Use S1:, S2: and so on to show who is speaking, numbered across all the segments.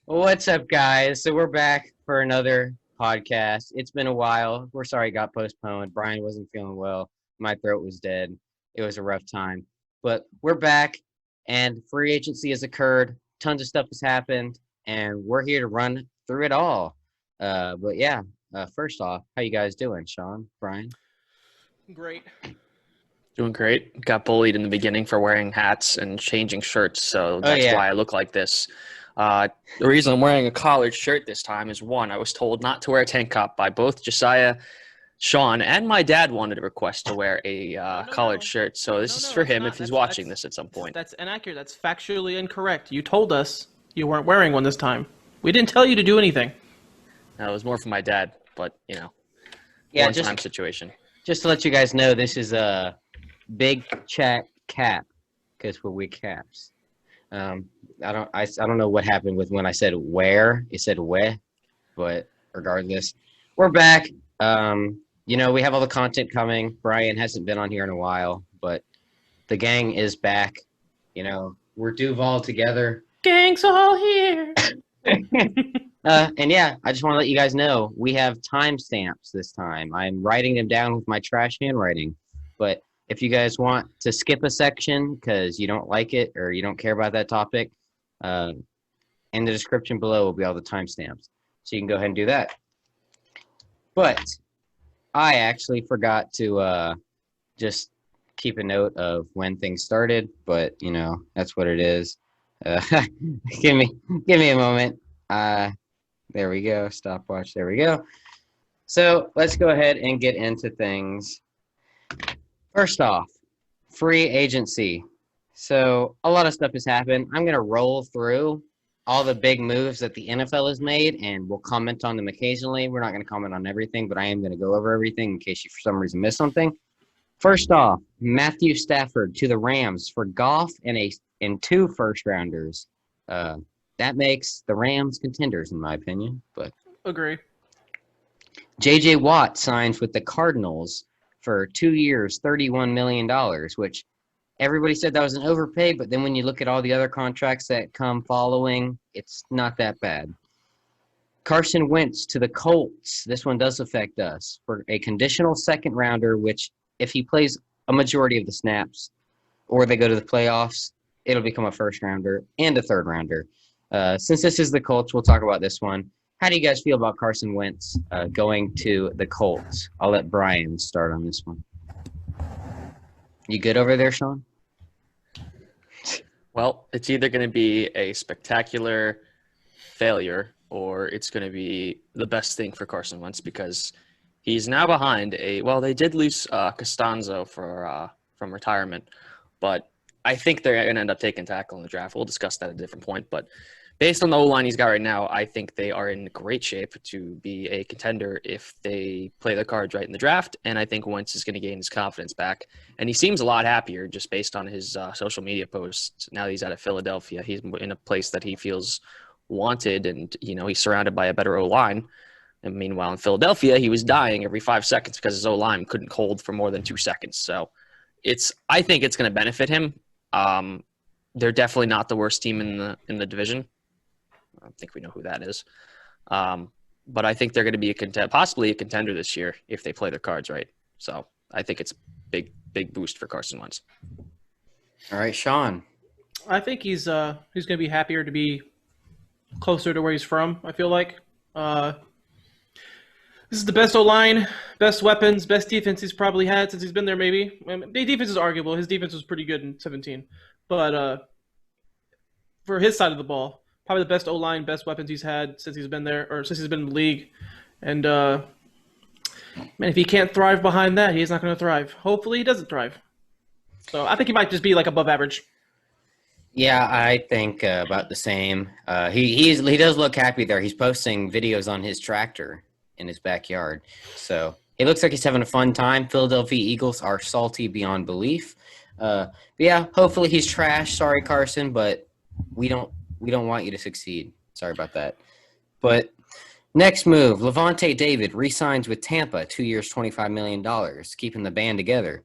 S1: What's up, guys? So we're back for another podcast. It's been a while. We're sorry it got postponed. Brian wasn't feeling well. My throat was dead. It was a rough time. But we're back, and free agency has occurred. Tons of stuff has happened, and we're here to run through it all. But yeah, first off, how you guys doing, Shawn, Brian?
S2: Great.
S3: Doing great. Got bullied in the beginning for wearing hats and changing shirts, so
S1: Oh
S3: that's
S1: yeah,
S3: why I look like this. The reason I'm wearing a collared shirt this time is, one, I was told not to wear a tank top by both Josiah, Shawn, and my dad wanted a request to wear a collared shirt, so this is for
S2: That's
S3: him
S2: not.
S3: if he's watching this at some point.
S2: That's inaccurate. That's factually incorrect. You told us you weren't wearing one this time. We didn't tell you to do anything.
S3: It was more for my dad, but,
S1: yeah.
S3: one-time situation.
S1: Just to let you guys know, this is a big chat cap because we're weak caps. I don't know what happened with when I said where. It said where, but regardless, we're back. We have all the content coming. Brian hasn't been on here in a while, but the gang is back. We're Duval together.
S2: Gang's all here.
S1: And yeah, I just want to let you guys know we have timestamps this time. I'm writing them down with my trash handwriting, but if you guys want to skip a section because you don't like it or you don't care about that topic, in the description below will be all the timestamps. So you can go ahead and do that. But I actually forgot to just keep a note of when things started, but that's what it is. Give me a moment. There we go. Stopwatch. There we go. So let's go ahead and get into things. First off, free agency. So a lot of stuff has happened. I'm going to roll through all the big moves that the NFL has made, and we'll comment on them occasionally. We're not going to comment on everything, but I am going to go over everything in case you for some reason missed something. First off, Matthew Stafford to the Rams for Goff and 2 first-rounders. That makes the Rams contenders, in my opinion. But
S2: Agree.
S1: J.J. Watt signs with the Cardinals for 2 years, $31 million, which everybody said that was an overpay, but then when you look at all the other contracts that come following, it's not that bad. Carson Wentz to the Colts. This one does affect us for a conditional second-rounder, which if he plays a majority of the snaps or they go to the playoffs, it'll become a first-rounder and a third-rounder. Since this is the Colts, we'll talk about this one. How do you guys feel about Carson Wentz going to the Colts? I'll let Brian start on this one. You good over there, Shawn?
S3: Well, it's either going to be a spectacular failure or it's going to be the best thing for Carson Wentz because he's now behind they did lose Costanzo from retirement, but I think they're going to end up taking tackle in the draft. We'll discuss that at a different point, but based on the O-line he's got right now, I think they are in great shape to be a contender if they play their cards right in the draft, and I think Wentz is going to gain his confidence back. And he seems a lot happier just based on his social media posts. Now that he's out of Philadelphia, he's in a place that he feels wanted, and he's surrounded by a better O-line. And meanwhile, in Philadelphia, he was dying every 5 seconds because his O-line couldn't hold for more than 2 seconds. So I think it's going to benefit him. They're definitely not the worst team in the division. I think we know who that is. But I think they're going to be possibly a contender this year if they play their cards right. So I think it's a big boost for Carson Wentz.
S1: All right, Shawn.
S2: I think he's going to be happier to be closer to where he's from. I feel like this is the best O-line, best weapons, best defense he's probably had since he's been there. Maybe the defense is arguable. His defense was pretty good in 17, but for his side of the ball, probably the best O-line, best weapons he's had since he's been there or since he's been in the league. And man, if he can't thrive behind that, he's not going to thrive. Hopefully, he doesn't thrive. So I think he might just be like above average.
S1: Yeah, I think about the same. He does look happy there. He's posting videos on his tractor in his backyard. So it looks like he's having a fun time. Philadelphia Eagles are salty beyond belief. But yeah, hopefully he's trash. Sorry, Carson, but we don't want you to succeed. Sorry about that. But next move, Levante David re-signs with Tampa, 2 years, $25 million, keeping the band together.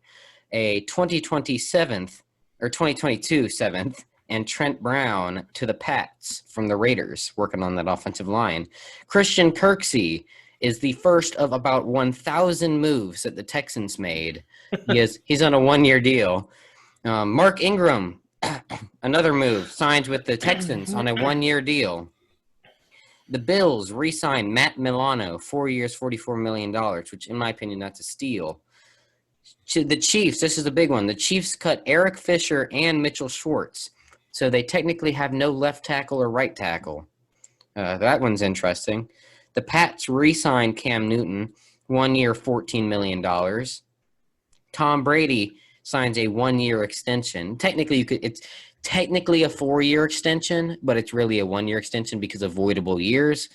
S1: A 2022 7th and Trent Brown to the Pats from the Raiders, working on that offensive line. Christian Kirksey is the first of about 1,000 moves that the Texans made. He's on a one-year deal. Mark Ingram, another move, signs with the Texans on a one-year deal. The Bills re-signed Matt Milano, 4 years, $44 million, which, in my opinion, that's a steal. The Chiefs, this is a big one. The Chiefs cut Eric Fisher and Mitchell Schwartz, so they technically have no left tackle or right tackle. That one's interesting. The Pats re-signed Cam Newton, 1 year, $14 million. Tom Brady signs a 1 year extension. Technically, it's technically a 4 year extension, but it's really a 1 year extension because of voidable years.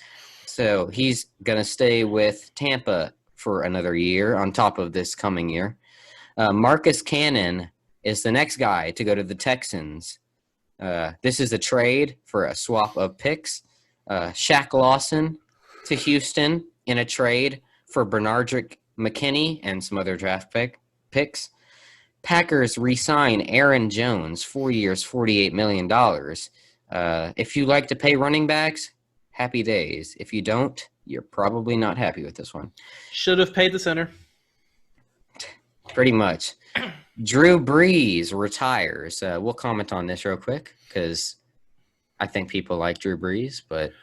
S1: So he's going to stay with Tampa for another year on top of this coming year. Marcus Cannon is the next guy to go to the Texans. This is a trade for a swap of picks. Shaq Lawson to Houston in a trade for Bernardrick McKinney and some other draft picks. Packers re-sign Aaron Jones, 4 years, $48 million. If you like to pay running backs, happy days. If you don't, you're probably not happy with this one.
S2: Should have paid the center.
S1: Pretty much. Drew Brees retires. We'll comment on this real quick because I think people like Drew Brees, but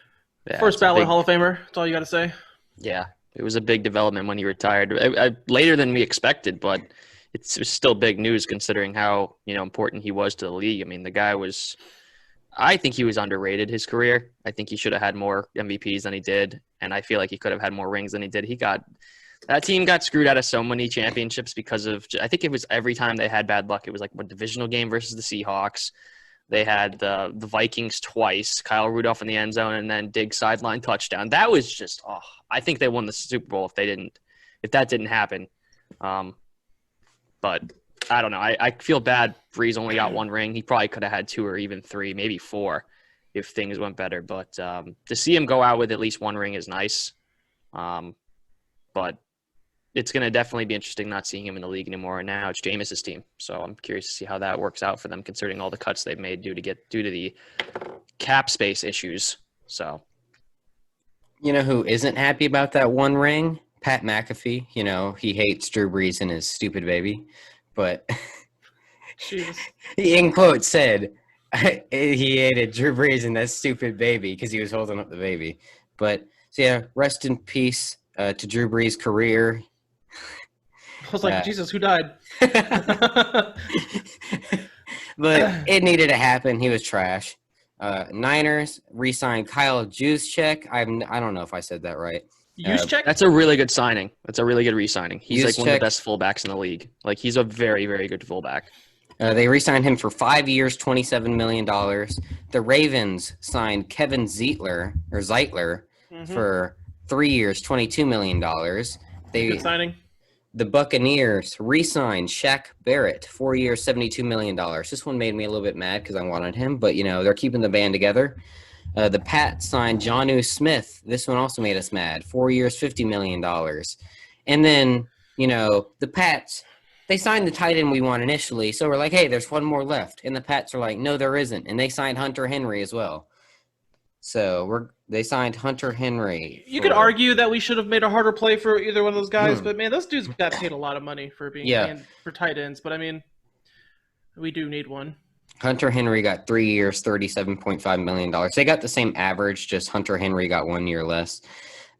S2: first ballot Hall of Famer. That's all you got to say.
S3: Yeah, it was a big development when he retired. Later than we expected, but it was still big news considering how important he was to the league. I mean, the guy was. I think he was underrated his career. I think he should have had more MVPs than he did, and I feel like he could have had more rings than he did. That team got screwed out of so many championships because of, I think it was every time they had bad luck. It was like a divisional game versus the Seahawks. They had the Vikings twice, Kyle Rudolph in the end zone, and then Diggs sideline touchdown. That was just, I think they won the Super Bowl if that didn't happen. But I don't know. I feel bad Brees only got one ring. He probably could have had two or even three, maybe four if things went better. But to see him go out with at least one ring is nice. But it's going to definitely be interesting not seeing him in the league anymore. And now it's Jameis's team. So I'm curious to see how that works out for them considering all the cuts they've made due to the cap space issues. So,
S1: you know who isn't happy about that one ring? Pat McAfee. He hates Drew Brees and his stupid baby. But he, in quotes, said he hated Drew Brees and that stupid baby because he was holding up the baby. But, so yeah, rest in peace to Drew Brees' career.
S2: I was like, Jesus, who died?
S1: But it needed to happen. He was trash. Niners re-signed Kyle Juszczyk. I don't know if I said that right.
S2: Juszczyk?
S3: That's a really good signing. That's a really good re-signing. He's like one of the best fullbacks in the league. Like he's a very, very good fullback.
S1: They re-signed him for 5 years, $27 million. The Ravens signed Kevin Zeitler for 3 years, $22 million.
S2: Good signing.
S1: The Buccaneers re-signed Shaq Barrett, 4 years, $72 million. This one made me a little bit mad because I wanted him, but, they're keeping the band together. The Pats signed Jonnu Smith. This one also made us mad. 4 years, $50 million. And then, the Pats, they signed the tight end we want initially. So we're like, hey, there's one more left. And the Pats are like, no, there isn't. And they signed Hunter Henry as well. So they signed Hunter Henry.
S2: You could argue that we should have made a harder play for either one of those guys, but man, those dudes got paid a lot of money for being for tight ends. But I mean, we do need one.
S1: Hunter Henry got 3 years, $37.5 million. They got the same average, just Hunter Henry got 1 year less.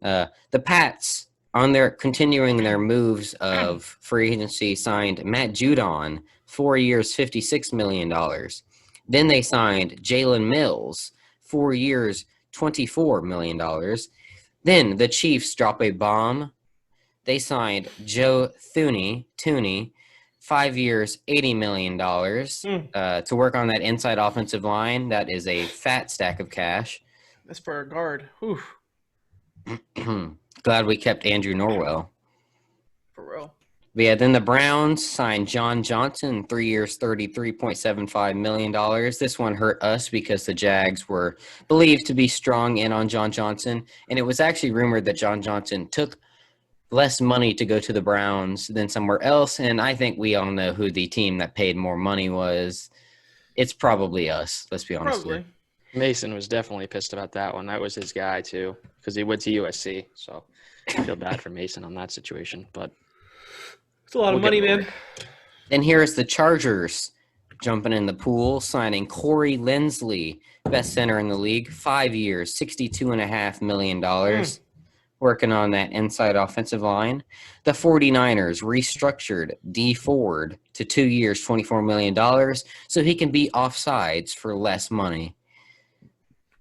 S1: The Pats, continuing their moves of free agency, signed Matt Judon, 4 years, $56 million. Then they signed Jalen Mills, 4 years, $24 million. Then the Chiefs drop a bomb. They signed Joe Thuney, 5 years, $80 million to work on that inside offensive line. That is a fat stack of cash.
S2: That's for a guard. Whew.
S1: Glad we kept Andrew Norwell.
S2: For real.
S1: But yeah, then the Browns signed John Johnson, 3 years, $33.75 million. This one hurt us because the Jags were believed to be strong in on John Johnson. And it was actually rumored that John Johnson took less money to go to the Browns than somewhere else. And I think we all know who the team that paid more money was. It's probably us. Let's be honest
S2: Probably.
S1: here.
S3: Mason was definitely pissed about that one. That was his guy too, because he went to USC. So I feel bad for Mason on that situation. But
S2: It's a lot of
S3: We'll get
S2: money,
S3: him over
S2: man.
S1: Then here's the Chargers jumping in the pool, signing Corey Linsley, best center in the league, 5 years, $62.5 million, working on that inside offensive line. The 49ers restructured D Ford to 2 years, $24 million, so he can be offsides for less money.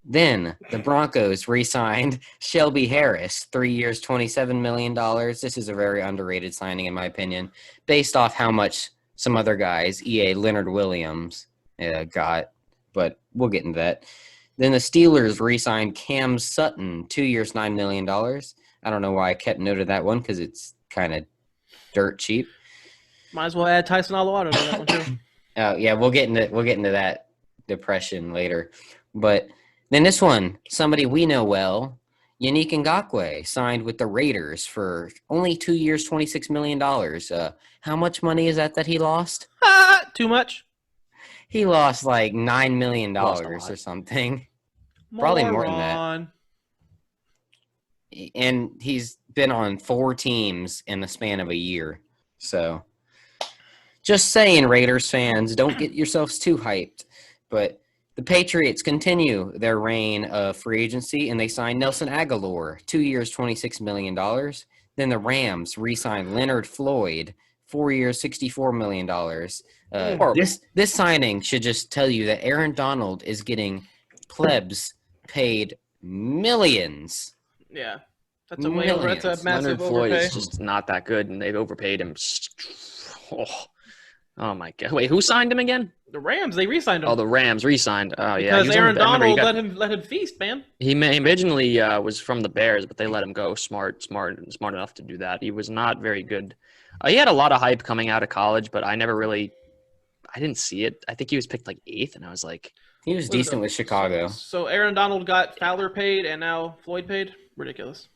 S1: Then the Broncos re-signed Shelby Harris, 3 years, $27 million. This is a very underrated signing, in my opinion, based off how much some other guys, EA Leonard Williams, got. But we'll get into that. Then the Steelers re-signed Cam Sutton, 2 years, $9 million. I don't know why I kept note of that one because it's kind of dirt cheap.
S2: Might as well add Tyson Aluato to that one too.
S1: Yeah, we'll get into that depression later. But then this one, somebody we know well, Yannick Ngakoue, signed with the Raiders for only 2 years, $26 million. How much money is that he lost?
S2: Too much.
S1: He lost like $9 million
S3: Lost a
S1: or
S3: lot.
S1: something. Probably more than that.
S2: Moron.
S1: And he's been on 4 teams in the span of a year. So just saying, Raiders fans, don't get yourselves too hyped. But the Patriots continue their reign of free agency, and they signed Nelson Aguilar, 2 years, $26 million. Then the Rams re-signed Leonard Floyd, 4 years, $64 million. This signing should just tell you that Aaron Donald is getting plebs paid millions.
S2: Yeah. That's a way over. That's a massive
S3: Leonard Floyd
S2: overpay.
S3: is just not that good, and they've overpaid him. Oh my God! Wait, who signed him again?
S2: The Rams, they re-signed him.
S3: Oh, the Rams re-signed. Oh yeah,
S2: Because Aaron Donald let him feast, man.
S3: He originally was from the Bears, but they let him go. Smart enough to do that. He was not very good. He had a lot of hype coming out of college, but I didn't see it. I think he was picked like 8th, and I was like,
S1: He was decent with Chicago.
S2: So Aaron Donald got Fowler paid, and now Floyd paid. Ridiculous.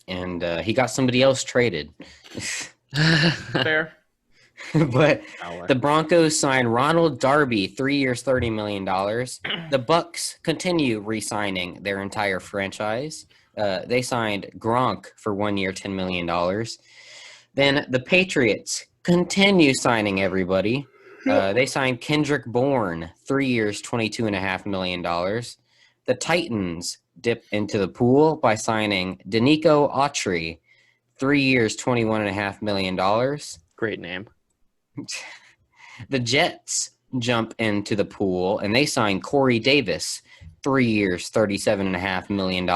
S1: And he got somebody else traded.
S2: Fair.
S1: But the Broncos signed Ronald Darby, 3 years, $30 million. The Bucks continue re-signing their entire franchise. They signed Gronk for 1 year, $10 million. Then the Patriots continue signing everybody. They signed Kendrick Bourne, 3 years, $22.5 million. The Titans dip into the pool by signing Danico Autry, 3 years, $21.5 million.
S3: great name.
S1: The Jets jump into the pool, and they signed Corey Davis, 3 years, $37.5 million.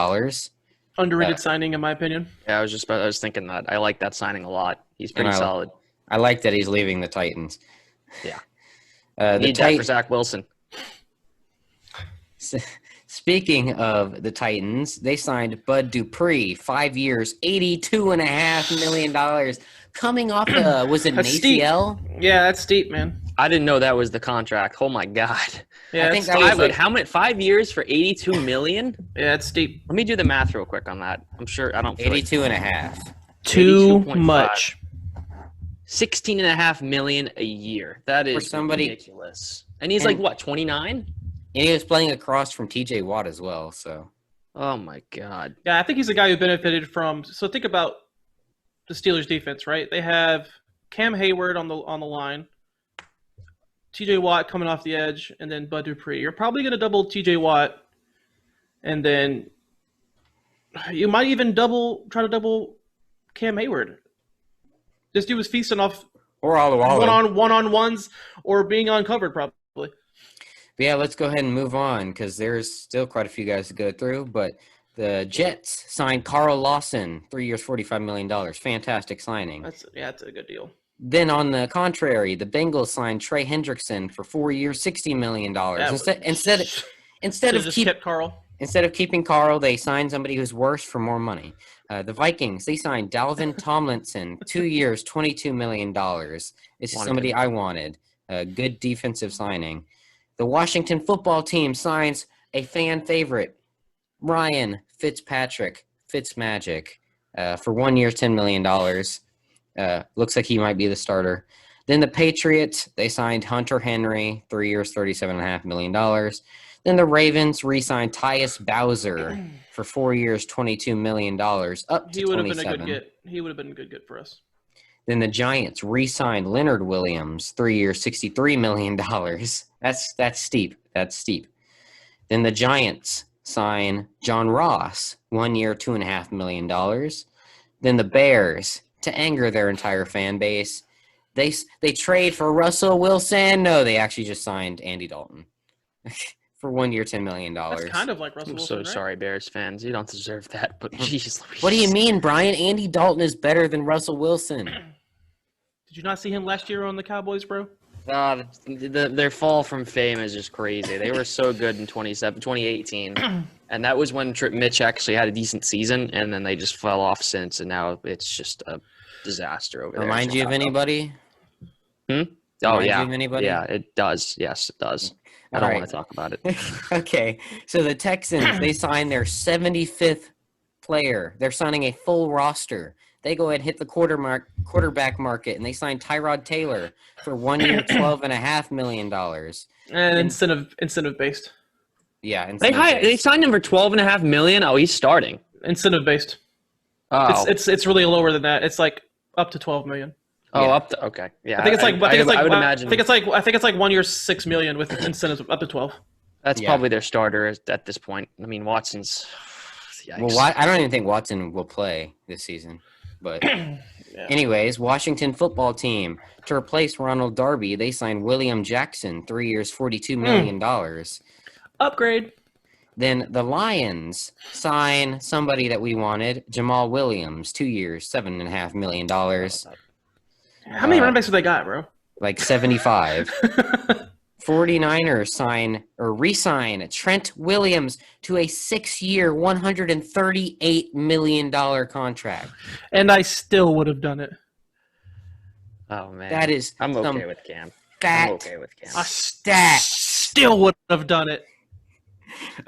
S2: Underrated signing, in my opinion.
S3: Yeah, I was thinking that. I like that signing a lot. He's pretty solid.
S1: I like that he's leaving the Titans.
S3: Yeah.
S1: The
S3: Need that for Zach Wilson.
S1: Speaking of the Titans, they signed Bud Dupree, 5 years, $82.5 million. Coming off, was it an
S2: That's
S1: ACL?
S2: Steep. Yeah, that's steep, man.
S3: I didn't know that was the contract. Oh my God.
S2: Yeah,
S1: I think
S2: it's
S1: that
S2: steep.
S1: was
S3: How many 5 years for $82 million?
S2: Yeah, it's steep.
S3: Let me do the math real quick on that. I'm sure I don't feel
S1: 82 and a half.
S2: Too
S3: 82.5.
S2: much.
S3: $16.5 million a year. That is ridiculous. And he's like what, 29?
S1: And he was playing across from TJ Watt as well, so.
S3: Oh my God.
S2: Yeah, I think he's a guy who benefited from. So think about the Steelers' defense, right? They have Cam Hayward on the line, TJ Watt coming off the edge, and then Bud Dupree. You're probably going to double TJ Watt, and then you might even try to double Cam Hayward. This dude was feasting off
S1: Or Alualu.
S2: one-on-ones or being uncovered, probably.
S1: But yeah, let's go ahead and move on because there's still quite a few guys to go through. But the Jets signed Carl Lawson, 3 years, $45 million. Fantastic signing.
S2: That's a good deal.
S1: Then on the contrary, the Bengals signed Trey Hendrickson for 4 years, $60 million. Instead of keeping Carl, they signed somebody who's worse for more money. The Vikings, they signed Dalvin Tomlinson, 2 years, $22 million. This is somebody I wanted. A good defensive signing. The Washington football team signs a fan favorite, Ryan Fitzmagic, for 1 year, $10 million. Looks like he might be the starter. Then the Patriots, they signed Hunter Henry, 3 years, $37.5 million. Then the Ravens re-signed Tyus Bowser for 4 years, $22 million, up to
S2: He would have been
S1: 27.
S2: a good get. He would have been a good get for us.
S1: Then the Giants re-signed Leonard Williams, 3 years, $63 million. That's steep. That's steep. Then the Giants sign John Ross, 1 year, $2.5 million. Then the Bears, to anger their entire fan base, they trade for Russell Wilson. No, they actually just signed Andy Dalton for 1 year, $10 million.
S2: That's kind of like Russell
S3: I'm
S2: Wilson,
S3: so
S2: right?
S3: sorry, Bears fans. You don't deserve that, but jeez Louise.
S1: What do you mean, Brian? Andy Dalton is better than Russell Wilson.
S2: Did you not see him last year on the Cowboys, bro?
S3: Their fall from fame is just crazy. They were so good in 2018, and that was when Mitch actually had a decent season, and then they just fell off since, and now it's just a disaster over there.
S1: Remind you of anybody?
S3: Oh,
S1: Remind
S3: yeah.
S1: you of anybody?
S3: Yeah, it does. Yes, it does. I
S1: All
S3: don't
S1: right.
S3: want to talk about it.
S1: Okay, so the Texans, they signed their 75th player. They're signing a full roster. They go ahead and hit the quarterback market, and they signed Tyrod Taylor for 1 year, $12.5 million.
S2: And incentive based.
S1: Yeah,
S3: They signed him for $12.5 million. Oh, he's starting.
S2: Incentive based.
S3: Oh,
S2: It's really lower than that. It's like up to 12 million.
S3: oh,
S1: yeah.
S3: up to okay. Yeah,
S2: I think it's like
S3: I would imagine.
S2: I think it's like 1 year, $6 million with incentives up to 12.
S3: That's
S1: Yeah.
S3: probably their starter at this point. I mean, Watson's. Yikes.
S1: Well, I don't even think Watson will play this season. But anyways, Washington football team, to replace Ronald Darby, they signed William Jackson, 3 years, $42 million.
S2: Upgrade.
S1: Then the Lions sign somebody that we wanted, Jamal Williams, 2 years, $7.5 million.
S2: How many running backs have they got, bro?
S1: Like 75. 49ers re-sign Trent Williams to a 6-year, $138 million contract.
S2: And I still would have done it.
S3: Oh man,
S1: That is
S3: I'm
S1: some
S3: okay with Cam.
S1: fat
S3: I'm okay with Cam.
S2: I
S1: stat.
S2: still would have done it.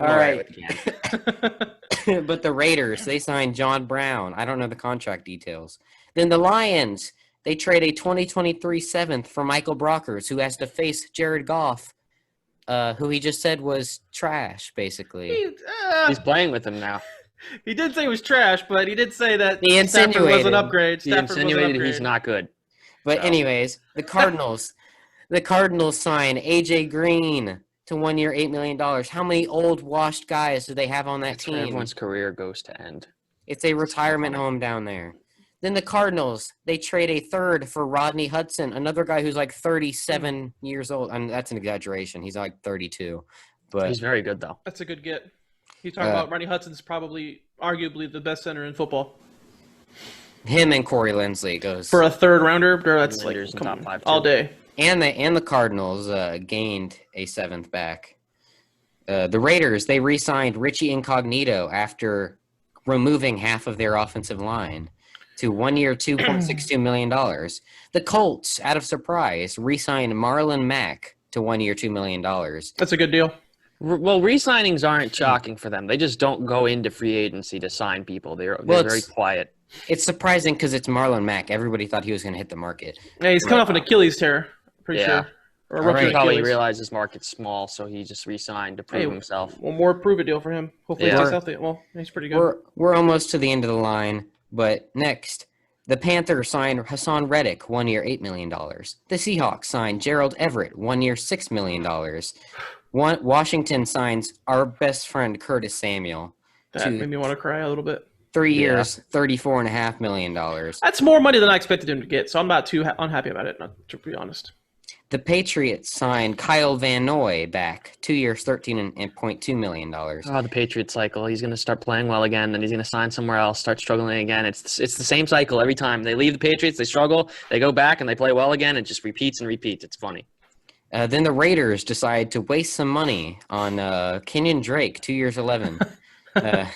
S1: All
S3: I'm
S1: right.
S3: with Cam.
S1: But the Raiders, they signed John Brown. I don't know the contract details. Then the Lions, they trade a 2023 7th for Michael Brockers, who has to face Jared Goff, who he just said was trash, basically.
S3: He's playing with him now.
S2: He did say it was trash, but he did say that
S1: He
S2: Stafford was
S1: insinuated.
S2: an upgrade.
S3: He
S2: Stafford was an
S3: insinuated
S2: upgrade.
S3: he's not good.
S1: But
S3: So.
S1: anyways, the Cardinals sign AJ Green to 1 year, $8 million. How many old washed guys do they have on that
S3: That's where
S1: team?
S3: everyone's career goes to end.
S1: It's a retirement home down there. Then the Cardinals, they trade a third for Rodney Hudson, another guy who's like 37 years old. I mean, that's an exaggeration. He's like 32. But
S3: He's very good though.
S2: That's a good get. He's talking about Ronnie Hudson's probably, arguably, the best center in football.
S1: him and Corey Linsley goes
S2: For a third rounder, bro, that's like
S3: Raiders in
S2: come
S3: top
S2: on,
S3: five,
S2: all
S3: too.
S2: day.
S1: and the Cardinals gained a 7th back. The Raiders, they re-signed Richie Incognito after removing half of their offensive line to 1 year, $2.62 million. The Colts, out of surprise, re-signed Marlon Mack to 1 year, $2 million.
S2: That's a good deal.
S3: Well, re-signings aren't shocking for them. They just don't go into free agency to sign people. They're very quiet.
S1: It's surprising because it's Marlon Mack. Everybody thought he was going to hit the market.
S2: Yeah, he's coming off an Achilles tear, pretty
S3: Yeah.
S2: sure. Or a
S1: All
S2: ruptured
S1: right.
S3: He probably
S2: Achilles.
S3: realized his market's small, so he just re-signed to prove himself.
S2: One more prove it deal for him. Hopefully
S3: Yeah.
S2: he stays healthy. Well, he's pretty good.
S1: We're almost to the end of the line, but next, the Panthers signed Hassan Reddick, 1 year, $8 million. The Seahawks signed Gerald Everett, 1 year, $6 million. Washington signs our best friend Curtis Samuel,
S2: That made me want to cry a little bit.
S1: 3 years, $34.5 million.
S2: That's more money than I expected him to get, so I'm not too unhappy about it, to be honest.
S1: The Patriots signed Kyle Van Noy back, 2 years, $13.2 million.
S3: Oh, the Patriot cycle. He's going to start playing well again, then he's going to sign somewhere else, start struggling again. It's the same cycle every time. They leave the Patriots, they struggle, they go back, and they play well again. It just repeats and repeats. It's funny.
S1: Then the Raiders decide to waste some money on Kenyon Drake, 2 years, 11. The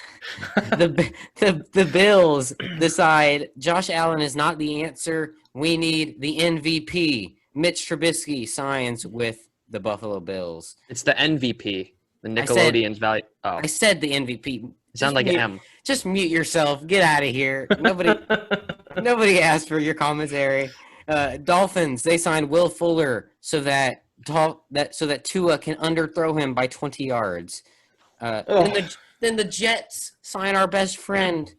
S1: Bills decide Josh Allen is not the answer. We need the MVP. Mitch Trubisky signs with the Buffalo Bills.
S3: It's the MVP, the Nickelodeon's value. Oh,
S1: I said the MVP.
S3: you sound like an M.
S1: Just mute yourself. Get out of here. Nobody asked for your commentary. Dolphins, they signed Will Fuller so that Tua can underthrow him by 20 yards. Then the Jets sign our best friend,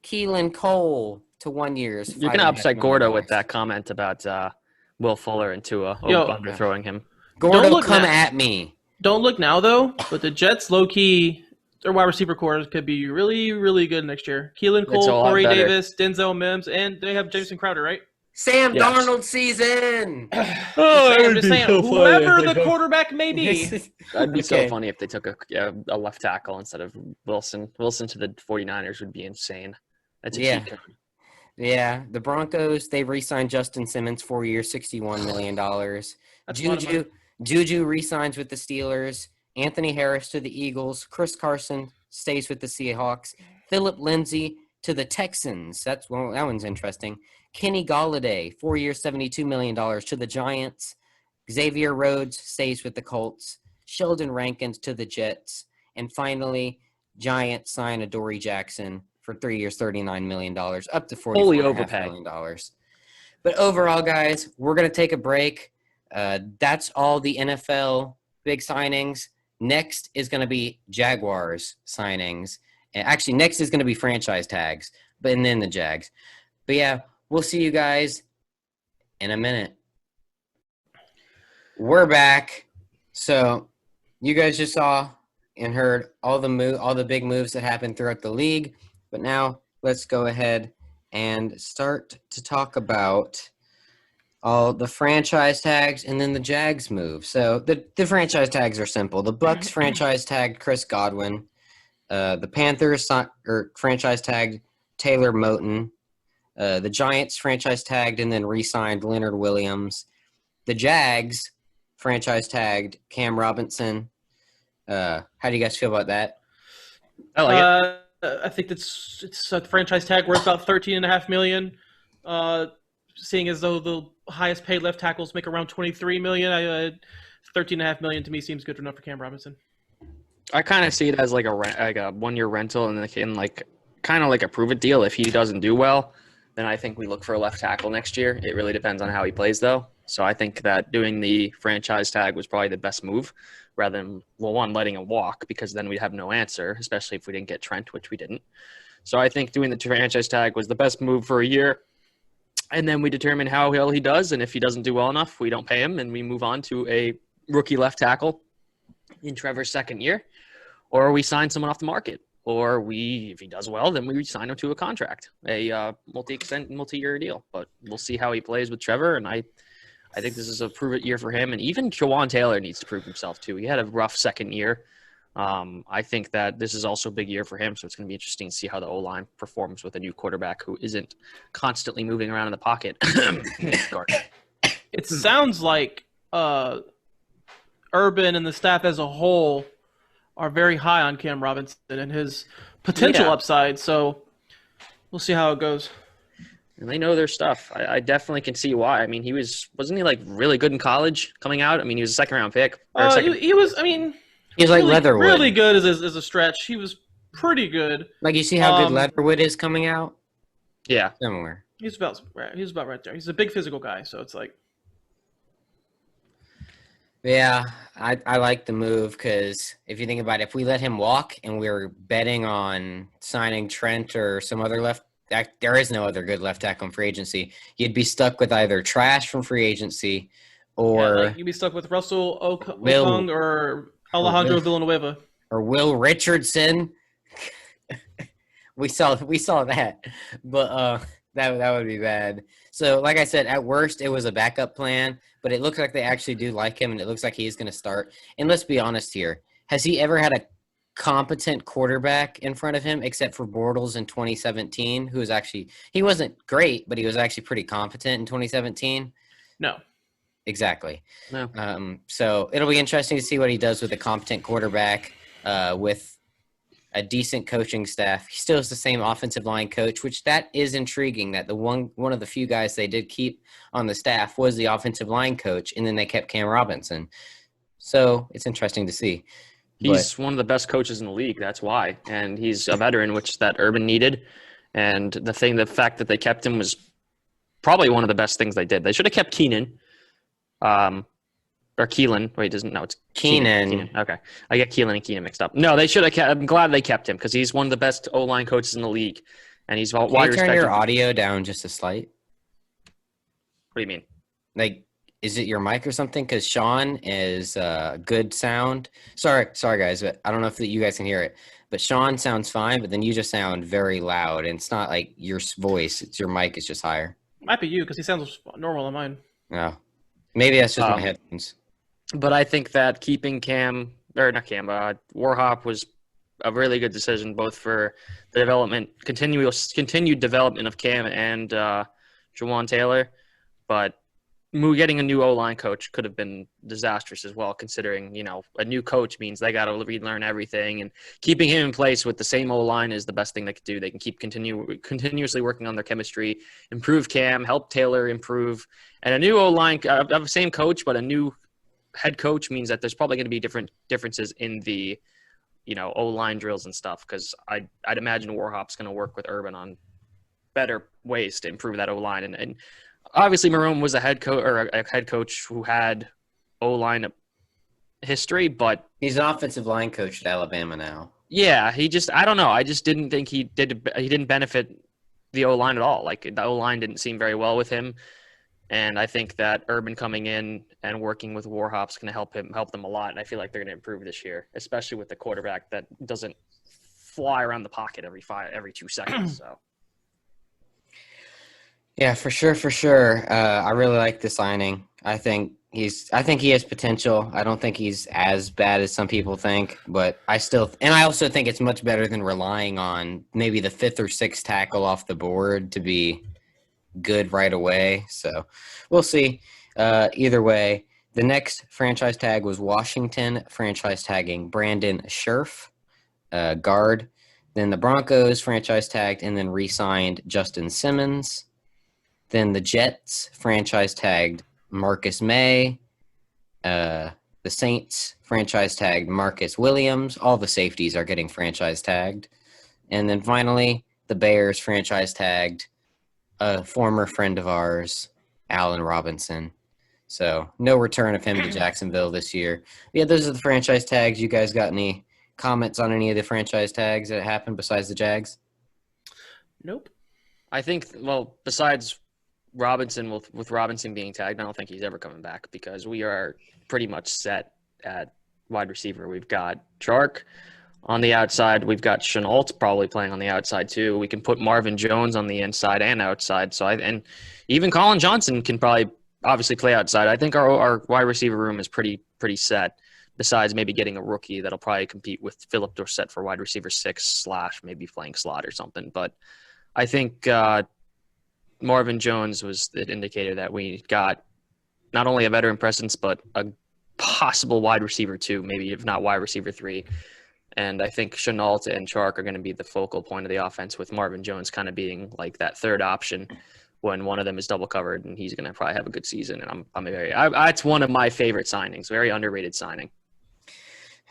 S1: Keelan Cole, to 1 year.
S3: You're going to upset Gordo with that comment about Will Fuller and Tua underthrowing him.
S1: Gordo, come at me.
S2: Don't look now, though, but the Jets, low-key, their wide receiver core could be really, really good next year. Keelan Cole, Corey Davis, Denzel Mims, and they have Jameson Crowder, right?
S1: Sam Darnold season.
S2: I'm just saying, whoever the quarterback may be.
S3: That'd be so funny if they took a left tackle instead of Wilson. Wilson to the 49ers would be insane. That's a cheat code.
S1: Yeah, the Broncos, they re-signed Justin Simmons, 4 years, $61 million. Juju re-signs with the Steelers. Anthony Harris to the Eagles. Chris Carson stays with the Seahawks. Philip Lindsay to the Texans. That one's interesting. Kenny Golladay, 4 years, $72 million to the Giants. Xavier Rhodes stays with the Colts. Sheldon Rankins to the Jets. And finally, Giants sign Adoree Jackson for 3 years, $39 million, up to $44.5 million. But overall, guys, we're going to take a break. That's all the NFL big signings. Next is going to be Jaguars signings. And actually, next is going to be franchise tags, and then the Jags. But yeah, we'll see you guys in a minute. We're back. So you guys just saw and heard all the big moves that happened throughout the league. But now let's go ahead and start to talk about all the franchise tags and then the Jags move. So the franchise tags are simple. The Bucs franchise tagged Chris Godwin. The Panthers franchise tagged Taylor Moton. The Giants franchise tagged and then re-signed Leonard Williams. The Jags franchise tagged Cam Robinson. How do you guys feel about that?
S2: I like it. I think it's a franchise tag worth about $13.5 million. Seeing as though the highest paid left tackles make around $23 million, $13.5 million to me seems good enough for Cam Robinson.
S3: I kind of see it as like a 1 year rental and kind of like a prove it deal. If he doesn't do well, then I think we look for a left tackle next year. It really depends on how he plays, though. So I think that doing the franchise tag was probably the best move rather than, letting him walk, because then we'd have no answer, especially if we didn't get Trent, which we didn't. So I think doing the franchise tag was the best move for a year. And then we determine how well he does. And if he doesn't do well enough, we don't pay him and we move on to a rookie left tackle in Trevor's second year. Or we sign someone off the market. Or if he does well, then we sign him to a contract, a multi-year deal. But we'll see how he plays with Trevor. And I think this is a prove-it year for him. And even Jawan Taylor needs to prove himself, too. He had a rough second year. I think that this is also a big year for him, so it's going to be interesting to see how the O-line performs with a new quarterback who isn't constantly moving around in the pocket.
S2: It sounds like Urban and the staff as a whole are very high on Cam Robinson and his potential upside, so we'll see how it goes.
S3: And they know their stuff. I definitely can see why. I mean, wasn't he like really good in college coming out? I mean, he was a second-round pick.
S2: He was. I mean,
S1: he was like
S2: really,
S1: Leatherwood.
S2: Really good as a stretch. He was pretty good.
S1: Like, you see how good Leatherwood is coming out?
S3: Yeah,
S1: similar.
S2: He's about right there. He's a big physical guy, so it's like.
S1: Yeah, I like the move because if you think about it, if we let him walk and we were betting on signing Trent or some other there is no other good left tackle in free agency. You'd be stuck with either trash from free agency or
S2: you'd be stuck with Russell Okung or Alejandro Villanueva
S1: or Will Richardson. we saw that, but that would be bad. So, like I said, at worst, it was a backup plan, but it looks like they actually do like him, and it looks like he's going to start. And let's be honest here. Has he ever had a competent quarterback in front of him except for Bortles in 2017, who was actually – he wasn't great, but he was actually pretty competent in 2017?
S2: No.
S1: Exactly.
S3: No.
S1: So it'll be interesting to see what he does with a competent quarterback with a decent coaching staff. He still has the same offensive line coach, which that is intriguing that the one of the few guys they did keep on the staff was the offensive line coach, and then they kept Cam Robinson. So it's interesting to see.
S3: He's one of the best coaches in the league. That's why. And he's a veteran, which that Urban needed. And the fact that they kept him was probably one of the best things they did. They should have kept Keenan. Or Keelan. Wait, it's
S1: Keenan.
S3: Okay. I get Keelan and Keenan mixed up. No, they should have kept. I'm glad they kept him because he's one of the best O-line coaches in the league. And he's wide
S1: Can you
S3: respected.
S1: turn your audio down just a slight?
S3: What do you mean?
S1: Like, is it your mic or something? Because Shawn is good sound. Sorry, guys, but I don't know if you guys can hear it. But Shawn sounds fine, but then you just sound very loud. And it's not like your voice. It's your mic is just higher.
S2: Might be you because he sounds normal on mine.
S1: No. Maybe that's just my headphones.
S3: But I think that keeping Warhop was a really good decision, both for the continued development of Cam and Jawan Taylor. But getting a new O-line coach could have been disastrous as well, considering, a new coach means they got to relearn everything. And keeping him in place with the same O-line is the best thing they could do. They can keep continuously working on their chemistry, improve Cam, help Taylor improve. And a new O-line, the same coach, but a new head coach means that there's probably going to be differences in the, O-line drills and stuff, because I'd imagine Warhop's going to work with Urban on better ways to improve that O-line. And obviously, Marone was a head coach who had O-line history, but
S1: he's an offensive line coach at Alabama now.
S3: Yeah, I don't know. I just didn't think he didn't benefit the O-line at all. Like, the O-line didn't seem very well with him, and I think that Urban coming in and working with Warhop's going to help them a lot. And I feel like they're going to improve this year, especially with the quarterback that doesn't fly around the pocket every 2 seconds. So.
S1: Yeah, for sure. I really like the signing. I think he has potential. I don't think he's as bad as some people think, but I also think it's much better than relying on maybe the 5th or 6th tackle off the board to be good right away. So we'll see. Either way, the next franchise tag was Washington franchise tagging Brandon Scherf, guard. Then the Broncos franchise tagged and then re-signed Justin Simmons. Then the Jets franchise tagged Marcus May. The Saints franchise tagged Marcus Williams. All the safeties are getting franchise tagged. And then finally, the Bears franchise tagged a former friend of ours, Allen Robinson. So no return of him to Jacksonville this year. Yeah, those are the franchise tags. You guys got any comments on any of the franchise tags that happened besides the Jags?
S2: Nope.
S3: I think, besides Robinson, with Robinson being tagged, I don't think he's ever coming back because we are pretty much set at wide receiver. We've got Chark on the outside. We've got Chenault probably playing on the outside too. We can put Marvin Jones on the inside and outside. And even Colin Johnson can probably obviously play outside. I think our wide receiver room is pretty set, besides maybe getting a rookie that'll probably compete with Philip Dorsett for wide receiver 6 / maybe playing slot or something. But I think Marvin Jones was the indicator that we got not only a veteran presence, but a possible wide receiver 2, maybe if not wide receiver 3. And I think Chenault and Chark are going to be the focal point of the offense, with Marvin Jones kind of being like that third option when one of them is double covered, and he's going to probably have a good season. And it's one of my favorite signings, very underrated signing.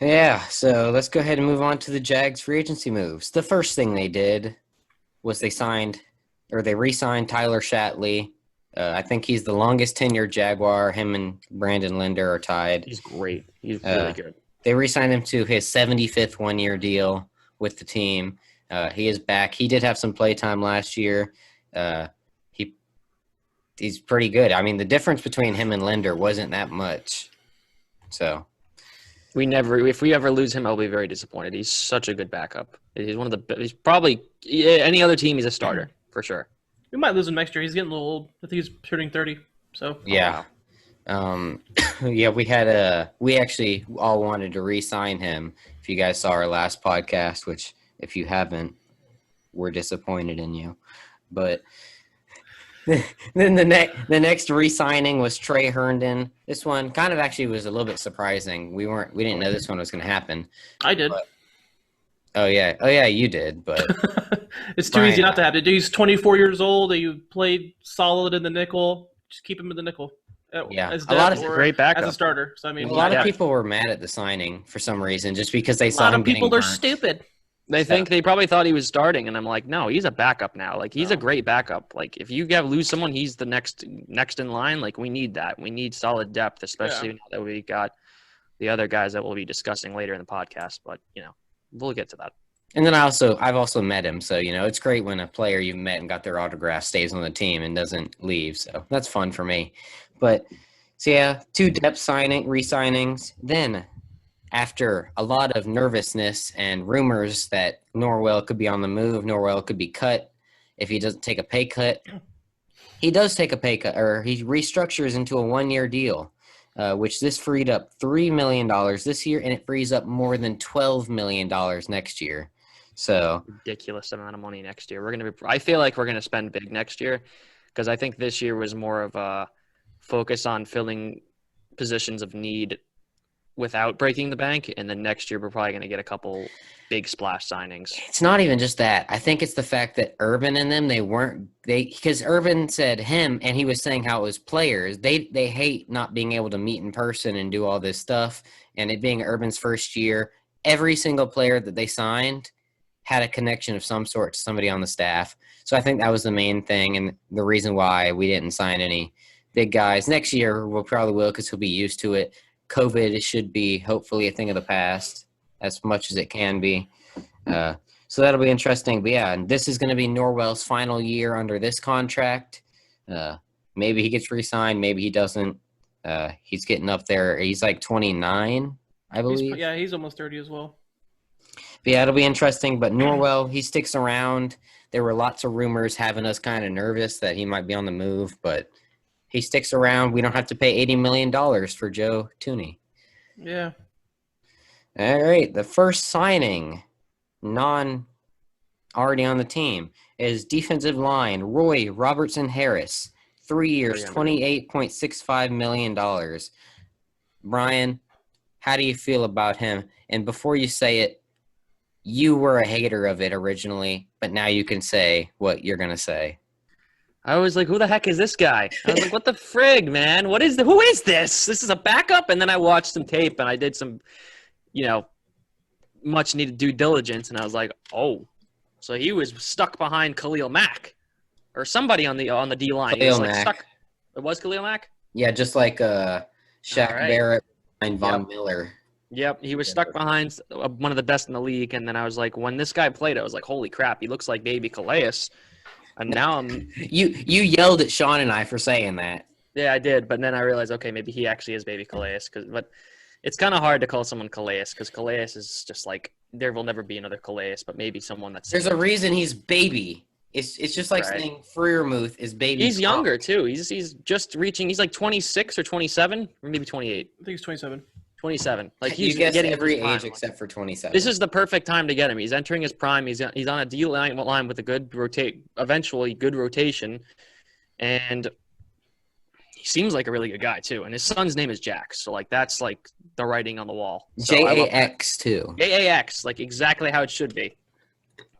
S1: Yeah, so let's go ahead and move on to the Jags free agency moves. The first thing they did was they re-signed Tyler Shatley. I think he's the longest tenured Jaguar. Him and Brandon Linder are tied.
S3: He's great. He's really good.
S1: They re-signed him to his 75th one-year deal with the team. He is back. He did have some play time last year. He's pretty good. I mean, the difference between him and Linder wasn't that much. So
S3: if we ever lose him, I'll be very disappointed. He's such a good backup. He's probably any other team. He's a starter for sure.
S2: We might lose him next year. He's getting a little old. I think he's turning 30. So
S1: yeah. We actually all wanted to re-sign him. If you guys saw our last podcast, which if you haven't, we're disappointed in you. But then the next re-signing was Trey Herndon. This one kind of actually was a little bit surprising. We didn't know this one was going to happen.
S2: I did.
S1: But, oh yeah, you did. But
S2: it's too easy not to have to do. He's 24 years old. He played solid in the nickel. Just keep him in the nickel.
S1: Yeah,
S2: as
S3: a lot of great backup
S2: as a starter. So I mean,
S1: a lot of people were mad at the signing for some reason, just because they saw him getting burnt.
S2: A lot of people are stupid.
S3: They probably thought he was starting, and I'm like, no, he's a backup now. Like, he's a great backup. Like, if you lose someone, he's the next in line. Like, we need that. We need solid depth, especially now that we got the other guys that we'll be discussing later in the podcast. But we'll get to that.
S1: And then I've also met him, so it's great when a player you've met and got their autograph stays on the team and doesn't leave. So that's fun for me. But so yeah, 2 depth re-signings. Then after a lot of nervousness and rumors that Norwell could be on the move, Norwell could be cut if he doesn't take a pay cut. He does take a pay cut, or he restructures into a 1-year deal, which this freed up $3 million this year, and it frees up more than $12 million next year. So
S3: ridiculous amount of money next year. I feel like we're gonna spend big next year, because I think this year was more of a focus on filling positions of need without breaking the bank, and then next year we're probably gonna get a couple big splash signings.
S1: It's not even just that. I think it's the fact that Urban and them, because Urban said him, and he was saying how it was players. They hate not being able to meet in person and do all this stuff, and it being Urban's first year, every single player that they signed had a connection of some sort to somebody on the staff. So I think that was the main thing and the reason why we didn't sign any big guys. Next year we'll probably will, because he'll be used to it. COVID should be hopefully a thing of the past as much as it can be. So that'll be interesting. But yeah, and this is going to be Norwell's final year under this contract. Maybe he gets re-signed, maybe he doesn't. He's getting up there. He's like 29, I believe.
S2: He's almost 30 as well.
S1: But yeah, it'll be interesting. But Norwell, he sticks around. There were lots of rumors having us kind of nervous that he might be on the move, but he sticks around. We don't have to pay $80 million for Joe Thuney.
S2: Yeah.
S1: All right. The first signing, already on the team, is defensive line Roy Robertson Harris. 3 years, $28.65 million. Brian, how do you feel about him? And before you say it, you were a hater of it originally, but now you can say what you're going to say.
S3: I was like, who the heck is this guy? I was like, what the frig, man? Who is this? This is a backup? And then I watched some tape and I did some, much needed due diligence. And I was like, oh, so he was stuck behind Khalil Mack or somebody on the D line. He was stuck. It was Khalil Mack?
S1: Yeah, just like Shaq Barrett and Von Miller.
S3: Yep, he was stuck behind one of the best in the league. And then I was like, when this guy played, I was like, holy crap, he looks like baby Calais. And now
S1: You yelled at Shawn and I for saying that.
S3: Yeah, I did. But then I realized, okay, maybe he actually is baby Calais. But it's kind of hard to call someone Calais because Calais is just like, there will never be another Calais, but maybe someone that's...
S1: There's a reason he's baby. It's just like saying Freiermuth is baby.
S3: He's younger, too. He's just reaching... He's like 26 or 27 or maybe 28.
S2: I think he's 27.
S3: 27. Like he's
S1: getting every age except for 27.
S3: This is the perfect time to get him. He's entering his prime. He's on a D line with a good good rotation, and he seems like a really good guy too. And his son's name is Jax, so like that's like the writing on the wall. So
S1: JAX too.
S3: JAX, like exactly how it should be.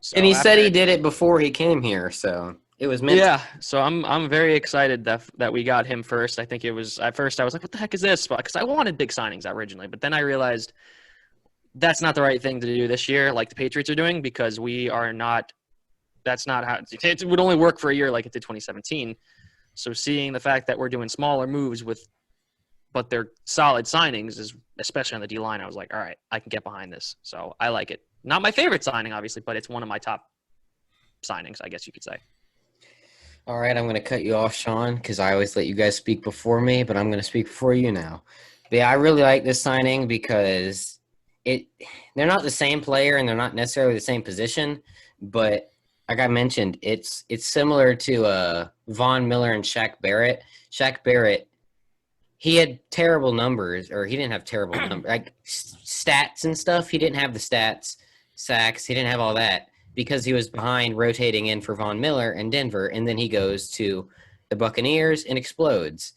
S3: So
S1: and he said he did it before he came here, so. It was meant.
S3: Yeah, so I'm very excited that we got him first. I think it was at first I was like, what the heck is this? Because I wanted big signings originally, but then I realized that's not the right thing to do this year, like the Patriots are doing, because we are not. That's not how it would only work for a year like it did 2017. So seeing the fact that we're doing smaller moves but they're solid signings is especially on the D line. I was like, all right, I can get behind this. So I like it. Not my favorite signing, obviously, but it's one of my top signings, I guess you could say.
S1: All right, I'm going to cut you off, Shawn, because I always let you guys speak before me, but I'm going to speak before you now. But yeah, I really like this signing because they're not the same player and they're not necessarily the same position, but like I mentioned, it's similar to Von Miller and Shaq Barrett. Shaq Barrett, he had terrible numbers, or he didn't have terrible numbers, like stats and stuff. He didn't have the stats, sacks. He didn't have all that, because he was behind rotating in for Von Miller in Denver, and then he goes to the Buccaneers and explodes.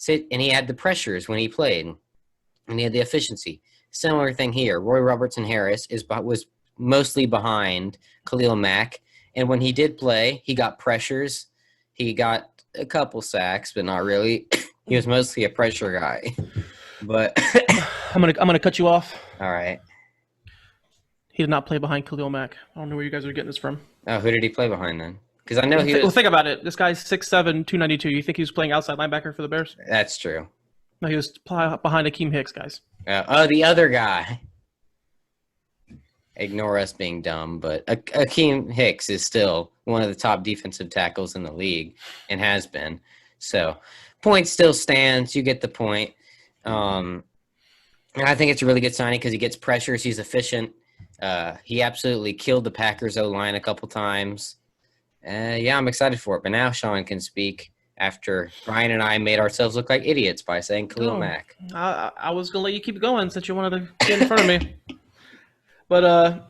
S1: And he had the pressures when he played, and he had the efficiency. Similar thing here. Roy Robertson Harris was mostly behind Khalil Mack, and when he did play, he got pressures. He got a couple sacks, but not really. He was mostly a pressure guy. But
S2: I'm gonna cut you off.
S1: All right.
S2: He did not play behind Khalil Mack. I don't know where you guys are getting this from.
S1: Oh, who did he play behind then? Because I know he
S2: Well,
S1: was.
S2: think about it. This guy's 6'7", 292. You think he was playing outside linebacker for the Bears?
S1: That's true.
S2: No, he was behind Akeem Hicks, guys.
S1: The other guy. Ignore us being dumb, but Akeem Hicks is still one of the top defensive tackles in the league and has been. So, point still stands. You get the point. And I think it's a really good signing because he gets pressures. He's efficient. He absolutely killed the Packers O-line a couple times. Yeah, I'm excited for it. But now Shawn can speak after Brian and I made ourselves look like idiots by saying Khalil Mack.
S2: I was going to let you keep it going since you wanted to get in front of me. But,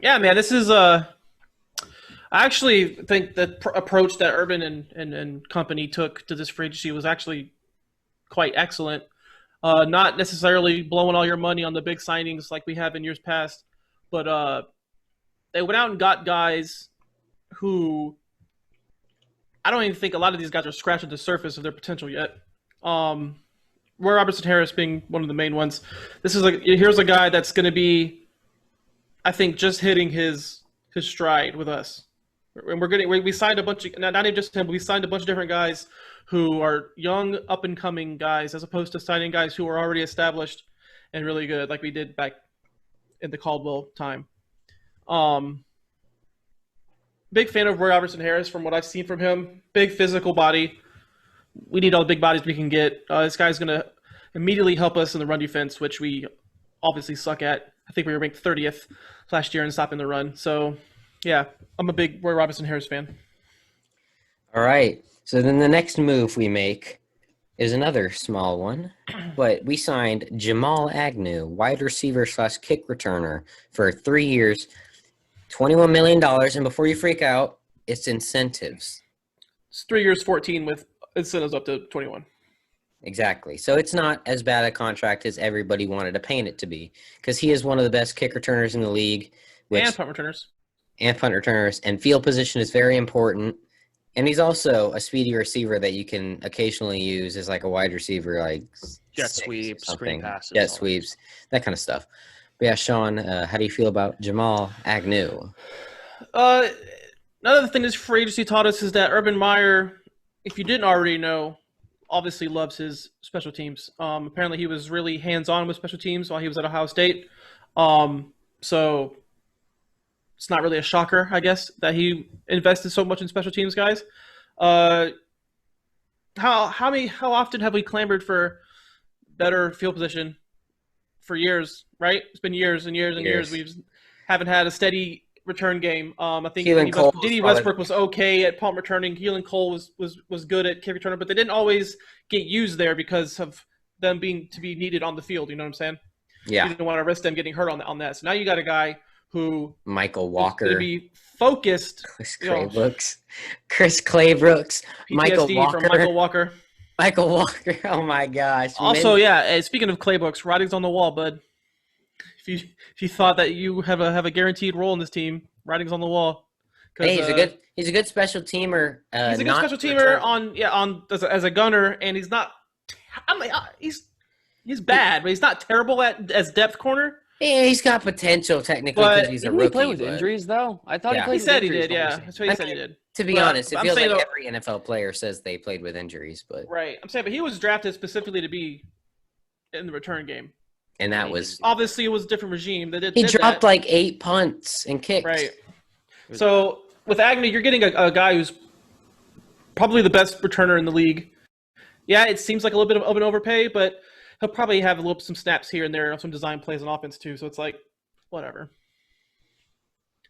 S2: yeah, man, this is I actually think the approach that Urban and company took to this free agency was actually quite excellent. Not necessarily blowing all your money on the big signings like we have in years past, but they went out and got guys who I don't even think a lot of these guys are scratching the surface of their potential yet. Roy Robertson Harris being one of the main ones. Here's a guy that's going to be, I think, just hitting his stride with us. And we signed a bunch of, not even just him, but we signed a bunch of different guys who are young, up-and-coming guys, as opposed to signing guys who are already established and really good, like we did back in the Caldwell time. Big fan of Roy Robertson Harris from what I've seen from him. Big physical body. We need all the big bodies we can get. This guy's going to immediately help us in the run defense, which we obviously suck at. I think we were ranked 30th last year in stopping the run. So, yeah, I'm a big Roy Robertson Harris fan.
S1: All right. So then the next move we make is another small one, but we signed Jamal Agnew, wide receiver / kick returner, for 3 years, $21 million. And before you freak out, it's incentives.
S2: It's 3 years, 14 with incentives up to 21.
S1: Exactly. So it's not as bad a contract as everybody wanted to paint it to be, because he is one of the best kick returners in the league.
S2: And punt returners.
S1: And punt returners. And field position is very important. And he's also a speedy receiver that you can occasionally use as like a wide receiver, like
S3: jet sweeps, screen passes.
S1: Jet sweeps, that kind of stuff. But yeah, Shawn, how do you feel about Jamal Agnew?
S2: Another thing this free agency taught us is that Urban Meyer, if you didn't already know, obviously loves his special teams. Apparently he was really hands-on with special teams while he was at Ohio State. So it's not really a shocker, I guess, that he invested so much in special teams guys. How often have we clamored for better field position for years, right? It's been years and years and years. We haven't had a steady return game. I think Dede Westbrook was okay at punt returning. Keelan Cole was good at kick returner, but they didn't always get used there because of them being to be needed on the field. You know what I'm saying?
S1: Yeah.
S2: You didn't want to risk them getting hurt on that. So now you got a guy who
S1: Michael Walker
S2: to be focused.
S1: Chris Claybrooks,
S2: PTSD from Michael Walker.
S1: Michael Walker. Oh my gosh.
S2: Also, speaking of Claybooks, writing's on the wall, bud. If you thought that you have a guaranteed role in this team, writing's on the wall.
S1: Hey, he's a good special teamer.
S2: He's a good special teamer as a gunner, and he's not. He's bad, but he's not terrible as depth corner.
S1: Yeah, he's got potential technically because he's a rookie.
S3: Didn't he play with injuries though? I thought he played.
S2: He said he did. Yeah, that's what he said he did.
S1: To be honest, it feels like every NFL player says they played with injuries, but
S2: right. I'm saying, but he was drafted specifically to be in the return game.
S1: And that was
S2: obviously it was a different regime.
S1: He dropped like 8 punts and kicks.
S2: Right. So with Agnew, you're getting a guy who's probably the best returner in the league. Yeah, it seems like a little bit of an overpay, but he'll probably have some snaps here and there, some design plays on offense too. So it's like whatever.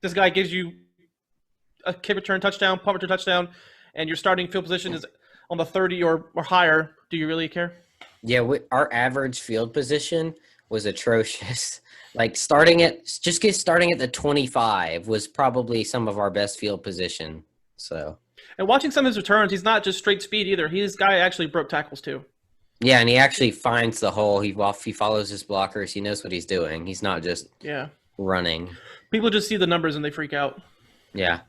S2: This guy gives you a kick return touchdown, punt return touchdown, and your starting field position is on the 30 or higher. Do you really care?
S1: Yeah, our average field position was atrocious. Like starting at the 25 was probably some of our best field position. So,
S2: and watching some of his returns, he's not just straight speed either. This guy actually broke tackles too.
S1: Yeah, and he actually finds the hole. He follows his blockers. He knows what he's doing. He's not just running.
S2: People just see the numbers and they freak out.
S1: Yeah.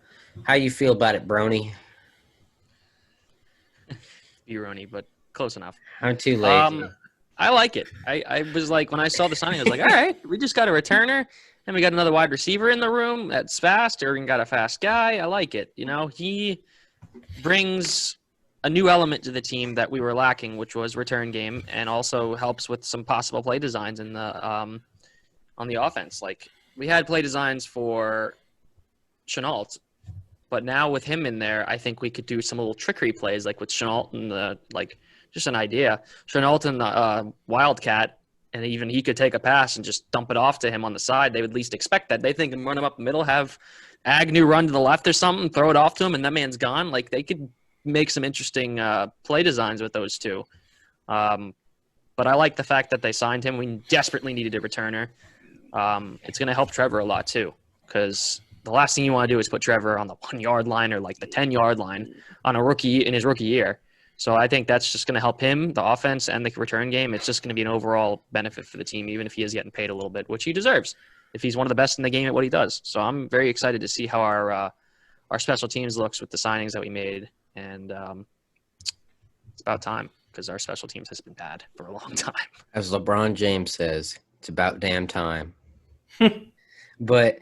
S1: How you feel about it, Brony?
S3: Brony, but close enough.
S1: I'm too lazy.
S3: I like it. I was like, when I saw the signing, I was like, all right, we just got a returner. And we got another wide receiver in the room that's fast. Irving got a fast guy. I like it. He brings a new element to the team that we were lacking, which was return game, and also helps with some possible play designs in the on the offense. Like, we had play designs for Shawn, but now with him in there, I think we could do some little trickery plays, like with Shawn and just an idea. Shawn and the Wildcat. And even he could take a pass and just dump it off to him on the side. They would least expect that. They think and run him up the middle, have Agnew run to the left or something, throw it off to him, and that man's gone. Like, they could make some interesting play designs with those two. But I like the fact that they signed him. We desperately needed a returner. It's going to help Trevor a lot too, because the last thing you want to do is put Trevor on the 1-yard line or like the 10-yard line on a rookie in his rookie year. So I think that's just going to help him, the offense, and the return game. It's just going to be an overall benefit for the team, even if he is getting paid a little bit, which he deserves if he's one of the best in the game at what he does. So I'm very excited to see how our special teams looks with the signings that we made. And it's about time, because our special teams has been bad for a long time.
S1: As LeBron James says, it's about damn time. But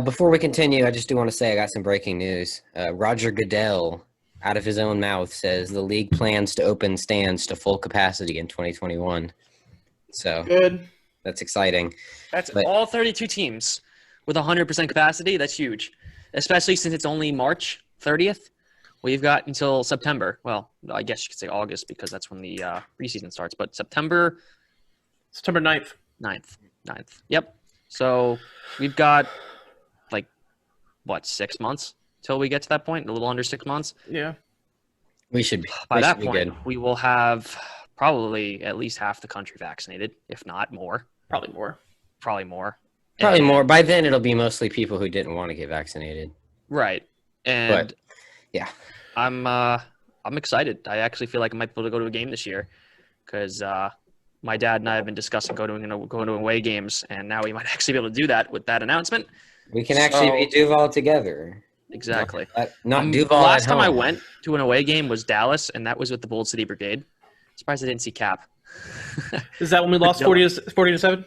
S1: before we continue, I just do want to say I got some breaking news. Roger Goodell, out of his own mouth, says the league plans to open stands to full capacity in 2021. So
S2: Good.
S1: That's exciting.
S3: That's all 32 teams with 100% capacity. That's huge, especially since it's only March 30th. We've got until September. Well, I guess you could say August, because that's when the preseason starts. But September
S2: 9th.
S3: 9th. Yep. So we've got 6 months till we get to that point, a little under 6 months.
S2: Yeah.
S1: We should be.
S3: By that point, we will have probably at least half the country vaccinated, if not more.
S2: Probably more.
S3: Probably more.
S1: By then, it'll be mostly people who didn't want to get vaccinated.
S3: Right. And
S1: yeah,
S3: I'm excited. I actually feel like I might be able to go to a game this year, because my dad and I have been discussing going to away games, and now we might actually be able to do that with that announcement.
S1: We can actually be Duval together.
S3: Exactly.
S1: Not Duval.
S3: Last time I went to an away game was Dallas, and that was with the Bold City Brigade. Surprised I didn't see Cap.
S2: Is that when we lost 40-7?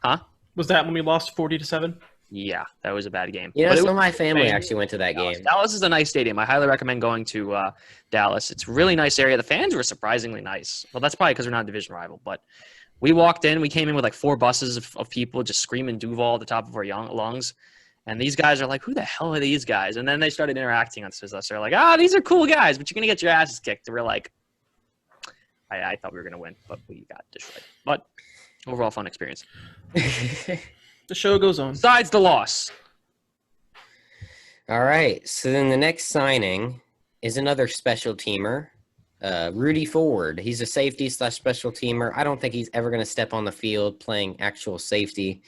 S3: Huh?
S2: Was that when we lost 40-7?
S3: Yeah, that was a bad game.
S1: Some of my family actually went to that game.
S3: Dallas is a nice stadium. I highly recommend going to Dallas. It's a really nice area. The fans were surprisingly nice. Well, that's probably because we're not a division rival, but we walked in. We came in with 4 buses of people just screaming Duval at the top of our lungs. And these guys are like, who the hell are these guys? And then they started interacting with us. They're like, these are cool guys, but you're going to get your asses kicked. And we're like, I thought we were going to win, but we got destroyed. But overall fun experience.
S2: The show goes on.
S3: Besides the loss.
S1: All right. So then the next signing is another special teamer, Rudy Ford. He's a safety/special teamer. I don't think he's ever going to step on the field playing actual safety,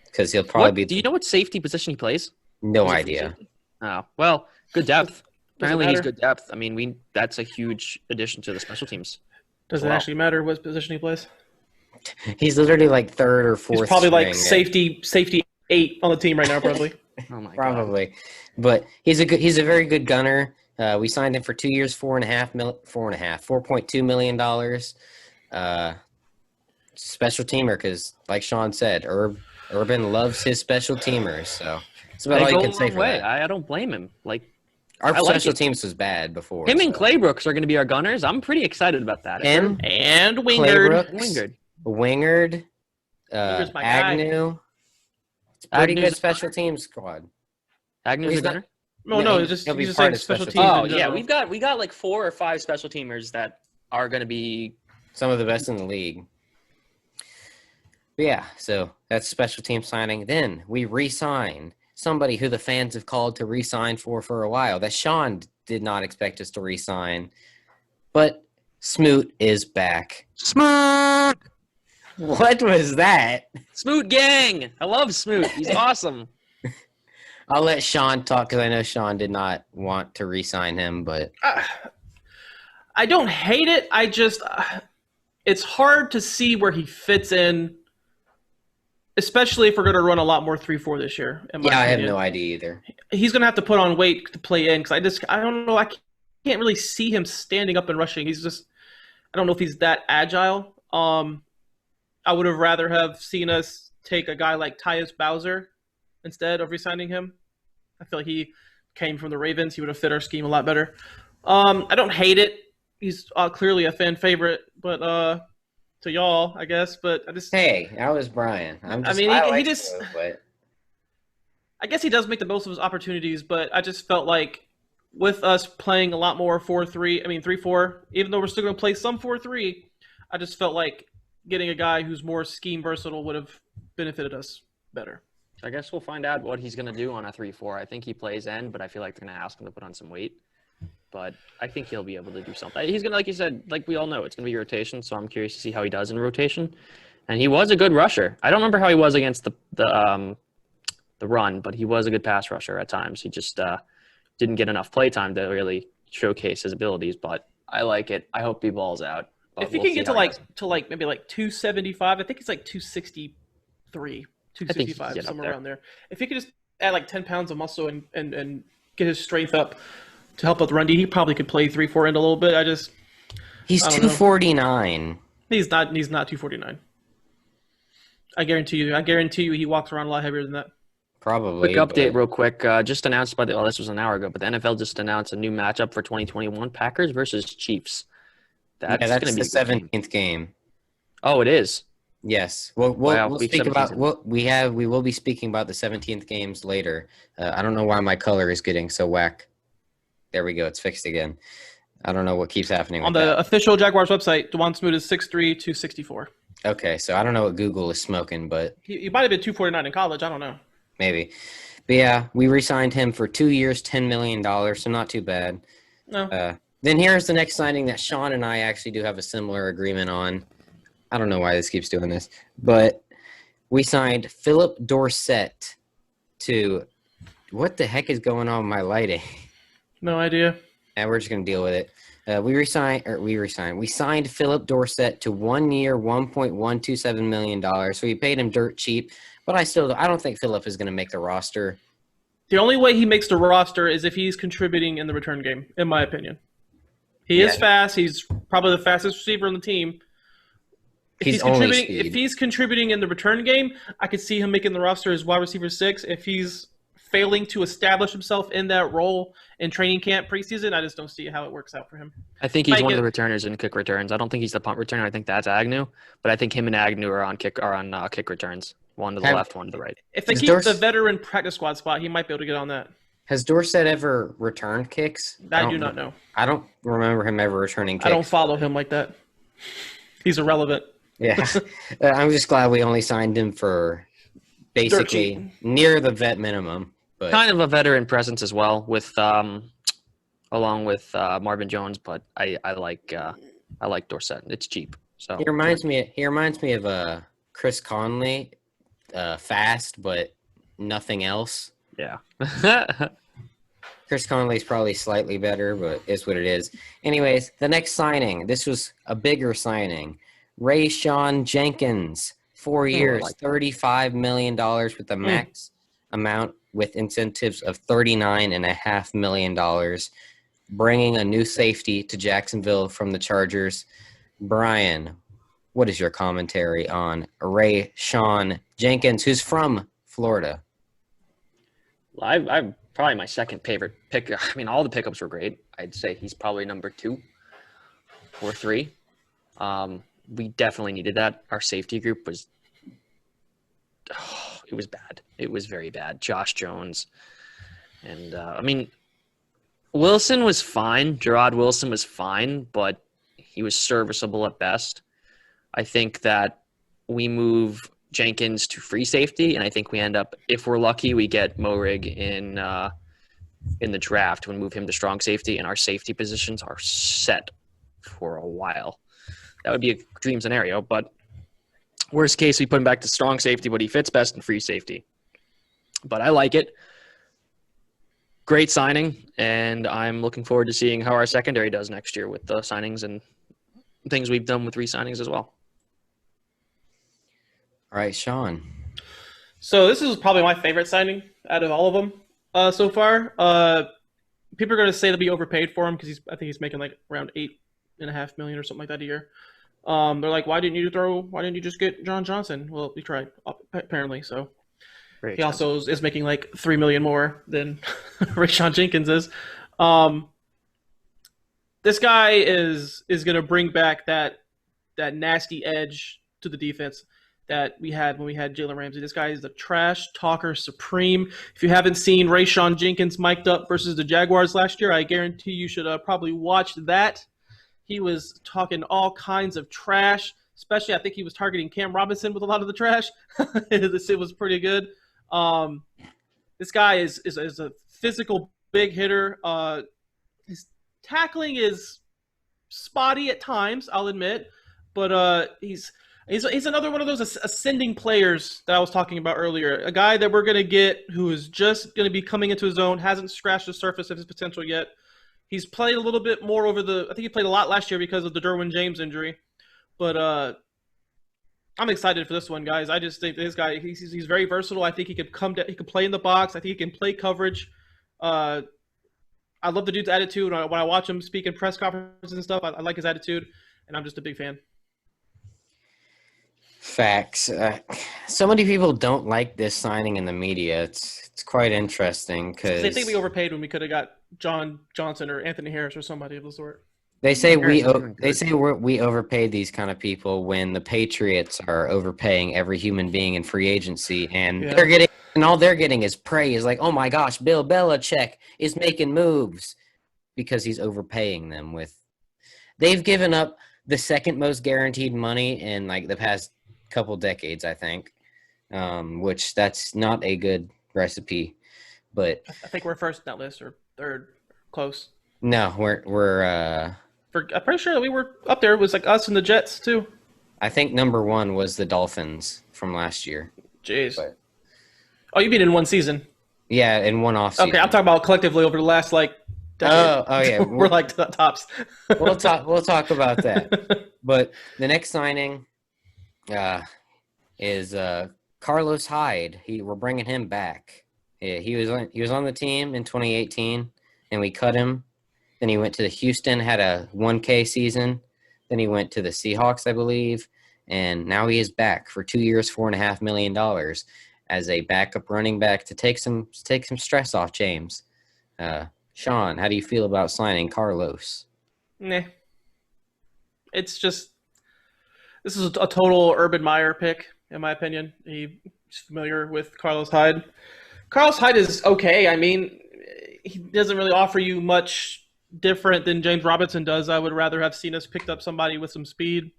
S1: because he'll probably be.
S3: Do you know what safety position he plays?
S1: No idea.
S3: Oh, well, good depth. Apparently, he's
S2: matter.
S3: good depth. I mean, that's a huge addition to the special teams.
S2: Does it actually matter what position he plays?
S1: He's literally third or fourth.
S2: He's probably
S1: string
S2: safety 8 on the team right now, probably.
S3: Oh my
S1: probably. God. But he's a very good gunner. We signed him for 2 years, $4.2 million. Special teamer, because like Shawn said, Urban loves his special teamers. So that's about all you can say for that.
S3: I don't blame him.
S1: Our special teams was bad before.
S3: Him and Claybrooks are going to be our gunners. I'm pretty excited about that.
S2: And Wingard.
S1: Wingard. Agnew. It's pretty good special teams squad.
S3: Agnew's a gunner?
S2: No, he's just saying special teams.
S3: Oh, yeah. We got 4 or 5 special teamers that are going to be
S1: some of the best in the league. But yeah, so that's special team signing. Then we re-sign somebody who the fans have called to re-sign for a while, that Shawn did not expect us to re-sign. But Smoot is back.
S3: Smoot!
S1: What was that?
S3: Smoot gang! I love Smoot. He's awesome.
S1: I'll let Shawn talk, because I know Shawn did not want to re-sign him, but...
S2: I don't hate it. I just... it's hard to see where he fits in, especially if we're going to run a lot more 3-4 this year.
S1: I have no idea either.
S2: He's going to have to put on weight to play in, because I don't know. I can't really see him standing up and rushing. He's just... I don't know if he's that agile. I would have rather have seen us take a guy like Tyus Bowser instead of re-signing him. I feel like he came from the Ravens. He would have fit our scheme a lot better. I don't hate it. He's clearly a fan favorite, but to y'all, I guess. But I just
S1: Hey, that was Brian.
S2: he just. I guess he does make the most of his opportunities, but I just felt like with us playing a lot more 3-4, even though we're still going to play some 4-3, I just felt like getting a guy who's more scheme versatile would have benefited us better.
S3: I guess we'll find out what he's going to do on a 3-4. I think he plays end, but I feel like they're going to ask him to put on some weight. But I think he'll be able to do something. He's going to, like you said, like we all know, it's going to be rotation, so I'm curious to see how he does in rotation. And he was a good rusher. I don't remember how he was against the run, but he was a good pass rusher at times. He just didn't get enough play time to really showcase his abilities, but I like it. I hope he balls out.
S2: If he can get to maybe 275, I think it's like 263, 265, somewhere around there. If he could just add like 10 pounds of muscle and get his strength up to help with run D, he probably could play 3-4 end a little bit.
S1: He's 249.
S2: He's not 249. I guarantee you he walks around a lot heavier than that.
S1: Probably.
S3: Quick update real quick. Just announced this was an hour ago, but the NFL just announced a new matchup for 2021, Packers versus Chiefs. That's going to be
S1: the 17th game.
S3: Oh, it is?
S1: Yes. We'll speak about we will be speaking about the 17th games later. I don't know why my color is getting so whack. There we go. It's fixed again. I don't know what keeps happening
S2: on the official Jaguars website. Devon Smoot is 6'3", 264.
S1: Okay, so I don't know what Google is smoking, but
S2: he might have been 249 in college. I don't know.
S1: Maybe. But yeah, we re-signed him for 2 years, $10 million, so not too bad.
S2: No.
S1: Then here's the next signing that Shawn and I actually do have a similar agreement on. I don't know why this keeps doing this, but we signed Philip Dorsett to – what the heck is going on with my lighting?
S2: No idea.
S1: And we're just going to deal with it. We signed Philip Dorsett to 1 year, $1.127 million. So we paid him dirt cheap, but I don't think Philip is going to make the roster.
S2: The only way he makes the roster is if he's contributing in the return game, in my opinion. He is fast. He's probably the fastest receiver on the team. If he's contributing in the return game, I could see him making the roster as wide receiver 6. If he's failing to establish himself in that role in training camp preseason, I just don't see how it works out for him.
S3: I think he's one of the returners in kick returns. I don't think he's the punt returner. I think that's Agnew, but I think him and Agnew are on kick returns. One to the left, one to the right.
S2: If they keep the veteran practice squad spot, he might be able to get on that.
S1: Has Dorsett ever returned kicks?
S2: I do not know.
S1: I don't remember him ever returning kicks.
S2: I don't follow him like that. He's irrelevant.
S1: Yeah. I'm just glad we only signed him for basically near the vet minimum. But
S3: kind of a veteran presence as well, with along with Marvin Jones. But I like Dorsett. It's cheap. So
S1: he reminds me of Chris Conley, fast but nothing else.
S3: Yeah.
S1: Chris Conley's probably slightly better, but it's what it is. Anyways, the next signing. This was a bigger signing. Shawn Jenkins, 4 years, $35 million with a max amount with incentives of $39.5 million, bringing a new safety to Jacksonville from the Chargers. Brian, what is your commentary on Shawn Jenkins, who's from Florida?
S3: I'm probably my second favorite pick. I mean, all the pickups were great. I'd say he's probably number 2 or 3. We definitely needed that. Our safety group was it was bad. It was very bad. Josh Jones. And, I mean, Wilson was fine. Gerard Wilson was fine, but he was serviceable at best. I think that we move Jenkins to free safety, and I think we end up, if we're lucky, we get Morig in the draft. We move him to strong safety, and our safety positions are set for a while. That would be a dream scenario, but worst case, we put him back to strong safety, but he fits best in free safety. But I like it. Great signing, and I'm looking forward to seeing how our secondary does next year with the signings and things we've done with re-signings as well.
S1: All right, Shawn.
S2: So this is probably my favorite signing out of all of them so far. People are going to say they'll be overpaid for him because I think he's making like around $8.5 million or something like that a year. They're like, why didn't you just get John Johnson? Well, we tried, apparently. So
S3: Very
S2: he
S3: expensive.
S2: also is making like $3 million more than Shawn Jenkins is. Um, this guy is going to bring back that nasty edge to the defense that we had when we had Jalen Ramsey. This guy is the trash talker supreme. If you haven't seen Shawn Jenkins mic'd up versus the Jaguars last year, I guarantee you should probably watch that. He was talking all kinds of trash, especially I think he was targeting Cam Robinson with a lot of the trash. It was pretty good. This guy is a physical big hitter. His tackling is spotty at times, I'll admit, but he's another one of those ascending players that I was talking about earlier. A guy that we're going to get who is just going to be coming into his own, hasn't scratched the surface of his potential yet. He's played a little bit more I think he played a lot last year because of the Derwin James injury. But I'm excited for this one, guys. I just think this guy, he's very versatile. I think he could he could play in the box. I think he can play coverage. I love the dude's attitude. When I watch him speak in press conferences and stuff, I like his attitude, and I'm just a big fan.
S1: Facts. So many people don't like this signing in the media. It's quite interesting because
S2: They think we overpaid when we could have got John Johnson or Anthony Harris or somebody of the sort.
S1: they say we
S3: Harris is doing
S1: they
S3: good.
S1: say we overpaid these kind of people when the Patriots are overpaying every human being in free agency, and
S2: Yeah.
S1: all they're getting is praise. Like, oh my gosh, Bill Belichick is making moves because he's overpaying them with. They've given up the second most guaranteed money in like the past couple decades, I think, which that's not a good recipe. But
S2: I think we're first in that list or third, close.
S1: no, we're
S2: I'm pretty sure that we were up there. It was like us and the Jets too.
S1: I think number one was the Dolphins from last year.
S2: Jeez.
S1: But-
S2: Oh, you mean in one season?
S1: Yeah, in one off season.
S2: Okay, I'm talking about collectively over the last like decade.
S1: Oh yeah.
S2: We're like the tops.
S1: We'll talk about that. But the next signing is Carlos Hyde. We're bringing him back. Yeah, he was on the team in 2018, and we cut him. Then he went to the Houston, had a 1K season. Then he went to the Seahawks, I believe, and now he is back for 2 years, $4.5 million as a backup running back to take some stress off James. Shawn, how do you feel about signing Carlos?
S2: Nah. It's just this is a total Urban Meyer pick, in my opinion. He's familiar with Carlos Hyde. Carlos Hyde is okay. I mean, he doesn't really offer you much different than James Robinson does. I would rather have seen us picked up somebody with some speed.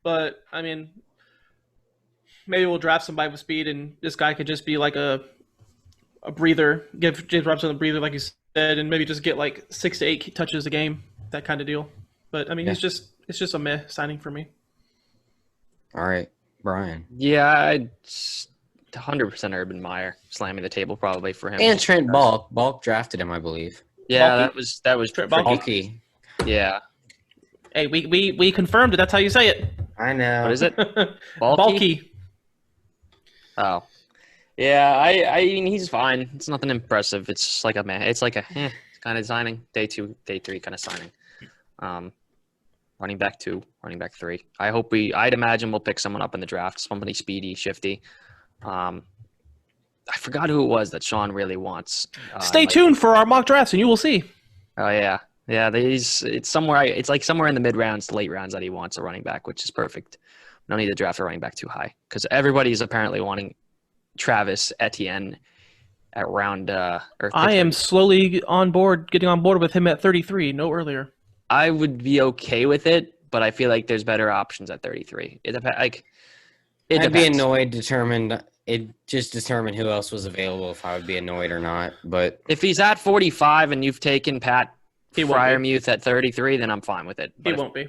S2: But, I mean, maybe we'll draft somebody with speed, and this guy could just be like a breather, give James Robinson a breather, like you said, and maybe just get like 6 to 8 touches a game, that kind of deal. But, I mean,
S1: Yeah.
S2: it's just a meh signing for me.
S1: All right, Brian.
S3: Yeah, I'd 100% Urban Meyer slamming the table probably for him.
S1: And Trent Balk. Balk drafted him, I believe.
S3: Yeah,
S2: Balky.
S3: that was
S2: Trent
S3: pretty-
S1: Balky.
S3: Yeah.
S2: Hey, we confirmed it. That's how you say it.
S1: I know.
S3: What is it? Balky?
S2: Balky.
S3: Oh. Yeah, I mean he's fine. It's nothing impressive. It's just like a man. It's like a kind of signing. Day 2, day 3 kind of signing. Running back 2, running back 3. I'd imagine we'll pick someone up in the draft, somebody speedy, shifty. I forgot who it was that Shawn really wants.
S2: Stay tuned for our mock drafts, and you will see.
S3: Oh yeah, it's somewhere. It's like somewhere in the mid rounds to late rounds that he wants a running back, which is perfect. No need to draft a running back too high because everybody's apparently wanting Travis Etienne at round.
S2: I am slowly getting on board with him at 33, no earlier.
S3: I would be okay with it, but I feel like there's better options at 33. It
S1: I'd
S3: depends.
S1: be annoyed. It just determined who else was available if I would be annoyed or not. But
S3: If he's at 45 and you've taken Pat
S2: He won't be.
S3: Fryermuth at 33, then I'm fine with it.
S2: He
S3: But
S2: won't be.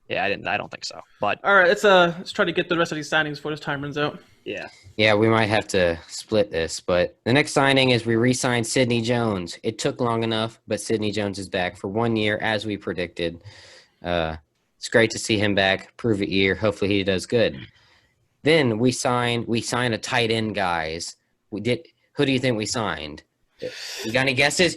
S3: Yeah, I don't think so. But
S2: All right, let's try to get the rest of these signings before this time runs out.
S1: yeah, we might have to split this. But the next signing is we re-signed Sidney Jones. It took long enough, but Sidney Jones is back for 1 year, as we predicted. It's great to see him back. Prove it year. Hopefully he does good. Then we signed a tight end, guys. Who do you think we signed? You got any guesses?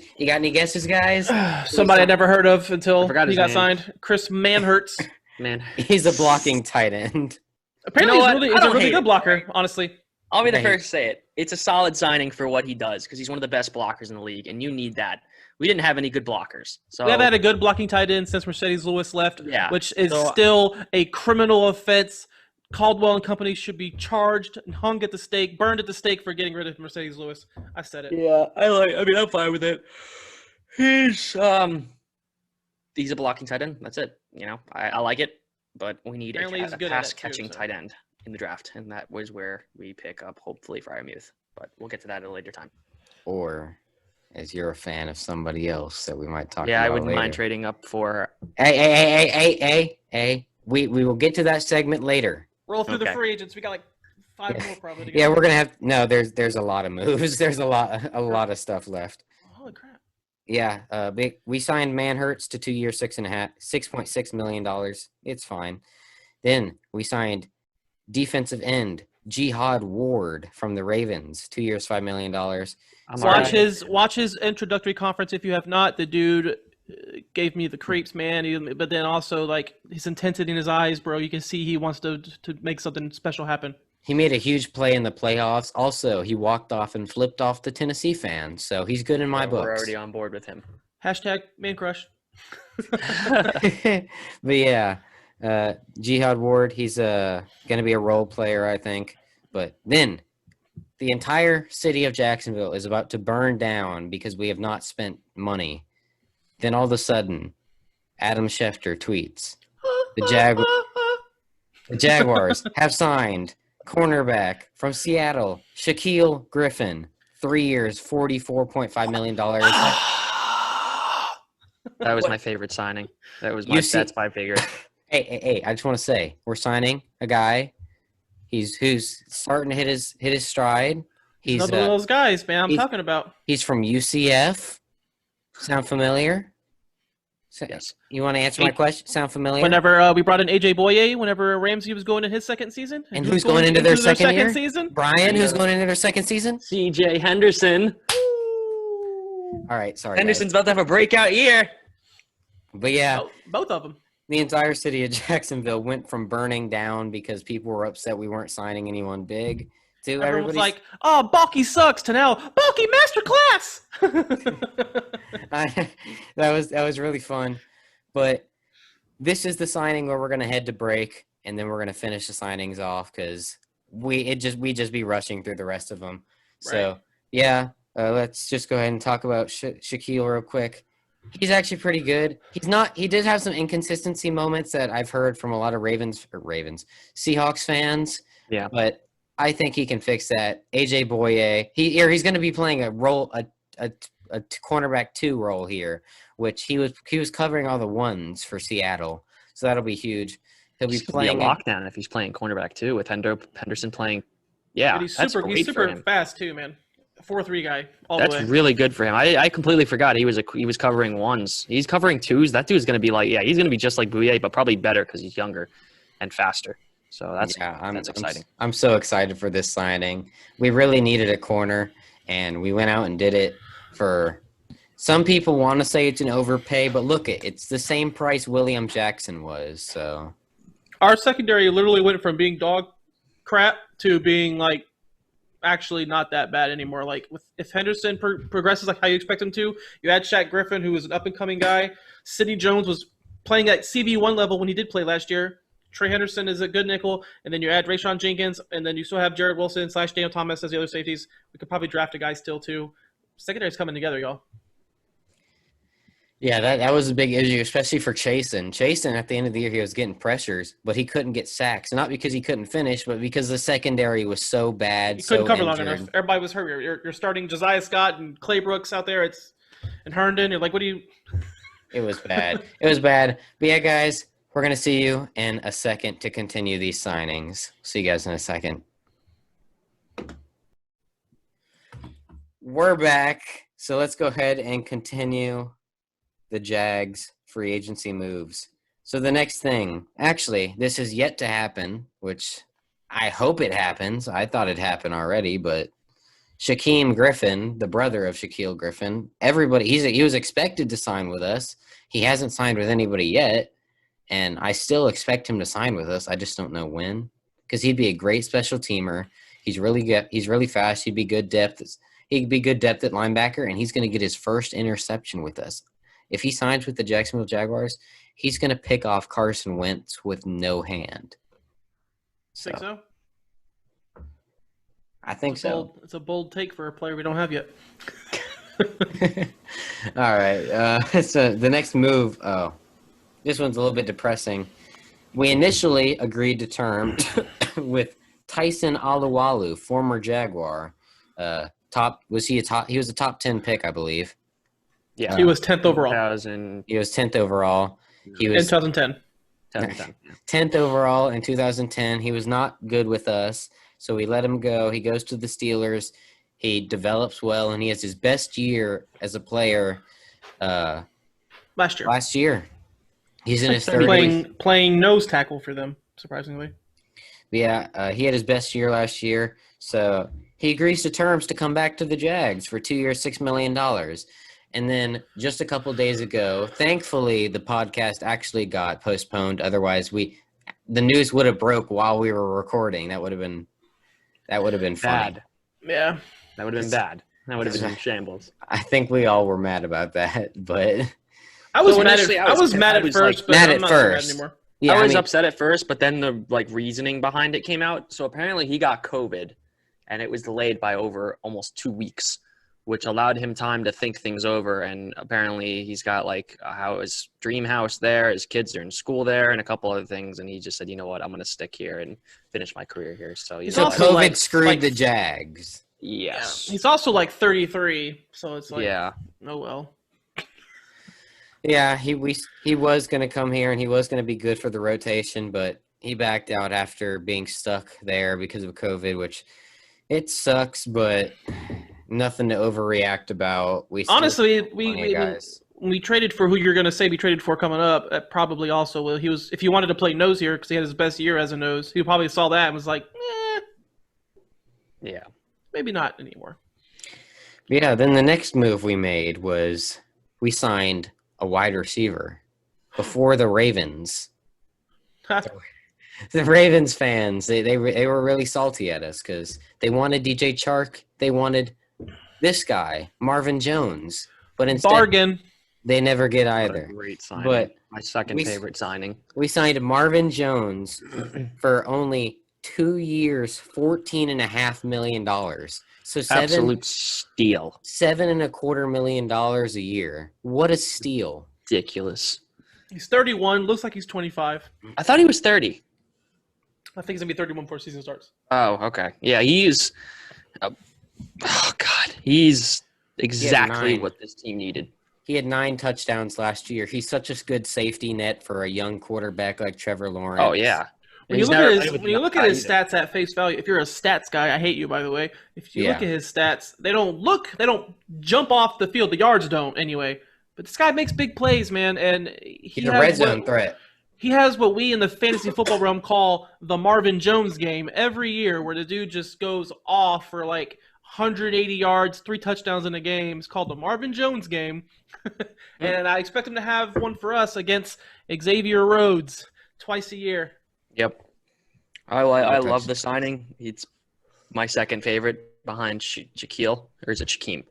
S1: Guys?
S2: Somebody I never heard of until
S3: I forgot
S2: he
S3: his
S2: got
S3: name.
S2: signed. Chris Manhertz.
S3: Man,
S1: He's a blocking tight end.
S2: Apparently,
S3: You know
S2: he's,
S3: what?
S2: really,
S3: I
S2: he's a
S3: don't
S2: really
S3: hate
S2: good
S3: it.
S2: blocker, honestly.
S3: I'll be the
S1: Right.
S3: first to say it. It's a solid signing for what he does because he's one of the best blockers in the league, and you need that. We didn't have any good blockers, so
S2: We haven't had a good blocking tight end since Mercedes Lewis left,
S3: Yeah.
S2: which is
S3: So-
S2: still a criminal offense. Caldwell and company should be charged and hung at the stake, burned at the stake for getting rid of Mercedes Lewis. I said it.
S3: Yeah, I'm fine with it. He's a blocking tight end. That's it. You know, I like it, but we need
S2: Apparently he's
S3: a
S2: good at it,
S3: pass catching
S2: too, so.
S3: tight end in the draft, and that was where we pick up hopefully Fryermuth. But we'll get to that at a later time.
S1: Or, as you're a fan of somebody else that we might talk
S3: Yeah,
S1: about
S3: I wouldn't
S1: later.
S3: mind trading up for.
S1: Hey. We will get to that segment later.
S2: Roll through the
S3: Okay.
S2: free agents. We got like 5 more probably. To go.
S1: Yeah, we're gonna have there's a lot of moves. There's a lot of stuff left.
S2: Holy crap.
S1: Yeah, we signed Manhurts to 2 years, $6.6 million. It's fine. Then we signed defensive end Jihad Ward from the Ravens, 2 years, $5 million.
S2: Watch his introductory conference if you have not. The dude gave me the creeps, man. But then also like his intensity in his eyes, bro. You can see he wants to make something special happen.
S1: He made a huge play in the playoffs. Also, he walked off and flipped off the Tennessee fans, so he's good in my books.
S3: We're already on board with him.
S2: Hashtag man crush.
S1: But yeah, Jihad Ward, he's going to be a role player, I think. But then the entire city of Jacksonville is about to burn down because we have not spent money. Then all of a sudden, Adam Schefter tweets, the Jaguars have signed cornerback from Seattle, Shaquille Griffin, 3 years, $44.5 million.
S3: That was my favorite signing. That was that's my favorite.
S1: Hey! I just want to say we're signing a guy. Who's starting to hit his stride. He's
S2: another one of those guys, man. I'm talking about.
S1: He's from UCF. Sound familiar?
S3: Yes.
S1: You want to answer my question? Sound familiar?
S2: Whenever we brought in AJ Boye, whenever Ramsey was going in his second season,
S1: and who's going into their second year?
S2: Season?
S1: Brian, who's going into their second season?
S3: CJ Henderson.
S1: All right, sorry.
S3: Henderson's about to have a breakout year.
S1: But yeah,
S2: both of them.
S1: The entire city of Jacksonville went from burning down because people were upset we weren't signing anyone big to
S2: everyone's like, "Oh, Balky sucks," to now, "Balky masterclass."
S1: That was really fun, but this is the signing where we're gonna head to break and then we're gonna finish the signings off because we just be rushing through the rest of them. Right. So yeah, let's just go ahead and talk about Shaquille real quick. He's actually pretty good. He did have some inconsistency moments that I've heard from a lot of Seahawks fans.
S3: Yeah.
S1: But I think he can fix that. AJ Boye, he's going to be playing a cornerback 2 role here, which he was covering all the ones for Seattle. So that'll be huge. He'll be playing
S3: a lockdown if he's playing cornerback 2 with Henderson playing. Yeah,
S2: he's super fast too, man. 4-3 guy.
S3: That's really good for him. I completely forgot he was covering ones. He's covering 2s. That dude's gonna be he's gonna be just like Bouye, but probably better because he's younger and faster. So that's exciting.
S1: I'm so excited for this signing. We really needed a corner, and we went out and did it for. Some people want to say it's an overpay, but look, it's the same price William Jackson was. So
S2: our secondary literally went from being dog crap to being like. Actually not that bad anymore. Like if Henderson progresses like how you expect him to, you add Shaq Griffin, who was an up-and-coming guy. Sidney Jones was playing at CV1 level when he did play last year. Trey Henderson is a good nickel, and then you add Rayshawn Jenkins, and then you still have Jared Wilson / Daniel Thomas as the other safeties. We could probably draft a guy still too. Secondary's coming together, y'all.
S1: Yeah, that was a big issue, especially for Chasen. Chasen, at the end of the year, he was getting pressures, but he couldn't get sacks. Not because he couldn't finish, but because the secondary was so bad.
S2: He couldn't cover long enough. Everybody was hurt. You're starting Josiah Scott and Clay Brooks out there. And Herndon. You're like, what do you?
S1: It was bad. It was bad. But yeah, guys, we're going to see you in a second to continue these signings. See you guys in a second. We're back. So let's go ahead and continue the Jags free agency moves. So the next thing, actually, this is yet to happen, which I hope it happens. I thought it happened already, but Shaquem Griffin, the brother of Shaquille Griffin, he was expected to sign with us. He hasn't signed with anybody yet. and I still expect him to sign with us. I just don't know when, because he'd be a great special teamer. He's really good. He's really fast. He'd be good depth. He'd be good depth at linebacker, and he's going to get his first interception with us. If he signs with the Jacksonville Jaguars, he's going to pick off Carson Wentz with no hand.
S2: Think so?
S1: I think so.
S2: It's a bold take for a player we don't have yet.
S1: All right. So the next move. Oh, this one's a little bit depressing. We initially agreed to terms with Tyson Alualu, former Jaguar. He was a top 10 pick, I believe.
S2: Yeah, he was 10th overall.
S1: He was 10th overall. He was
S2: in 2010.
S1: 10th overall in 2010. He was not good with us, so we let him go. He goes to the Steelers. He develops well, and he has his best year as a player last year. He's in his third
S2: playing nose tackle for them, surprisingly.
S1: Yeah, he had his best year last year, so he agrees to terms to come back to the Jags for 2 years, $6 million. And then just a couple days ago, thankfully, the podcast actually got postponed. Otherwise, the news would have broke while we were recording. That would have been funny.
S3: Bad.
S2: Yeah,
S3: that would have been bad. That would have been shambles.
S1: I think we all were mad about that, but
S2: I was mad at first, but I'm not mad anymore.
S3: Yeah, I was upset at first, but then the reasoning behind it came out. So apparently, he got COVID, and it was delayed by over almost 2 weeks, which allowed him time to think things over. And apparently he's got his dream house there, his kids are in school there, and a couple other things. And he just said, you know what, I'm going to stick here and finish my career here. So
S1: COVID screwed the Jags.
S3: Yes.
S2: Yeah. He's also 33, so it's oh well.
S1: Yeah, he was going to come here, and he was going to be good for the rotation, but he backed out after being stuck there because of COVID, which it sucks, but nothing to overreact about.
S2: Honestly, we traded for who you're going to say we traded for coming up. That probably also will. If he wanted to play nose here because he had his best year as a nose, he probably saw that and was like,
S3: yeah,
S2: maybe not anymore.
S1: Yeah. Then the next move we made was we signed a wide receiver before the Ravens. The Ravens fans, they were really salty at us because they wanted DJ Chark. They wanted this guy, Marvin Jones. But instead,
S2: bargain.
S1: They never get either.
S3: What a great signing.
S1: But
S3: my second favorite signing.
S1: We signed Marvin Jones for only 2 years, $14.5 million. So
S3: absolute steal.
S1: $7.25 million a year. What a steal!
S3: Ridiculous.
S2: He's 31. Looks like he's 25.
S3: I thought he was 30.
S2: I think he's gonna be 31 before season starts.
S3: Oh, okay. Yeah, he's. Oh God, he's exactly what this team needed.
S1: He had 9 touchdowns last year. He's such a good safety net for a young quarterback like Trevor Lawrence.
S3: Oh yeah.
S2: When you look at his stats at face value, if you're a stats guy, I hate you, by the way. If you look at his stats, they don't jump off the field. The yards don't anyway. But this guy makes big plays, man, and
S1: he's a red zone threat.
S2: He has what we in the fantasy football realm call the Marvin Jones game every year, where the dude just goes off for 180 yards, 3 touchdowns in a game. It's called the Marvin Jones game. And I expect him to have one for us against Xavier Rhodes twice a year.
S3: Yep. I love the signing. It's my second favorite behind Shaquille. Or is it Shaquem?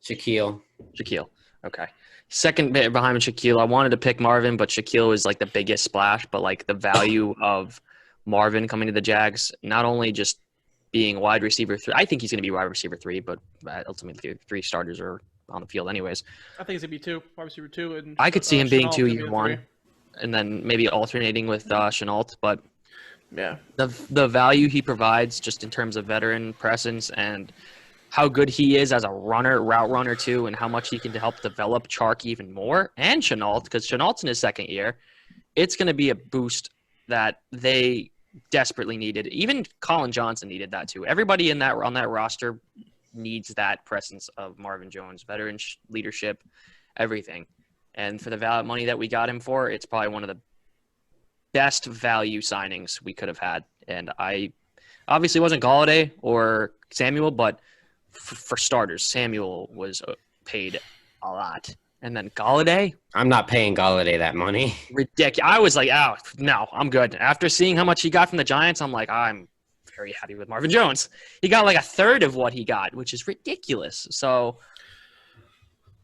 S1: Shaquille.
S3: Okay. Second behind Shaquille. I wanted to pick Marvin, but Shaquille was the biggest splash. But the value of Marvin coming to the Jags, not only just being wide receiver 3. I think he's going to be wide receiver 3, but ultimately 3 starters are on the field anyways.
S2: I think he's going to be 2, wide receiver 2. And
S3: I could see him being 2 year 1. And then maybe alternating with Shenault, but
S2: yeah,
S3: the value he provides just in terms of veteran presence and how good he is as a route runner too, and how much he can help develop Chark even more, and Shenault, because Chenault's in his second year. It's going to be a boost that they desperately needed. Even Colin Johnson needed that too. Everybody on that roster needs that presence of Marvin Jones, veteran leadership, everything. And for the money that we got him for, it's probably one of the best value signings we could have had. And I obviously wasn't Galladay or Samuel, but for starters, Samuel was paid a lot. And then Galladay?
S1: I'm not paying Galladay that money.
S3: Ridiculous. I was like, oh, no, I'm good. After seeing how much he got from the Giants, I'm like, I'm very happy with Marvin Jones. He got like a third of what he got, which is ridiculous. So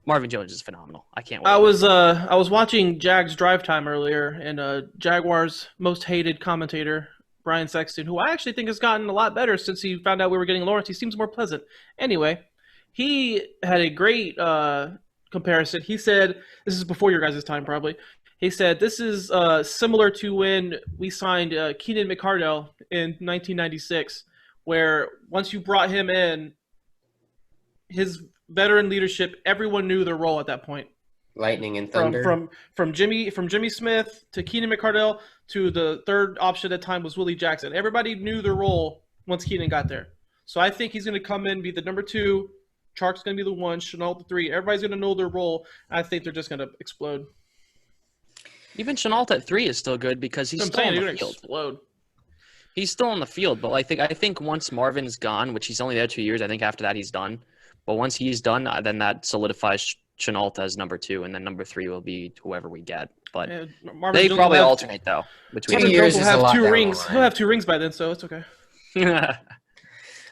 S3: Marvin Jones is phenomenal. I can't wait.
S2: I was watching Jags Drive Time earlier, and Jaguars' most hated commentator, Brian Sexton, who I actually think has gotten a lot better since he found out we were getting Lawrence. He seems more pleasant. Anyway, he had a great comparison. He said, this is before your guys' time probably. He said, this is similar to when we signed Keenan McCardell in 1996, where once you brought him in, his veteran leadership, everyone knew their role at that point.
S1: Lightning and thunder.
S2: From Jimmy Smith to Keenan McCardell to the third option at the time was Willie Jackson. Everybody knew their role once Keenan got there. So I think he's going to come in, be the number 2. Chark's going to be the 1, Shenault the 3. Everybody's going to know their role. I think they're just going to explode.
S3: Even Shenault at 3 is still good because he's still on the field.
S2: Explode. He's
S3: still on the field, but I think once Marvin's gone, which he's only there 2 years, I think after that he's done. But once he's done, then that solidifies Shenault as number 2, and then number 3 will be whoever we get. But they probably alternate though between
S1: 2 years. Will have 2
S2: rings. He'll have 2 rings by then, so it's okay.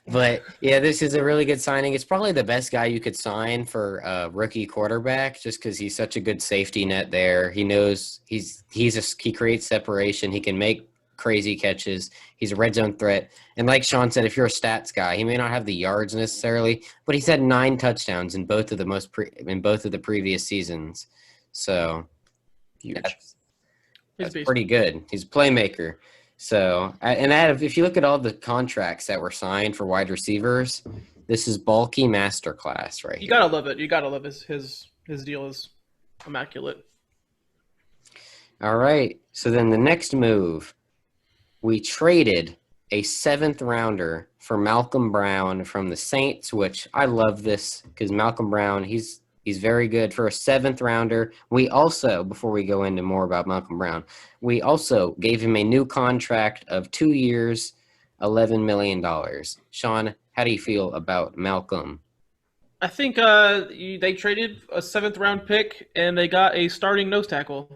S1: But yeah, this is a really good signing. It's probably the best guy you could sign for a rookie quarterback, just because he's such a good safety net there. He knows he creates separation. He can make crazy catches. He's a red zone threat. And like Shawn said, if you're a stats guy, he may not have the yards necessarily, but he's had 9 touchdowns in both of the previous seasons. So that's pretty good. He's a playmaker. So, if you look at all the contracts that were signed for wide receivers, this is bulky masterclass right here.
S2: You gotta love it. You gotta love his deal is immaculate.
S1: All right. So then the next move, we traded a 7th rounder for Malcolm Brown from the Saints, which I love this because Malcolm Brown, he's very good for a 7th rounder. We also, before we go into more about Malcolm Brown, we also gave him a new contract of 2 years, $11 million. Shawn, how do you feel about Malcolm?
S2: I think they traded a 7th round pick and they got a starting nose tackle.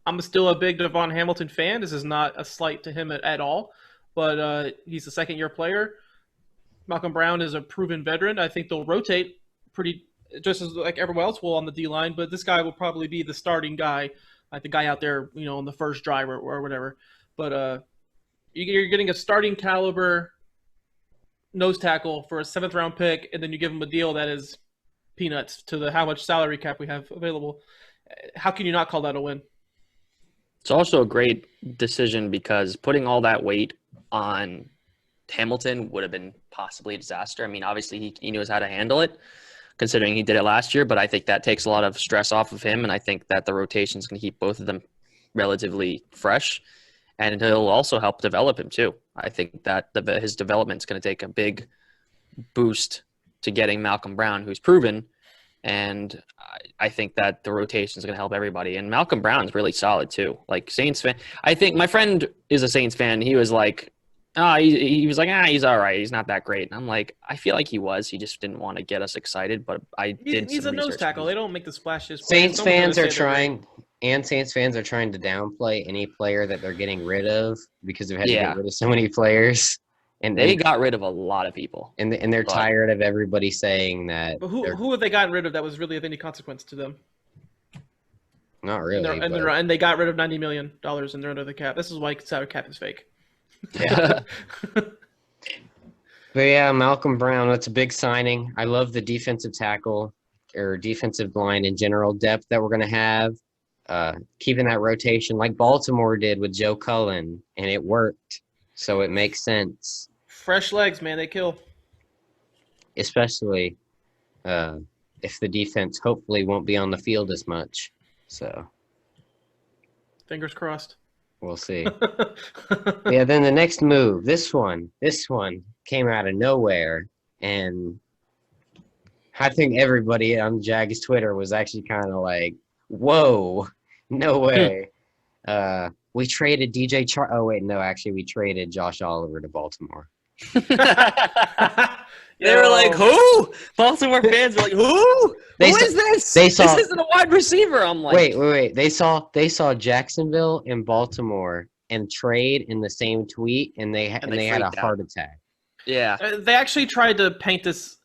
S2: I'm still a big Devon Hamilton fan. This is not a slight to him at all, but he's a 2nd-year player. Malcolm Brown is a proven veteran. I think they'll rotate pretty just as like everyone else will on the D-line, but this guy will probably be the starting guy, like the guy out there, on the first drive or whatever. But you're getting a starting caliber nose tackle for a 7th round pick, and then you give him a deal that is peanuts to how much salary cap we have available. How can you not call that a win?
S3: It's also a great decision because putting all that weight on Hamilton would have been possibly a disaster. I mean, obviously he knows how to handle it, considering he did it last year, but I think that takes a lot of stress off of him, and I think that the rotation is going to keep both of them relatively fresh, and he'll also help develop him too. I think that his development is going to take a big boost to getting Malcolm Brown, who's proven, and I think that the rotation is going to help everybody. And Malcolm Brown's really solid too. Like Saints fan, I think my friend is a Saints fan. He was like, he was like, he's all right. He's not that great. And I'm like, I feel like he was. He just didn't want to get us excited. But
S2: he's a nose tackle. They don't make the splashes.
S1: Saints fans are trying to downplay any player that they're getting rid of because they've had to get rid of so many players. And
S3: they got rid of a lot of people.
S1: And they're tired of everybody saying that.
S2: But who have they gotten rid of that was really of any consequence to them?
S1: Not really.
S2: And they got rid of $90 million and they're under the cap. This is why salary cap is fake.
S1: Yeah. But yeah, Malcolm Brown, that's a big signing. I love the defensive tackle or defensive line in general depth that we're going to have. Keeping that rotation like Baltimore did with Joe Cullen, and it worked. So it makes sense.
S2: Fresh legs, man, they kill.
S1: Especially if the defense hopefully won't be on the field as much. So
S2: fingers crossed.
S1: We'll see. Yeah, then the next move, this one came out of nowhere, and I think everybody on Jags Twitter was actually kind of like, "Whoa, no way!" We traded DJ Chark. Oh wait, no, actually, we traded Josh Oliver to Baltimore.
S3: They were like, "Who?" Baltimore fans were like, "Who?"
S1: They
S3: Who
S1: saw,
S3: is this?
S1: they saw-
S3: This isn't a wide receiver. I'm like,
S1: wait. They saw Jacksonville and Baltimore and trade in the same tweet, and they had a
S3: freaked out.
S1: heart attack.
S3: Yeah.
S2: They actually tried to paint this.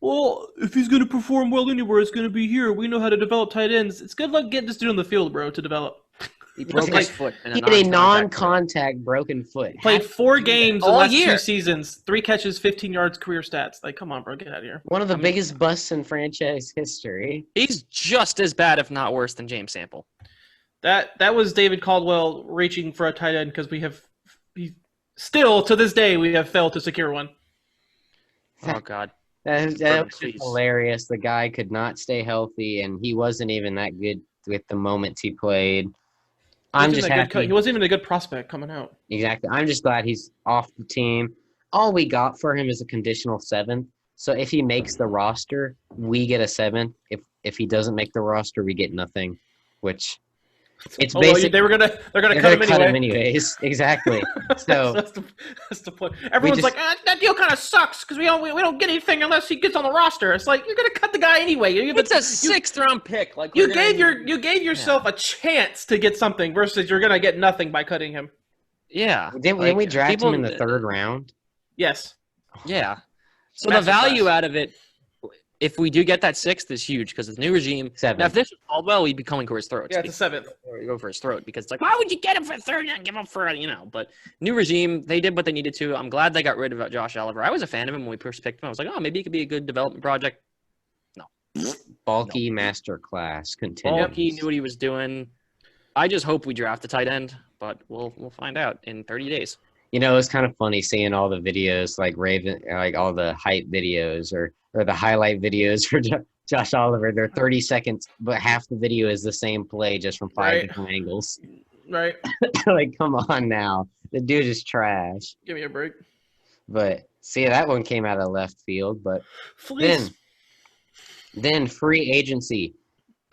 S2: Well, if he's going to perform well anywhere, it's going to be here. We know how to develop tight ends. It's good luck getting this dude on the field, bro, to develop.
S3: He broke his foot in
S1: He had a non-contact broken foot.
S2: Played 4 games in the
S3: all
S2: last
S3: year.
S2: 2 seasons. 3 catches, 15 yards, career stats. Like, come on, bro, get out of here.
S1: One of the biggest busts in franchise history.
S3: He's just as bad, if not worse, than James Sample.
S2: That was David Caldwell reaching for a tight end because still to this day we have failed to secure one.
S3: Oh God.
S1: That was just
S3: Please.
S1: hilarious. The guy could not stay healthy, and he wasn't even that good with the moments he played. I'm just happy.
S2: He wasn't even a good prospect coming out.
S1: Exactly. I'm just glad he's off the team. All we got for him is a conditional 7th. So if he makes the roster, we get a 7th. If he doesn't make the roster, we get nothing. Which it's basically
S2: they're gonna cut him anyway.
S1: anyways. Exactly. So
S2: that's the point. Everyone's like, that deal kind of sucks because we don't get anything unless he gets on the roster. It's like you're gonna cut the guy anyway.
S3: It's a 6th-round pick. Like
S2: you gave yourself a chance to get something versus you're gonna get nothing by cutting him.
S3: Yeah.
S1: Didn't we draft him in the 3rd round?
S2: Yes.
S3: Yeah. So the value out of it, if we do get that 6th, is huge because it's new regime.
S1: 7th.
S3: Now, if this was Caldwell, we'd be coming for his throat.
S2: Yeah, it's a 7th.
S3: Go for his throat because it's like, why would you get him for 3rd and give him for, But new regime, they did what they needed to. I'm glad they got rid of Josh Oliver. I was a fan of him when we first picked him. I was like, oh, maybe it could be a good development project. No.
S1: Bulky masterclass continues.
S3: Bulky knew what he was doing. I just hope we draft a tight end, but we'll find out in 30 days.
S1: It's kind of funny seeing all the videos, like all the hype videos or the highlight videos for Josh Oliver. They're 30 seconds, but half the video is the same play just from 5 different angles.
S2: Right.
S1: Like, come on now. The dude is trash.
S2: Give me a break.
S1: But, see, that one came out of left field. But then free agency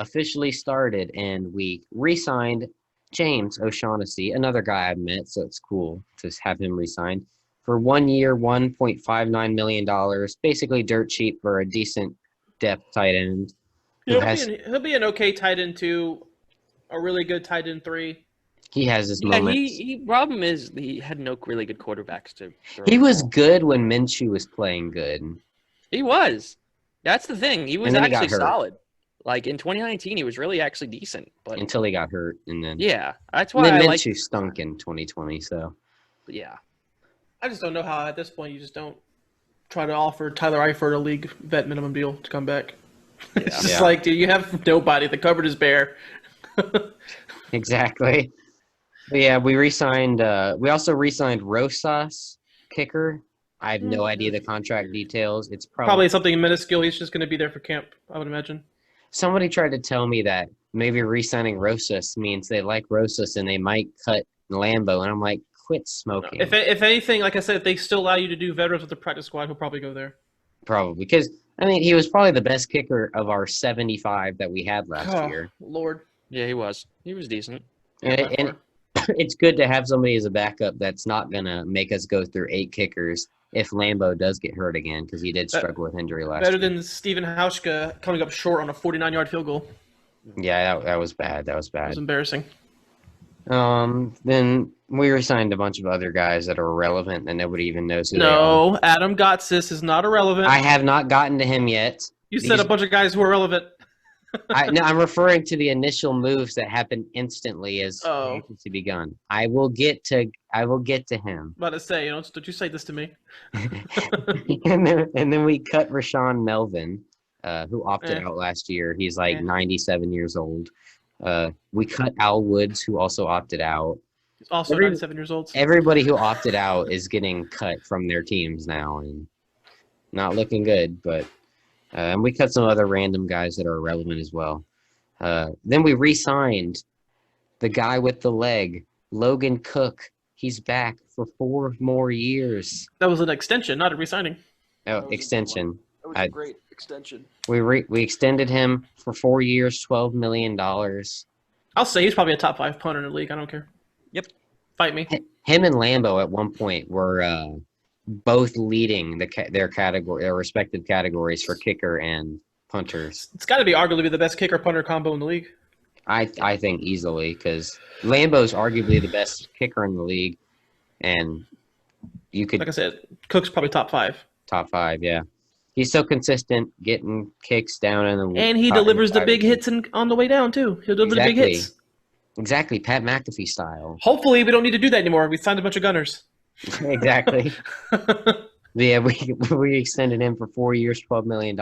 S1: officially started, and we re-signed James O'Shaughnessy, another guy I've met, so it's cool to have him re-signed for 1 year, $1.59 million, basically dirt cheap for a decent depth tight end.
S2: He'll be an okay tight end 2, a really good tight end 3.
S1: He has his moments.
S3: He problem is he had no really good quarterbacks to throw.
S1: He was good when Minshew was playing good.
S3: He was. That's the thing. He was actually
S1: hurt.
S3: solid. Like in 2019, he was really actually decent, but
S1: until he got hurt, and then
S3: that's why
S1: Minshew stunk in 2020. So
S2: I just don't know how at this point you just don't try to offer Tyler Eifert a league vet minimum deal to come back. It's just like, dude, you have nobody. The cupboard is bare.
S1: Exactly. But yeah, we re-signed. We also re-signed Rosas, kicker. I have no idea the contract details. It's
S2: probably something minuscule. He's just going to be there for camp, I would imagine.
S1: Somebody tried to tell me that maybe re-signing Rosas means they like Rosas and they might cut Lambo, and I'm like, quit smoking.
S2: If anything, like I said, if they still allow you to do veterans with the practice squad, he'll probably go there.
S1: Probably, because he was probably the best kicker of our 75 that we had last year.
S2: Lord.
S3: Yeah, he was. He was decent.
S1: And it's good to have somebody as a backup that's not gonna make us go through 8 kickers if Lambo does get hurt again, because he did struggle with injury last year.
S2: Better than Steven Hauschka coming up short on a 49-yard field goal.
S1: Yeah, that was bad. That was bad.
S2: It was embarrassing.
S1: Then we re-signed a bunch of other guys that are irrelevant and nobody even knows who they are.
S2: No, Adam Gotsis is not irrelevant.
S1: I have not gotten to him yet.
S2: You said a bunch of guys who are relevant.
S1: No, I'm referring to the initial moves that happened instantly as agency begun. I will get to him.
S2: I'm about to say, don't you say this to me.
S1: and then we cut Rashawn Melvin, who opted out last year. He's 97 years old. We cut Al Woods, who also opted out.
S2: He's also 97 years old.
S1: Everybody who opted out is getting cut from their teams now, and not looking good. But and we cut some other random guys that are irrelevant as well. Then we re-signed the guy with the leg, Logan Cook. He's back for 4 more years.
S2: That was an extension, not a re-signing.
S1: Oh, extension.
S4: That was a great extension.
S1: We extended him for 4 years, $12 million.
S2: I'll say he's probably a top 5 punter in the league. I don't care.
S3: Yep.
S2: Fight me.
S1: Him and Lambo at one point were both leading their respective categories for kicker and punters.
S2: It's got to be arguably the best kicker punter combo in the league.
S1: I think easily because Lambeau's arguably the best kicker in the league, and you could
S2: Like I said, Cook's probably top 5.
S1: top 5. Yeah, he's so consistent getting kicks down in the
S2: And he delivers the big hits on the way down too. He'll deliver the big hits.
S1: Exactly, Pat McAfee style.
S2: Hopefully, we don't need to do that anymore. We signed a bunch of gunners.
S1: Exactly. Yeah, we extended him for 4 years, $12 million.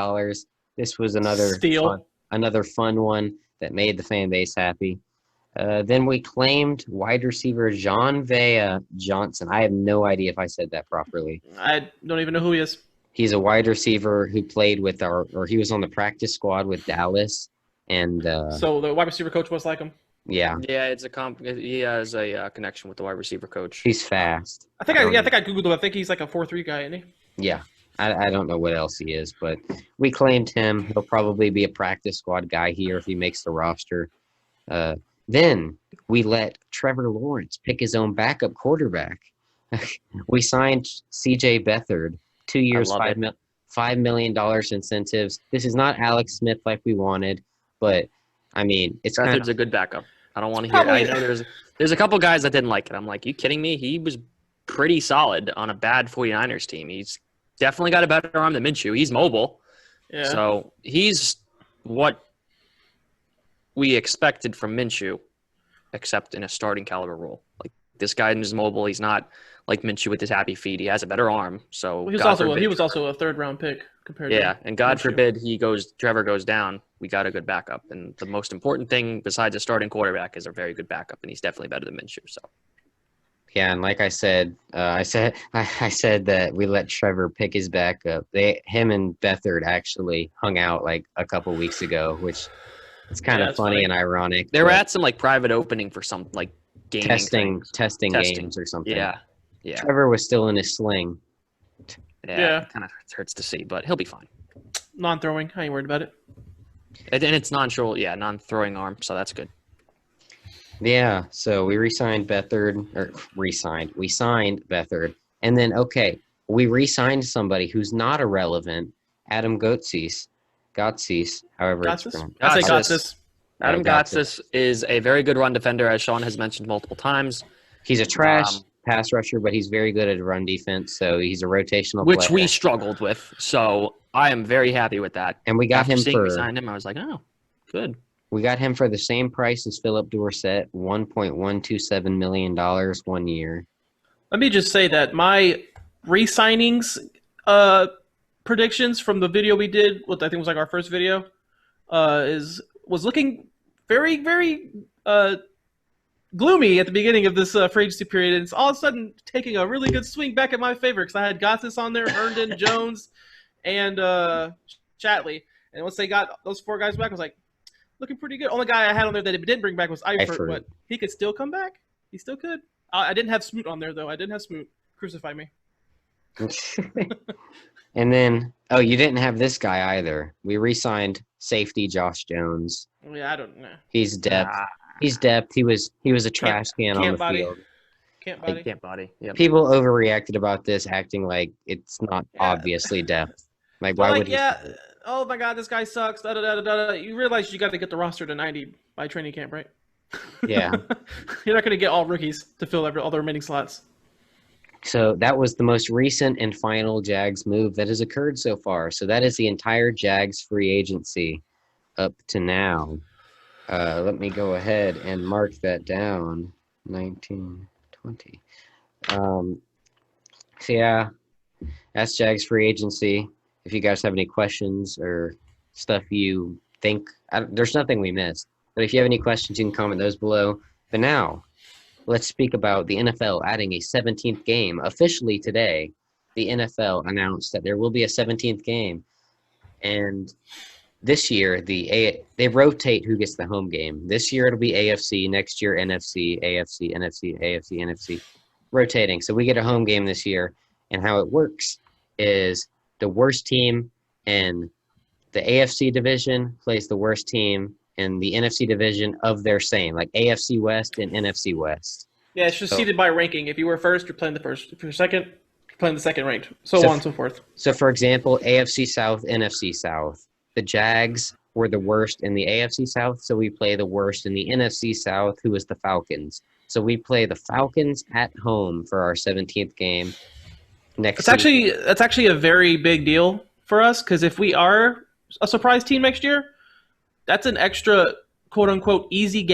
S1: This was another fun one that made the fan base happy. Then we claimed wide receiver Jean-Vea Johnson. I have no idea if I said that properly.
S2: I don't even know who he is.
S1: He's a wide receiver who played with he was on the practice squad with Dallas. And
S2: so the wide receiver coach was like him.
S1: Yeah.
S3: Yeah, he has a connection with the wide receiver coach.
S1: He's fast.
S2: I think I googled him. I think he's like a 4.3 guy, isn't he?
S1: Yeah. I don't know what else he is, but we claimed him. He'll probably be a practice squad guy here if he makes the roster. Then we let Trevor Lawrence pick his own backup quarterback. We signed C.J. Beathard, 2 years, $5 million incentives. This is not Alex Smith like we wanted, but I mean, it's
S3: Beathard's a good backup. I don't want to hear it. I know there's a couple guys that didn't like it. I'm like, you kidding me? He was pretty solid on a bad 49ers team. He's definitely got a better arm than Minshew. He's mobile. Yeah. So he's what we expected from Minshew, except in a starting caliber role. Like this guy is mobile. He's not like Minshew with his happy feet. He has a better arm. So
S2: he was also a 3rd round pick compared to
S3: and God forbid Trevor goes down. We got a good backup. And the most important thing besides a starting quarterback is a very good backup, and he's definitely better than Minshew. So
S1: yeah, and like I said, I said that we let Trevor pick his backup. Him and Beathard actually hung out like a couple weeks ago, which is kind of funny and ironic.
S3: They were at some like private opening for some like gaming
S1: testing games or something.
S3: Yeah.
S1: Trevor was still in his sling.
S3: Yeah. It kind of hurts to see, but he'll be fine.
S2: Non-throwing, I ain't worried about it.
S3: And it's non-throwing arm, so that's good.
S1: Yeah, so we signed Beathard, we signed Beathard, and then, we re-signed somebody who's not irrelevant, Adam Gotsis, however it's pronounced.
S2: I say Gotsis.
S3: Adam Gotsis is a very good run defender, as Shawn has mentioned multiple times.
S1: He's a trash pass rusher, but he's very good at run defense, so he's a rotational
S3: Which
S1: player.
S3: we struggled with, so I am very happy with that.
S1: And we got him
S3: we signed him, I was like, oh, good.
S1: We got him for the same price as Philip Dorsett, $1.127 million 1 year.
S2: Let me just say that my re-signings predictions from the video we did, what I think was like our first video, was looking very, very gloomy at the beginning of this free agency period. And it's all of a sudden taking a really good swing back in my favor because I had Gotsis on there, Herndon, Jones, and Chatley. And once they got those 4 guys back, I was like, looking pretty good. Only guy I had on there that didn't bring back was Eifert, but he could still come back. He still could. I didn't have Smoot on there, though. I didn't have Smoot. Crucify me.
S1: And then, you didn't have this guy either. We re-signed safety Josh Jones.
S2: Yeah, I don't know.
S1: He's depth. He's depth. He was a trash can on the field.
S3: Can't body. Yep.
S1: People overreacted about this, acting like it's not obviously depth. Like, why would he?
S2: Oh my God, this guy sucks. Da, da, da, da, da. You realize you got to get the roster to 90 by training camp, right?
S1: Yeah.
S2: You're not going to get all rookies to fill all the remaining slots.
S1: So that was the most recent and final Jags move that has occurred so far. So that is the entire Jags free agency up to now. Let me go ahead and mark that down. 1920. So yeah, that's Jags free agency. If you guys have any questions or stuff you think, there's nothing we missed. But if you have any questions, you can comment those below. But now, let's speak about the NFL adding a 17th game. Officially today, the NFL announced that there will be a 17th game. And this year, they rotate who gets the home game. This year, it'll be AFC. Next year, NFC, AFC, NFC, AFC, NFC. Rotating. So we get a home game this year. And how it works is the worst team in the AFC division plays the worst team in the NFC division of their same, like AFC West and NFC West.
S2: Yeah, it's just seeded by ranking. If you were first, you're playing the first. If you're second, you're playing the second ranked. So on and so forth.
S1: So, for example, AFC South, NFC South. the Jags were the worst in the AFC South, so we play the worst in the NFC South, who is the Falcons. So we play the Falcons at home for our 17th game next season.
S2: That's actually a very big deal for us, because if we are a surprise team next year, that's an extra quote unquote easier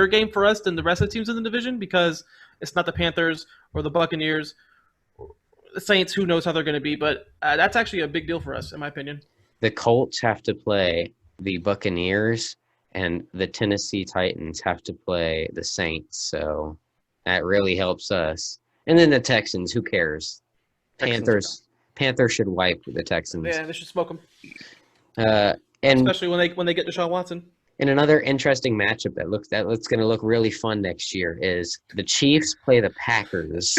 S2: game for us than the rest of the teams in the division, because it's not the Panthers or the Buccaneers, the Saints. Who knows how they're going to be, but that's actually a big deal for us, in my opinion.
S1: The Colts have to play the Buccaneers, and the Tennessee Titans have to play the Saints, so that really helps us. And then the Texans, who cares? Panthers should wipe the Texans.
S2: Yeah, they should smoke them.
S1: And
S2: especially when they get Deshaun Watson.
S1: And another interesting matchup that's going to look really fun next year is the Chiefs play the Packers.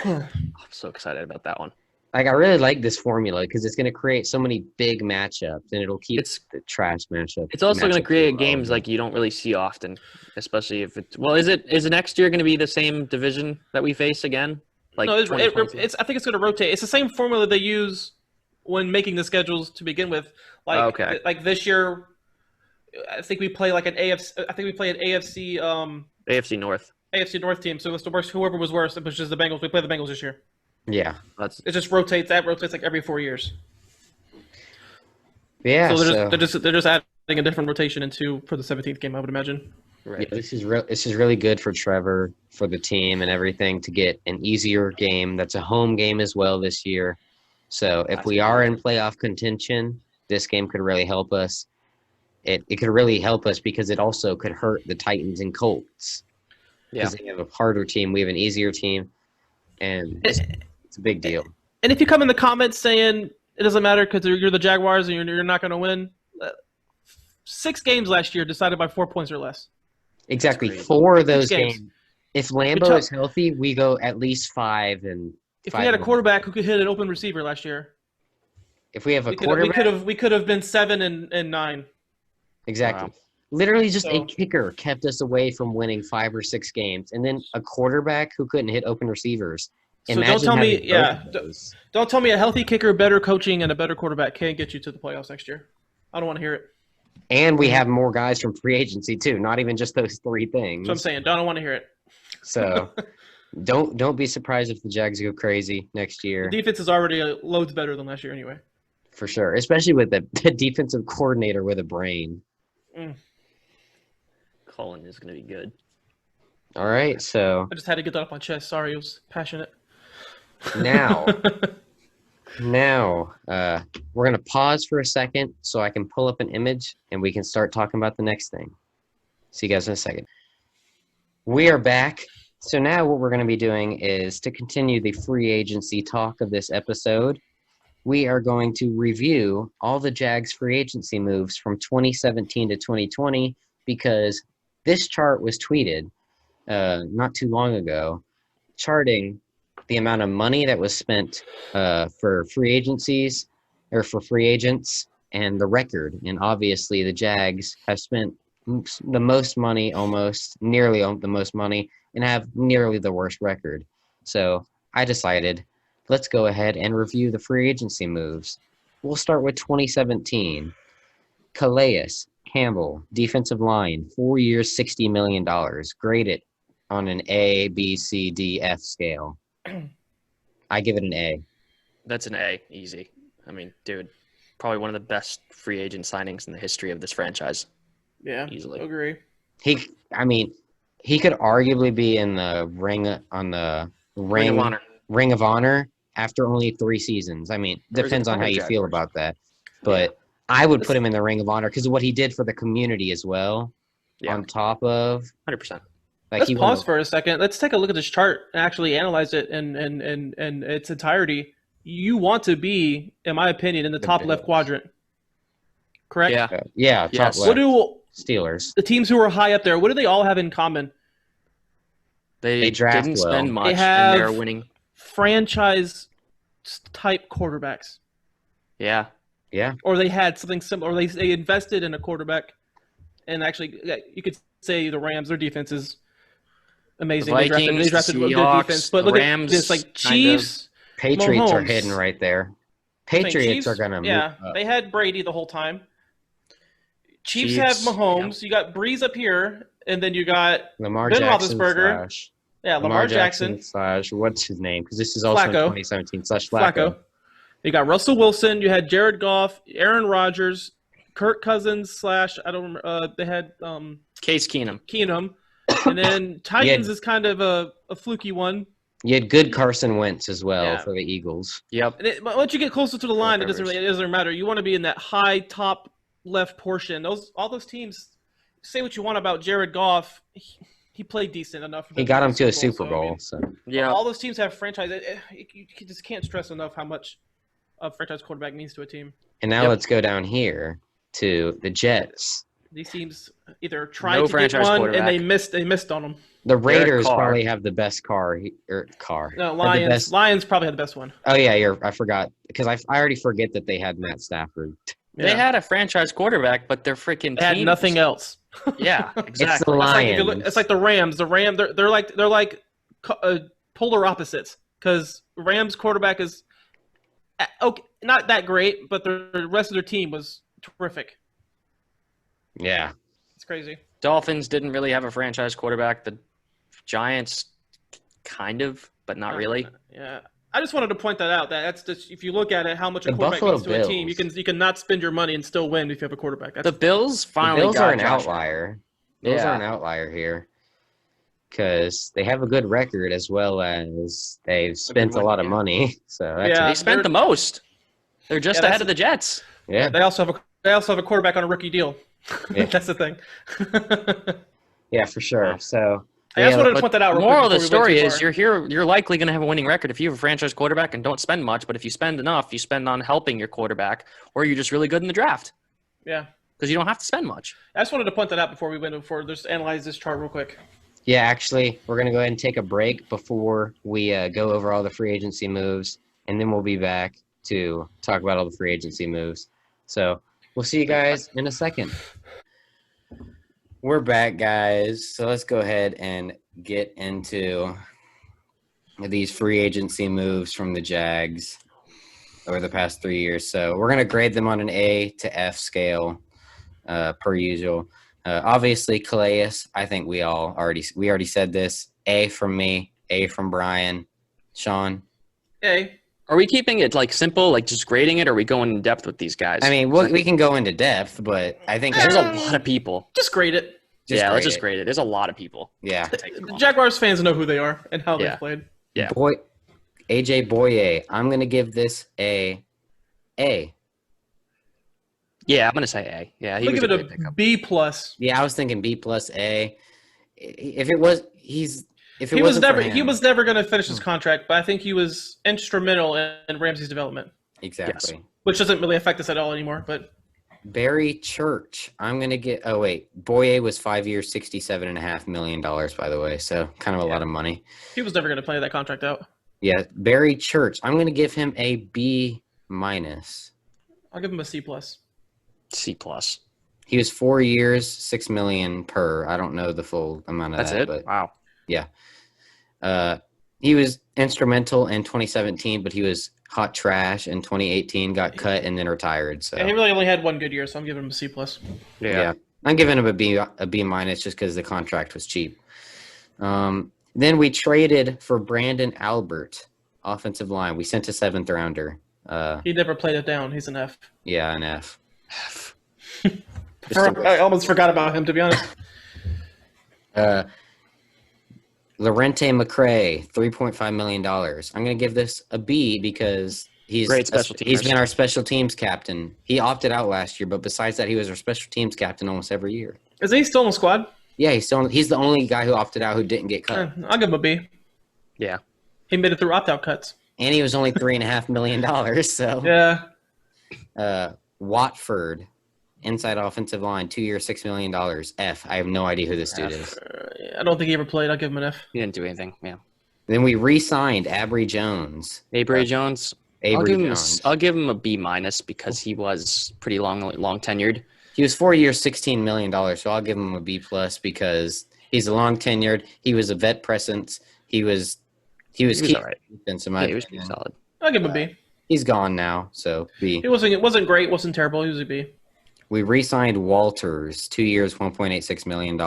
S3: I'm so excited about that one.
S1: Like, I really like this formula because it's going to create so many big matchups, and it'll keep the trash matchup.
S3: It's also going to create games like you don't really see often, especially if it's – well, is it next year going to be the same division that we face again? Like
S2: no, I think it's going to rotate. It's the same formula they use when making the schedules to begin with. Like this year, I think we play like an AFC. I think we play an AFC.
S3: AFC North. AFC
S2: North team. So it's the worst. Whoever was worse, it was just the Bengals. We play the Bengals this year.
S1: Yeah,
S2: it just rotates. That rotates like every 4 years.
S1: Yeah,
S2: so they're just adding a different rotation for the 17th game, I would imagine.
S1: Right. Yeah, this is really good for Trevor, for the team, and everything to get an easier game. That's a home game as well this year. So if we are in playoff contention, this game could really help us. It could really help us because it also could hurt the Titans and Colts.
S3: Yeah,
S1: because they have a harder team. We have an easier team, and it's a big deal.
S2: And if you come in the comments saying it doesn't matter because you're the Jaguars and you're not going to win, 6 games last year decided by 4 points or less.
S1: Exactly, 4 of those games. If Lambeau is healthy, we go at least 5 and.
S2: If we had a quarterback who could hit an open receiver last year,
S1: if we have a quarterback,
S2: we could have been 7 and 9.
S1: Exactly. Wow. Literally, just a kicker kept us away from winning 5 or 6 games, and then a quarterback who couldn't hit open receivers.
S2: So don't tell me a healthy kicker, better coaching, and a better quarterback can't get you to the playoffs next year. I don't want to hear it.
S1: And we have more guys from free agency too, not even just those 3 things.
S2: So I'm saying, don't want to hear it.
S1: So don't be surprised if the Jags go crazy next year.
S2: The defense is already loads better than last year anyway.
S1: For sure, especially with the defensive coordinator with a brain.
S3: Colin is going to be good.
S1: All right, so
S2: I just had to get that off my chest. Sorry, it was passionate.
S1: Now, we're going to pause for a second so I can pull up an image and we can start talking about the next thing. See you guys in a second. We are back. So now what we're going to be doing is to continue the free agency talk of this episode. We are going to review all the Jags free agency moves from 2017 to 2020 because this chart was tweeted not too long ago, charting the amount of money that was spent for free agencies or for free agents and the record. And obviously the Jags have spent the most money, nearly the most money, and have nearly the worst record. So I decided, let's go ahead and review the free agency moves. We'll start with 2017. Calais Campbell, defensive line, 4 years, $60 million. Graded on an A, B, C, D, F scale. I give it an A.
S3: That's an A, easy. I mean, dude, probably one of the best free agent signings in the history of this franchise.
S2: Yeah,
S3: easily.
S2: I agree.
S1: He could arguably be in the Ring of Honor after only 3 seasons. I mean, depends on how you feel about that. But I would put him in the Ring of Honor because of what he did for the community as well. Yeah. On top of
S3: 100%.
S2: Let's pause for a second. Let's take a look at this chart and actually analyze it in its entirety. You want to be, in my opinion, in the top left quadrant. Correct?
S1: Yeah. Top left.
S2: What do
S1: Steelers?
S2: The teams who are high up there, what do they all have in common?
S3: They
S1: draft
S3: didn't
S1: well.
S3: spend much,
S2: they have
S3: and they're winning.
S2: Franchise type quarterbacks.
S3: Yeah.
S2: Or they had something similar. Or they invested in a quarterback, and actually, you could say the Rams, their defense is amazing.
S3: The Vikings,
S2: they drafted
S3: Seahawks,
S2: good defense, but look
S3: Rams,
S2: at this, like Chiefs,
S1: Patriots
S2: Mahomes.
S1: are hidden right there. Patriots are gonna move up.
S2: They had Brady the whole time. Chiefs have Mahomes. You got Breeze up here, and then you got
S1: Lamar
S2: Ben
S1: Jackson
S2: Roethlisberger. Lamar Jackson
S1: / what's his name? Because this is also
S2: Flacco.
S1: 2017 / Flacco.
S2: You got Russell Wilson. You had Jared Goff, Aaron Rodgers, Kirk Cousins / I don't remember. They had
S3: Case Keenum.
S2: And then Titans is kind of a fluky one.
S1: You had good Carson Wentz as well for the Eagles.
S3: Yep.
S2: But once you get closer to the line, it doesn't matter. You want to be in that high top left portion. All those teams. Say what you want about Jared Goff. He played decent enough.
S1: He got him to a Super Bowl. So
S2: all those teams have franchise. You just can't stress enough how much a franchise quarterback means to a team.
S1: And now let's go down here to the Jets.
S2: These teams either tried to get one and they missed on them.
S1: The Raiders probably have the best car.
S2: No, Lions. Lions probably had the best one.
S1: Oh yeah, I forgot because I already forget that they had Matt Stafford.
S3: Yeah. They had a franchise quarterback, but their freaking
S2: team had nothing else.
S3: Yeah, exactly.
S1: It's the Lions.
S2: It's like the Rams. The Rams, they're like polar opposites because Rams quarterback is okay, not that great, but the rest of their team was terrific.
S1: Yeah,
S2: it's crazy.
S3: Dolphins didn't really have a franchise quarterback. The Giants, kind of, but not really.
S2: Yeah. I just wanted to point that out. That's just, if you look at it, how much a quarterback means to a team. You can not spend your money and still win if you have a quarterback.
S3: The Bills finally
S1: are an outlier. Bills are an outlier here because they have a good record as well as they've spent a lot of money. So
S3: they spent the most. They're just ahead of the Jets.
S2: Yeah, they also have a quarterback on a rookie deal. Yeah. That's the thing.
S1: Yeah, for sure. So.
S2: I just wanted to point that out.
S3: Moral of the story is you're likely going to have a winning record if you have a franchise quarterback and don't spend much. But if you spend enough, you spend on helping your quarterback, or you're just really good in the draft.
S2: Yeah,
S3: because you don't have to spend much.
S2: I just wanted to point that out before we went. Before just analyze this chart real quick.
S1: Yeah, actually, we're going to go ahead and take a break before we go over all the free agency moves, and then we'll be back to talk about all the free agency moves. So we'll see you guys in a second. We're back, guys. So let's go ahead and get into these free agency moves from the Jags over the past 3 years. So we're going to grade them on an A to F scale, per usual. Obviously, Calais, I think we already said this. A from me, A from Brian. Shawn?
S2: A.
S3: Are we keeping it simple, just grading it, or are we going in depth with these guys?
S1: I mean, we can go into depth, but I think
S3: there's a lot of people.
S2: Just grade it.
S3: Let's just grade it. There's a lot of people.
S1: Yeah.
S2: The Jaguars fans know who they are and how they played.
S3: Yeah.
S1: AJ Boye, I'm going to give this A.
S3: Yeah, I'm going to say A. Yeah,
S2: he was give it a B plus.
S1: Yeah, I was thinking B plus A. If it was he
S2: was never going to finish his contract, but I think he was instrumental in Ramsey's development.
S1: Exactly.
S2: Yes. Which doesn't really affect us at all anymore, but
S1: Barry Church, I'm going to get – oh, wait. Boye was 5 years, $67.5 million, by the way, so kind of a lot of money.
S2: He was never going to play that contract out.
S1: Yeah, Barry Church, I'm going to give him a B minus.
S2: I'll give him a C plus.
S3: C plus.
S1: He was 4 years, $6 million per. I don't know the full amount of
S3: that.
S1: That's it?
S3: But wow.
S1: Yeah. He was instrumental in 2017, but he was hot trash in 2018, got cut, and then retired. So
S2: he really only had one good year, so I'm giving him a C plus.
S1: Yeah. I'm giving him a B minus just because the contract was cheap. Then we traded for Brandon Albert, offensive line. We sent a 7th rounder.
S2: He never played it down. He's an F.
S1: Yeah, an F.
S2: I almost forgot about him, to be honest.
S1: Lorente McCray, $3.5 million. I'm going to give this a B because he's been our special teams captain. He opted out last year, but besides that, he was our special teams captain almost every year.
S2: Is he still in the squad?
S1: Yeah, he's the only guy who opted out who didn't get cut.
S2: I'll give him a B.
S3: Yeah.
S2: He made it through opt-out cuts.
S1: And he was only $3.5 million, so.
S2: Yeah.
S1: Watford, inside offensive line, 2 years, $6 million. F. I have no idea who this dude is.
S2: I don't think he ever played. I'll give him an F.
S3: He didn't do anything, yeah.
S1: Then we re-signed Avery Jones.
S3: Jones? I'll give him a B minus because he was pretty long tenured.
S1: He was 4 years, $16 million, so I'll give him a B plus because he's a long tenured. He was a vet presence. He was
S3: all right.
S1: Defense,
S3: he was pretty solid.
S2: I'll give him a B.
S1: He's gone now, so B.
S2: It wasn't great, wasn't terrible. He was a B.
S1: We re-signed Walters, 2 years, $1.86 million.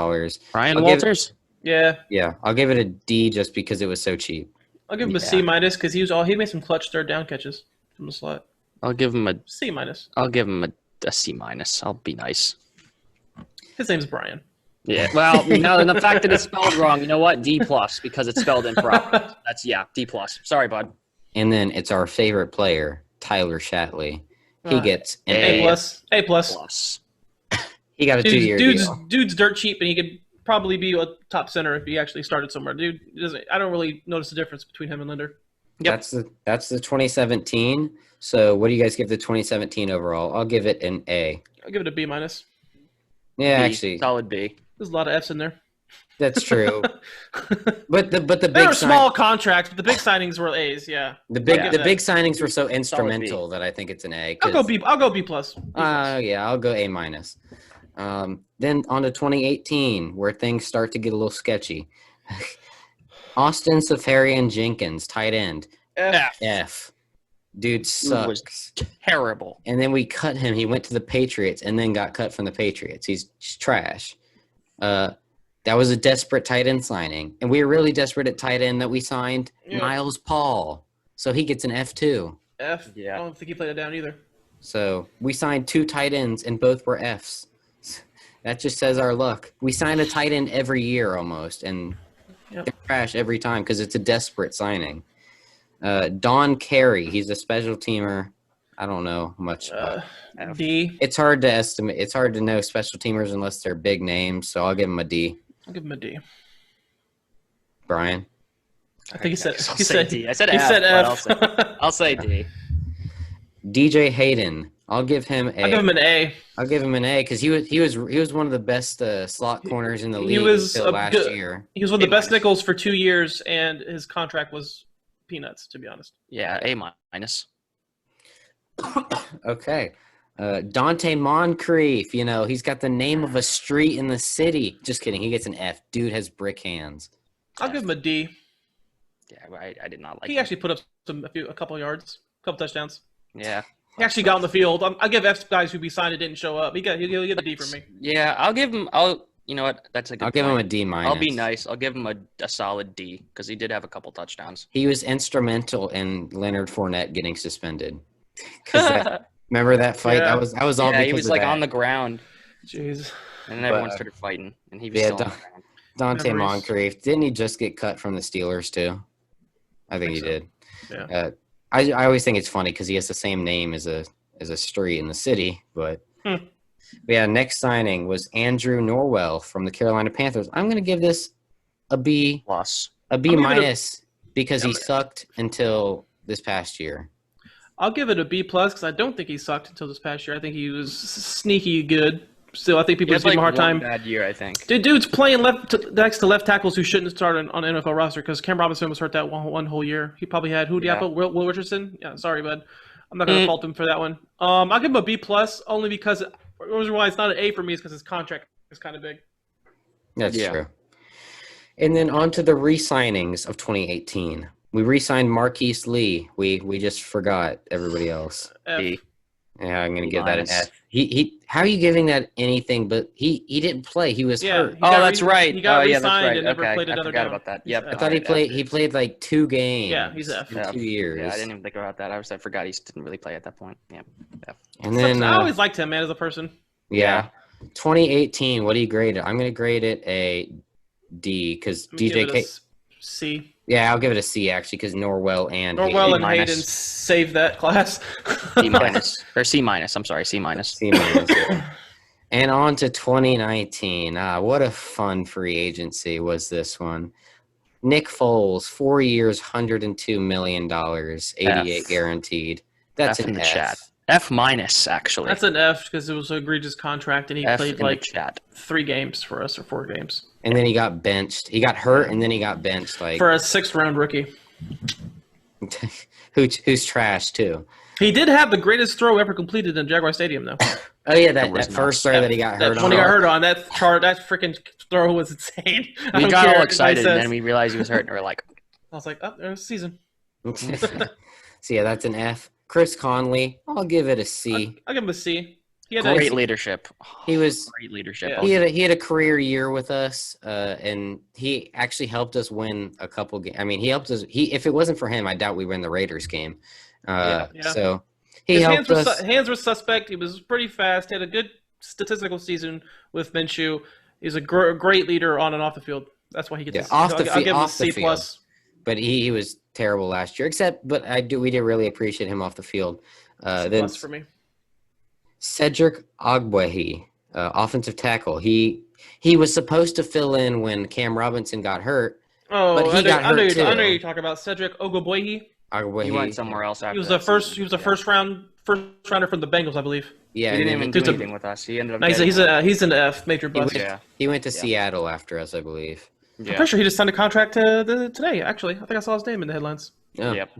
S3: Ryan Walters?
S2: Yeah.
S1: Yeah, I'll give it a D just because it was so cheap.
S2: I'll give him a C minus because he made some clutch third down catches from the slot.
S3: I'll give him a
S2: C minus.
S3: I'll give him a C minus. I'll be nice.
S2: His name's Brian.
S3: Yeah. Well, no, and the fact that it's spelled wrong, you know what? D plus because it's spelled improperly. That's D plus. Sorry, bud.
S1: And then it's our favorite player, Tyler Shatley. He gets an
S2: A plus. A plus.
S3: Plus.
S1: He got a 2-year deal.
S2: Dude's dirt cheap, and he could probably be a top center if he actually started somewhere. Dude, I don't really notice the difference between him and Linder.
S3: Yep.
S1: That's the 2017. So what do you guys give the 2017 overall? I'll give it an A.
S2: I'll give it a B minus.
S1: Yeah,
S3: B,
S1: actually,
S3: solid B.
S2: There's a lot of F's in there.
S1: that's true. but the
S2: They
S1: big
S2: were small contracts, but the big signings were A's. Yeah.
S1: the big signings were so instrumental that I think it's an A.
S2: I'll go B. I'll go B plus.
S1: Yeah, I'll go A minus. Then on to 2018, where things start to get a little sketchy. Austin Safarian Jenkins, tight end. F. Dude sucks.
S3: Was terrible.
S1: And then we cut him. He went to the Patriots and then got cut from the Patriots. He's trash. That was a desperate tight end signing. And we were really desperate at tight end that we signed Miles Paul. So he gets an F too.
S2: F?
S3: Yeah.
S2: I don't think he played it down either.
S1: So we signed 2 tight ends and both were Fs. That just says our luck. We sign a tight end every year almost, and they're trash every time because it's a desperate signing. Don Carey, he's a special teamer. I don't know much.
S2: D.
S1: It's hard to estimate. It's hard to know special teamers unless they're big names, so I'll give him a D.
S2: I'll give him a D.
S1: Brian?
S2: I think he said
S3: D. I said
S2: he
S3: F.
S2: said
S3: but
S2: F.
S3: I'll say D.
S1: DJ Hayden. I'll give him a.
S2: I'll give him an A.
S1: I'll give him an A because he was one of the best slot corners in the league until last year.
S2: He was one of the best nickels for 2 years, and his contract was peanuts, to be honest.
S3: Yeah, A minus.
S1: Okay. Dante Moncrief, he's got the name of a street in the city. Just kidding. He gets an F. Dude has brick hands.
S2: I'll give him a D.
S3: Yeah, I did not like
S2: He actually put up a couple yards, a couple touchdowns.
S3: Yeah.
S2: He actually got on the field. I give F guys who we signed and didn't show up. He'll get a D from me.
S3: Yeah, you know what? That's a good
S1: I'll give him
S3: point.
S1: a D minus.
S3: I'll be nice. I'll give him a solid D because he did have a couple touchdowns.
S1: He was instrumental in Leonard Fournette getting suspended. Remember that fight?
S3: Yeah.
S1: That was all because
S3: he was
S1: of
S3: like
S1: that.
S3: on the ground,
S2: Jeez.
S3: and then everyone started fighting, and he was still on the ground.
S1: Dante
S2: Memories.
S1: Moncrief. Didn't he just get cut from the Steelers too? I think he did.
S2: Yeah.
S1: I always think it's funny because he has the same name as a street in the city. But yeah, next signing was Andrew Norwell from the Carolina Panthers. I'm going to give this a B
S3: Plus.
S1: a B minus because he sucked until this past year.
S2: I'll give it a B plus because I don't think he sucked until this past year. I think he was sneaky good. Still, I think people just give him a hard time.
S3: Bad year, I think.
S2: Dude's playing next to left tackles who shouldn't start on an NFL roster because Cam Robinson was hurt that one whole year. He probably had Will Richardson. Yeah, sorry, bud. I'm not going to fault him for that one. I'll give him a B plus only because the reason why it's not an A for me is because his contract is kind of big.
S1: That's true. And then on to the re-signings of 2018. We re-signed Marquise Lee. We just forgot everybody else.
S2: F.
S1: Yeah, I'm gonna give that an F. He how are you giving that anything? But he didn't play. He was hurt.
S3: That's right.
S2: He got
S3: that's
S2: re-signed
S3: right.
S2: and never played
S3: I
S2: another
S3: forgot
S2: game.
S3: about that. Yep.
S1: I thought he played like 2 games.
S2: Yeah, he's F.
S1: in 2 years.
S3: Yeah, I didn't even think about that. I forgot he didn't really play at that point. Yeah. F.
S1: And then
S2: I always liked him, man, as a person.
S1: yeah, 2018. What do you grade it? I'm gonna grade it a D because DJK.
S2: C.
S1: Yeah, I'll give it a C actually because Norwell and
S2: Hayden saved that class.
S3: C minus or C minus. I'm sorry, C minus.
S1: C minus. Yeah. And on to 2019. What a fun free agency was this one. Nick Foles, 4 years, $102 million, 88 guaranteed. That's
S3: F
S1: an
S3: in the
S1: F.
S3: chat. F minus, actually.
S2: That's an F because it was an egregious contract and he
S3: F
S2: played
S3: in
S2: like
S3: the chat.
S2: 3 games for us or 4 games.
S1: And then he got benched. He got hurt, and then he got benched. Like
S2: For a 6th-round rookie.
S1: who's trash too.
S2: He did have the greatest throw ever completed in Jaguar Stadium, though.
S1: Oh yeah, that first throw that he got hurt on.
S2: When he got hurt on that freaking throw was insane.
S3: We got all excited, and then we realized he was hurt, and we were like,
S2: I was like, oh, there's a season.
S1: So yeah, that's an F. Chris Conley, I'll give it a C.
S2: I'll give him a C. He had
S3: Great
S2: a,
S3: leadership.
S1: He was
S3: Great leadership.
S2: Yeah.
S1: he had a career year with us, and he actually helped us win a couple games. I mean, he helped us. If it wasn't for him, I doubt we win the Raiders game.
S2: Yeah.
S1: So he
S2: his
S1: helped us.
S2: hands were suspect. He was pretty fast. He had a good statistical season with Minshew. He's a great leader on and off the field. That's why he gets
S1: off
S2: I'll
S1: the
S2: give him a
S1: off the
S2: C
S1: field.
S2: plus.
S1: But he was terrible last year. We did really appreciate him off the field.
S2: C
S1: Then
S2: plus for me.
S1: Cedric Ogbuehi, offensive tackle. He was supposed to fill in when Cam Robinson got hurt.
S2: Oh,
S1: but he got hurt too.
S2: I know you're talking about Cedric Ogbuehi.
S3: He went somewhere else after.
S2: He was the first. He was a first rounder from the Bengals, I believe.
S1: Yeah,
S3: He didn't
S1: and
S3: even
S1: then
S3: do anything with us. He ended up.
S2: No, he's an F, major bust.
S1: he went to Seattle after us, I believe.
S2: I'm pretty sure he just signed a contract today. Actually, I think I saw his name in the headlines.
S1: Oh.
S3: Yep.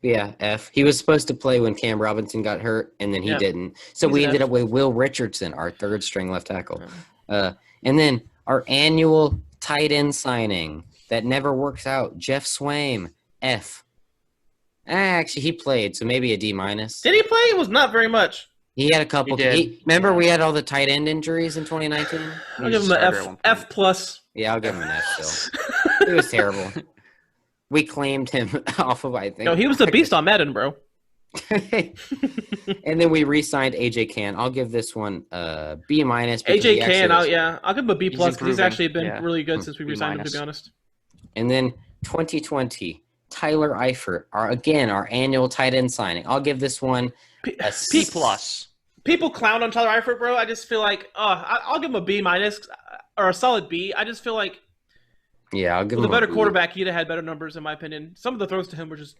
S1: Yeah, F. He was supposed to play when Cam Robinson got hurt, and then he didn't. So we ended up with Will Richardson, our third string left tackle. And then our annual tight end signing that never works out, Jeff Swaim, F. Actually, he played, so maybe a D minus.
S2: Did he play? It was not very much.
S1: He had a couple. Remember, we had all the tight end injuries in 2019.
S2: I'll give him an F plus.
S1: Yeah, I'll give him an F still. It was terrible. We claimed him off of, I think.
S2: No, he was a beast on Madden, bro.
S1: And then we re-signed AJ Cann. I'll give this one B minus.
S2: AJ Cann, I'll give him a B plus because he's actually been really good since we re-signed him, to be honest.
S1: And then 2020, Tyler Eifert, our annual tight end signing. I'll give this one a
S3: P plus.
S2: People clown on Tyler Eifert, bro. I just feel like, I'll give him a B minus or a solid B. I just feel like,
S1: I'll give him
S2: with a better quarterback, he'd have had better numbers, in my opinion. Some of the throws to him were just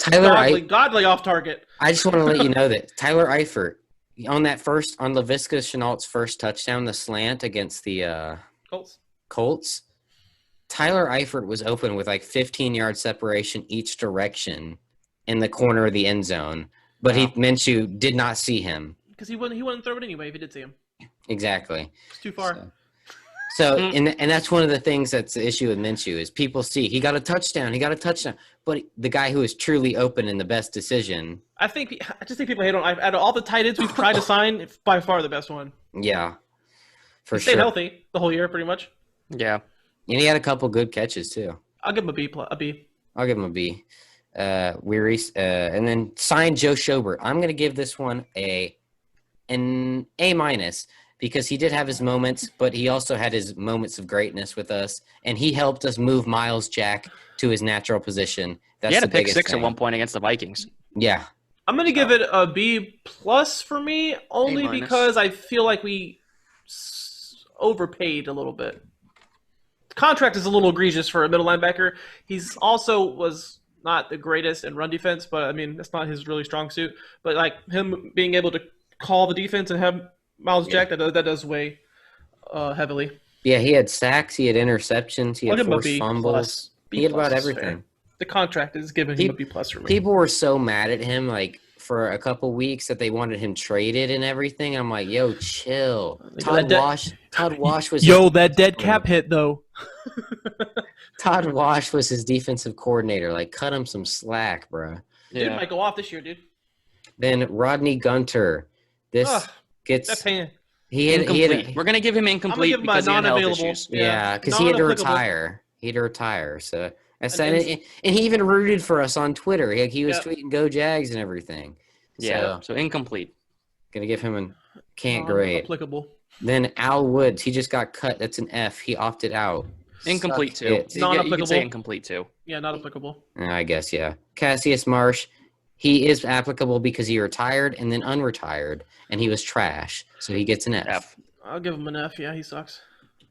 S2: godly off target. I just
S1: want to let you know that Tyler Eifert, on LaVisca Chenault's first touchdown, the slant against the Colts, Tyler Eifert was open with like 15-yard separation each direction in the corner of the end zone, but Minshew did not see him.
S2: Because he wouldn't throw it anyway if he did see him.
S1: Exactly.
S2: It's too far.
S1: So and that's one of the things that's the issue with Minshew is people see he got a touchdown, but the guy who is truly open and the best decision.
S2: I just think people hate on. Out of all the tight ends we've tried to sign, it's by far the best one.
S1: Yeah,
S2: he stayed healthy the whole year, pretty much.
S3: Yeah,
S1: and he had a couple good catches too.
S2: I'll give him a B.
S1: I'll give him a B. And then signed Joe Schobert. I'm going to give this one an A minus. Because he did have his moments, but he also had his moments of greatness with us, and he helped us move Miles Jack to his natural position. That's
S3: he had
S1: the
S3: a pick
S1: biggest
S3: six
S1: thing.
S3: at one point against the Vikings.
S1: Yeah.
S2: I'm going to give it a B plus for me, only because I feel like we overpaid a little bit. The contract is a little egregious for a middle linebacker. He's also was not the greatest in run defense, but I mean, that's not his really strong suit. But like him being able to call the defense and have Miles Jack, that does weigh heavily.
S1: Yeah, he had sacks, he had interceptions, he had forced fumbles. He had about everything.
S2: The contract is giving him a B plus for me.
S1: People were so mad at him, like for a couple weeks, that they wanted him traded and everything. I'm like, yo, chill. Todd Wash was
S2: that dead cap hit though.
S1: Todd Wash was his defensive coordinator. Like, cut him some slack, bro.
S2: Dude might go off this year, dude.
S1: Then Rodney Gunter.
S2: That pain.
S3: We're gonna give him incomplete because he had health issues.
S1: Yeah, because he had to retire. So I said, and he even rooted for us on Twitter. He was tweeting "Go Jags" and everything.
S3: Yeah, so incomplete.
S1: Gonna give him a can't grade.
S2: Applicable.
S1: Then Al Woods, he just got cut. That's an F. He opted out.
S3: Incomplete too.
S2: Non-applicable.
S3: You can say incomplete too.
S2: Yeah, not applicable.
S1: I guess Cassius Marsh. He is applicable because he retired and then unretired, and he was trash. So he gets an F.
S2: I'll give him an F. Yeah, he sucks.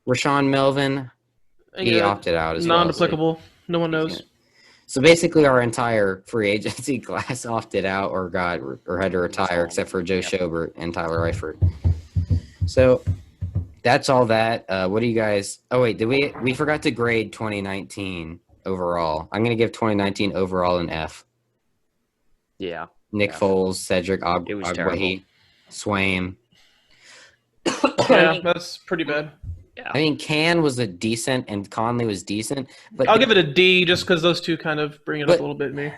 S1: Rashawn Melvin, he opted out as well.
S2: Non-applicable. No one knows.
S1: So basically our entire free agency class opted out or had to retire except for Joe Schobert and Tyler Eifert. So that's all that. What do you guys – oh, wait, we forgot to grade 2019 overall. I'm going to give 2019 overall an F.
S3: Yeah.
S1: Nick Foles, Cedric Ogbuehi, Swaim.
S2: Yeah, that's pretty bad.
S3: Yeah.
S1: I mean, Cann was a decent and Conley was decent. But
S2: I'll give it a D just because those two kind of bring it up a little bit. Me.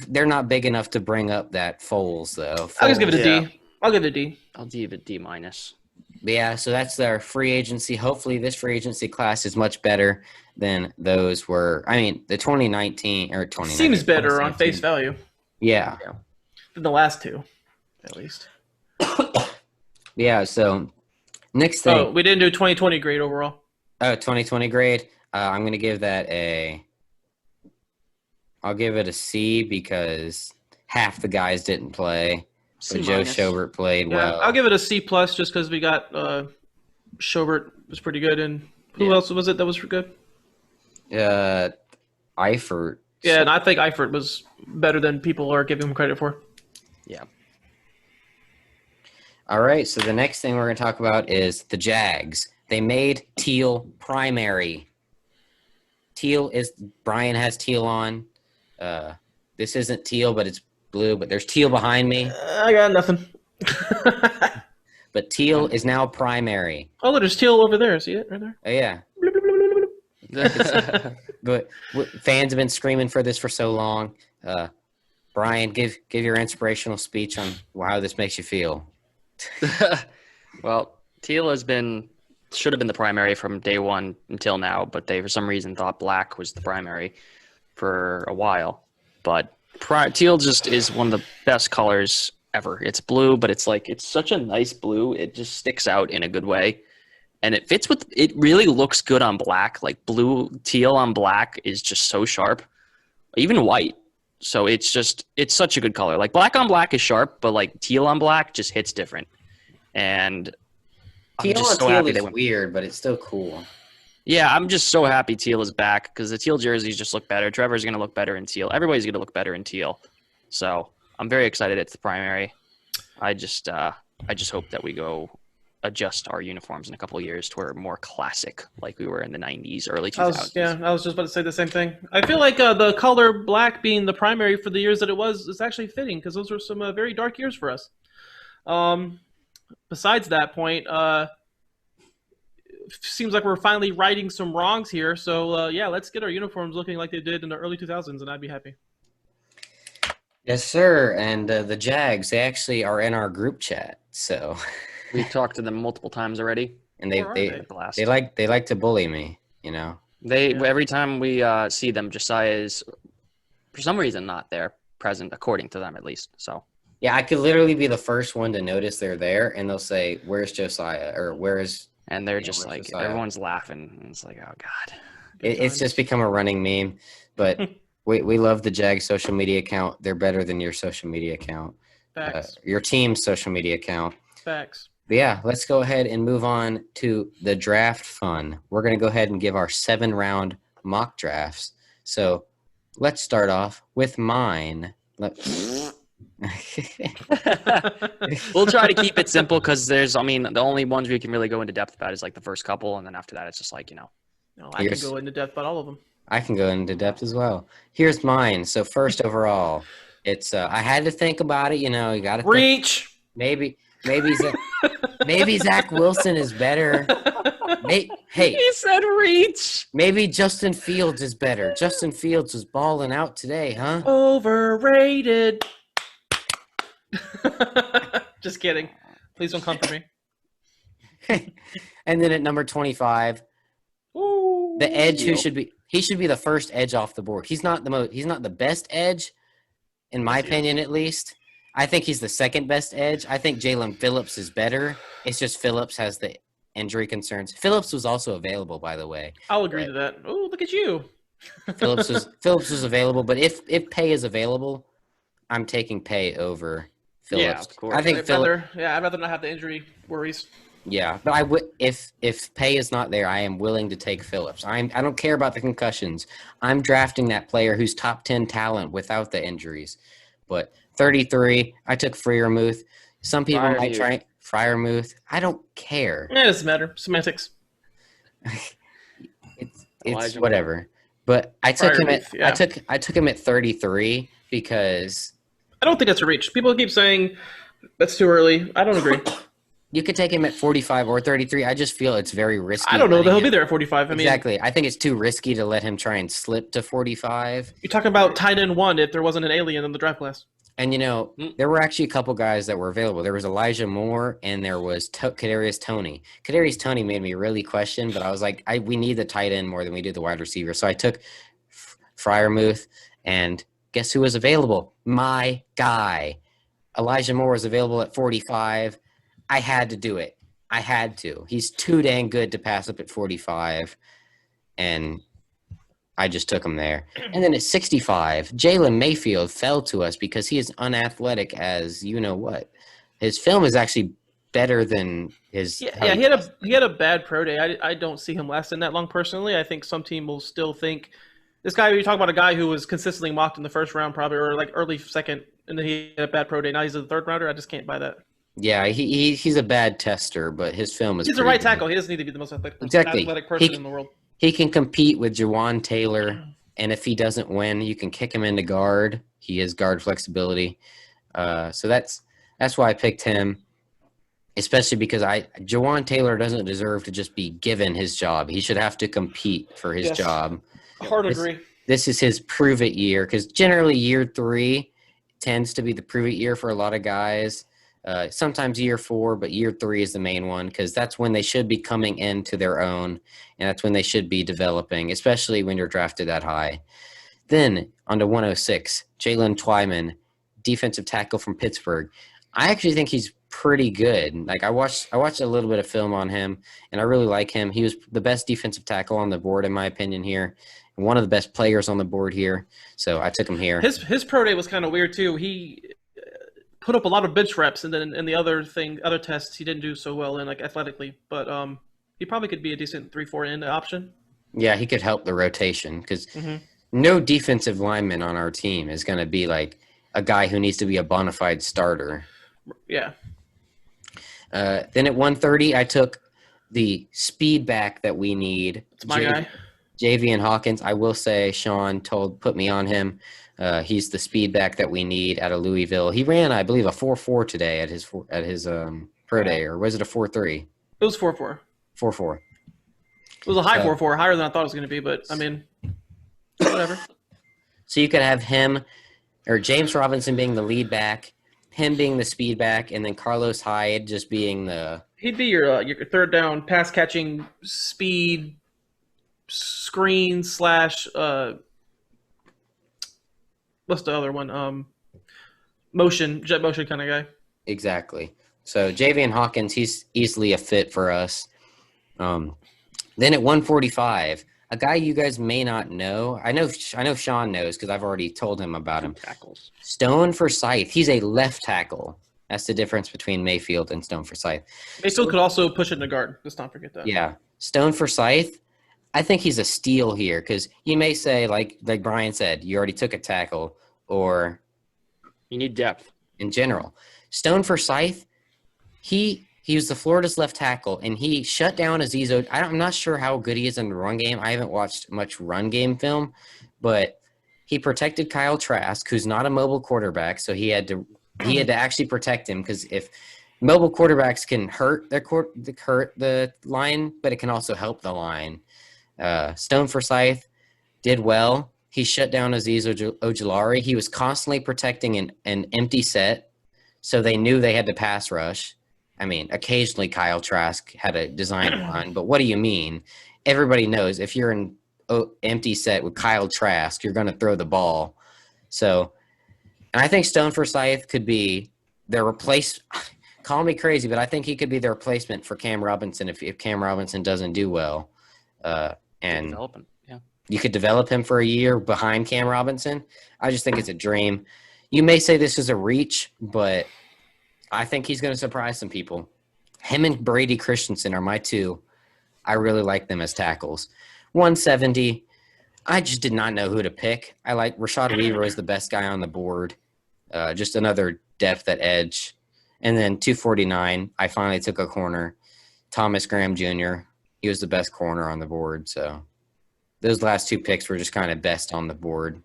S1: they're not big enough to bring up that Foles though.
S2: I'll just give it a
S3: Yeah.
S2: D. I'll give it a D.
S3: I'll give it D minus.
S1: Yeah, so that's their free agency. Hopefully, this free agency class is much better than those were. I mean, the 2019 or 2019
S2: Seems better on face value
S1: Yeah,
S2: than the last two, at least.
S1: yeah. So next thing.
S2: Oh, we didn't do 2020 grade overall.
S1: Oh, 2020 grade. I'm going to give that I'll give it a C because half the guys didn't play. So
S3: C
S1: Joe
S3: minus.
S1: Schobert played
S2: Yeah,
S1: well.
S2: I'll give it a C plus just because we got Schobert was pretty good, and who else was it that was good?
S1: Eifert.
S2: Yeah, and I think Eifert was better than people are giving him credit for.
S3: Yeah.
S1: All right, so the next thing we're going to talk about is the Jags. They made Teal primary. Brian has Teal on. This isn't Teal, but it's blue, but there's Teal behind me.
S2: I got nothing.
S1: But Teal is now primary.
S2: Oh, look, there's Teal over there. See it right there?
S1: Oh, yeah.
S2: Bloop, bloop, bloop, bloop, bloop.
S1: But fans have been screaming for this for so long. Brian, give your inspirational speech on how this makes you feel.
S3: Well, Teal should have been the primary from day one until now, but they for some reason thought black was the primary for a while. But Teal just is one of the best colors ever. It's blue, but it's such a nice blue. It just sticks out in a good way. And it really looks good on black. Like teal on black is just so sharp. Even white. So it's such a good color. Like black on black is sharp, but like teal on black just hits different. And I'm
S1: Teal
S3: just
S1: on
S3: so
S1: Teal
S3: happy
S1: is
S3: they went.
S1: weird, but it's still cool.
S3: Yeah, I'm just so happy Teal is back because the Teal jerseys just look better. Trevor's going to look better in Teal. Everybody's going to look better in Teal. So I'm very excited it's the primary. I just hope that we go adjust our uniforms in a couple of years to where more classic like we were in the 90s, early 2000s.
S2: I was just about to say the same thing. I feel like the color black being the primary for the years that it was is actually fitting because those were some very dark years for us. Besides that point, seems like we're finally righting some wrongs here. So, yeah, let's get our uniforms looking like they did in the early 2000s, and I'd be happy.
S1: Yes, sir. And the Jags, they actually are in our group chat. So,
S3: We've talked to them multiple times already.
S1: and
S2: Where are they?
S3: Blast.
S1: they like to bully me, you know.
S3: Every time we see them, Josiah is for some reason not there, present, according to them at least. So
S1: Yeah, I could literally be the first one to notice they're there, and they'll say, "Where's Josiah?" or "Where's?"
S3: and they're
S1: Yeah,
S3: just
S1: where's
S3: like
S1: Josiah?
S3: everyone's laughing. And it's like, oh god.
S1: It's just become a running meme. But we love the Jags social media account. They're better than your social media account,
S2: Facts.
S1: your team's social media account.
S2: Facts.
S1: But yeah, let's go ahead and move on to the draft fun. We're going to go ahead and give our 7-round mock drafts. So let's start off with mine.
S3: We'll try to keep it simple because the only ones we can really go into depth about is like the first couple, and then after that, it's just like,
S2: No, I can go into depth about all of them.
S1: I can go into depth as well. Here's mine. So first overall, it's I had to think about it. You got to
S2: Reach.
S1: Maybe Zach Wilson is better. Hey,
S3: he said reach.
S1: maybe Justin Fields is better. Justin Fields was balling out today, huh?
S2: Overrated. Just kidding. Please don't come for me.
S1: And then at number 25,
S2: Ooh.
S1: the edge he should be the first edge off the board. He's not the best edge, in my opinion at least. I think he's the second best edge. I think Jalen Phillips is better. It's just Phillips has the injury concerns. Phillips was also available, by the way.
S2: I'll agree to that. Oh, look at you.
S1: Phillips was available, but if Pay is available, I'm taking Pay over Phillips.
S3: Yeah, of course.
S1: I think
S2: I'd rather not have the injury worries.
S1: Yeah, but I would if Pay is not there, I am willing to take Phillips. I don't care about the concussions. I'm drafting that player who's top 10 talent without the injuries. But 33, I took Freiermuth. Some people might try Freiermuth. I don't care.
S2: It doesn't matter. Semantics.
S1: It's whatever. But I took him at
S2: Freiermuth, yeah.
S1: I took him at 33 because
S2: I don't think that's a reach. People keep saying that's too early. I don't agree.
S1: You could take him at 45 or 33. I just feel it's very risky.
S2: I don't know that he'll be there at 45. I mean,
S1: exactly. I think it's too risky to let him try and slip to 45.
S2: You're talking about tight end 1 if there wasn't an alien in the draft class.
S1: And, there were actually a couple guys that were available. There was Elijah Moore and there was Kadarius Toney. Kadarius Toney made me really question, but I was like, we need the tight end more than we do the wide receiver. So I took Freiermuth, and guess who was available? My guy. Elijah Moore was available at 45. I had to do it. I had to. He's too dang good to pass up at 45, and I just took him there. And then at 65, Jalen Mayfield fell to us because he is unathletic as you-know-what. His film is actually better than his...
S2: Yeah, he had a bad pro day. I don't see him lasting that long personally. I think some team will still think... This guy, you talk about a guy who was consistently mocked in the first round probably, or like early second, and then he had a bad pro day. Now he's a third rounder. I just can't buy that.
S1: Yeah, he's a bad tester, but his film is...
S2: He's a right tackle. He doesn't need to be the most athletic person in the world. He
S1: can compete with Jawan Taylor, and if he doesn't win, you can kick him into guard. He has guard flexibility. So that's why I picked him, especially because Jawan Taylor doesn't deserve to just be given his job. He should have to compete for his job.
S2: Hard agree.
S1: This is his prove-it year, because generally year 3 tends to be the prove-it year for a lot of guys. Sometimes year 4, but year 3 is the main one because that's when they should be coming into their own, and that's when they should be developing, especially when you're drafted that high. Then on to 106, Jalen Twyman, defensive tackle from Pittsburgh. I actually think he's pretty good. Like I watched a little bit of film on him, and I really like him. He was the best defensive tackle on the board, in my opinion, here. And one of the best players on the board here, so I took him here.
S2: His pro day was kind of weird too. He put up a lot of bench reps, and then in the other tests he didn't do so well in, like athletically. But he probably could be a decent 3-4 end option.
S1: Yeah, he could help the rotation because no defensive lineman on our team is going to be like a guy who needs to be a bona fide starter.
S2: Yeah.
S1: Then at 130, I took the speed back that we need.
S2: It's my guy.
S1: Javian Hawkins. I will say Shawn put me on him. He's the speed back that we need out of Louisville. He ran, I believe, a 4.4 today at his pro day, or was it a 4.3?
S2: It was 4.4.
S1: 4.4.
S2: It was a high 4.4, higher than I thought it was going to be, but I mean, whatever.
S1: So you could have him or James Robinson being the lead back, him being the speed back, and then Carlos Hyde just being the...
S2: He'd be your third down pass catching speed screen / what's the other one? Jet motion kind of guy.
S1: Exactly. So Javian Hawkins, he's easily a fit for us. Then at 145, a guy you guys may not know. I know Shawn knows because I've already told him about him.
S3: Tackles.
S1: Stone Forsythe. He's a left tackle. That's the difference between Mayfield and Stone Forsythe.
S2: Mayfield could also push it in the guard. Let's not forget that.
S1: Yeah. Stone Forsythe, I think he's a steal here because you may say, like Brian said, you already took a tackle, or
S3: you need depth
S1: in general. Stone Forsythe, he was the Florida's left tackle, and he shut down Azizo. I'm not sure how good he is in the run game. I haven't watched much run game film, but he protected Kyle Trask, who's not a mobile quarterback, so he had to actually protect him because if mobile quarterbacks can hurt the line, but it can also help the line. Stone Forsythe did well. He shut down Aziz Ojulari. He was constantly protecting an empty set, so they knew they had to pass rush. I mean, occasionally Kyle Trask had a design run, but what do you mean? Everybody knows if you're in empty set with Kyle Trask, you're going to throw the ball. So, and I think Stone Forsythe could be their call me crazy, but I think he could be their replacement for Cam Robinson if Cam Robinson doesn't do well. And
S3: development. Yeah.
S1: You could develop him for a year behind Cam Robinson. I just think it's a dream. You may say this is a reach, but I think he's going to surprise some people. Him and Brady Christensen are my two. I really like them as tackles. 170, I just did not know who to pick. I like Rashad Weaver as the best guy on the board. Just another depth at edge. And then 249, I finally took a corner. Thomas Graham Jr., he was the best corner on the board. So those last two picks were just kind of best on the board.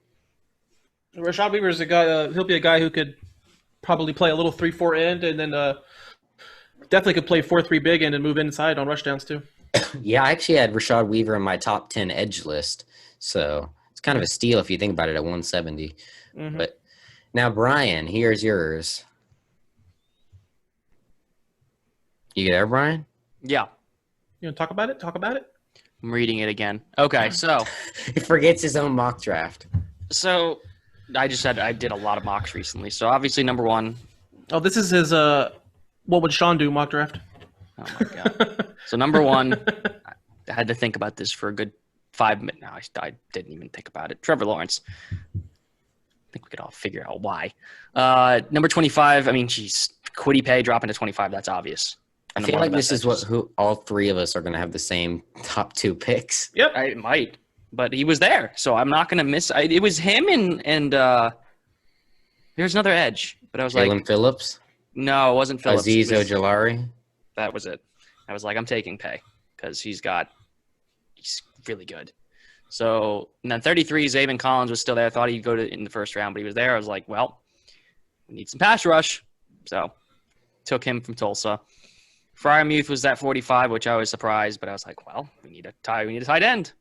S2: Rashad Weaver is a guy. He'll be a guy who could probably play a little 3-4 end, and then definitely could play 4-3 big end and move inside on rushdowns too.
S1: Yeah, I actually had Rashad Weaver in my top 10 edge list. So it's kind of a steal if you think about it at 170.
S2: Mm-hmm.
S1: But now, Brian, here's yours. You there, Brian?
S3: Yeah,
S2: You want to talk about it? Talk about it.
S3: I'm reading it again. Okay, so
S1: He forgets his own mock draft.
S3: I just said I did a lot of mocks recently. So obviously, number one.
S2: Oh, this is his what would Shawn do mock draft?
S3: Oh my god. So number one, I had to think about this for a good 5 minutes. No, I didn't even think about it. Trevor Lawrence. I think we could all figure out why. Number 25. I mean, geez, Kwity Paye dropping to 25. That's obvious.
S1: I feel like this is who all three of us are going to have the same top 2 picks.
S2: Yep.
S3: I might, but he was there, so I'm not going to miss. It was him and there's another edge, but I was
S1: Jalen
S3: like,
S1: Phillips,
S3: no, it wasn't Phillips.
S1: Azeez
S3: It was-
S1: Ojulari.
S3: That was it. I was like, I'm taking Paye because he's really good. So, and then 33, Zaven Collins was still there. I thought he'd go in the first round, but he was there. I was like, well, we need some pass rush. So, took him from Tulsa. Fryermuth was at 45, which I was surprised, but I was like, well, we need a tight end.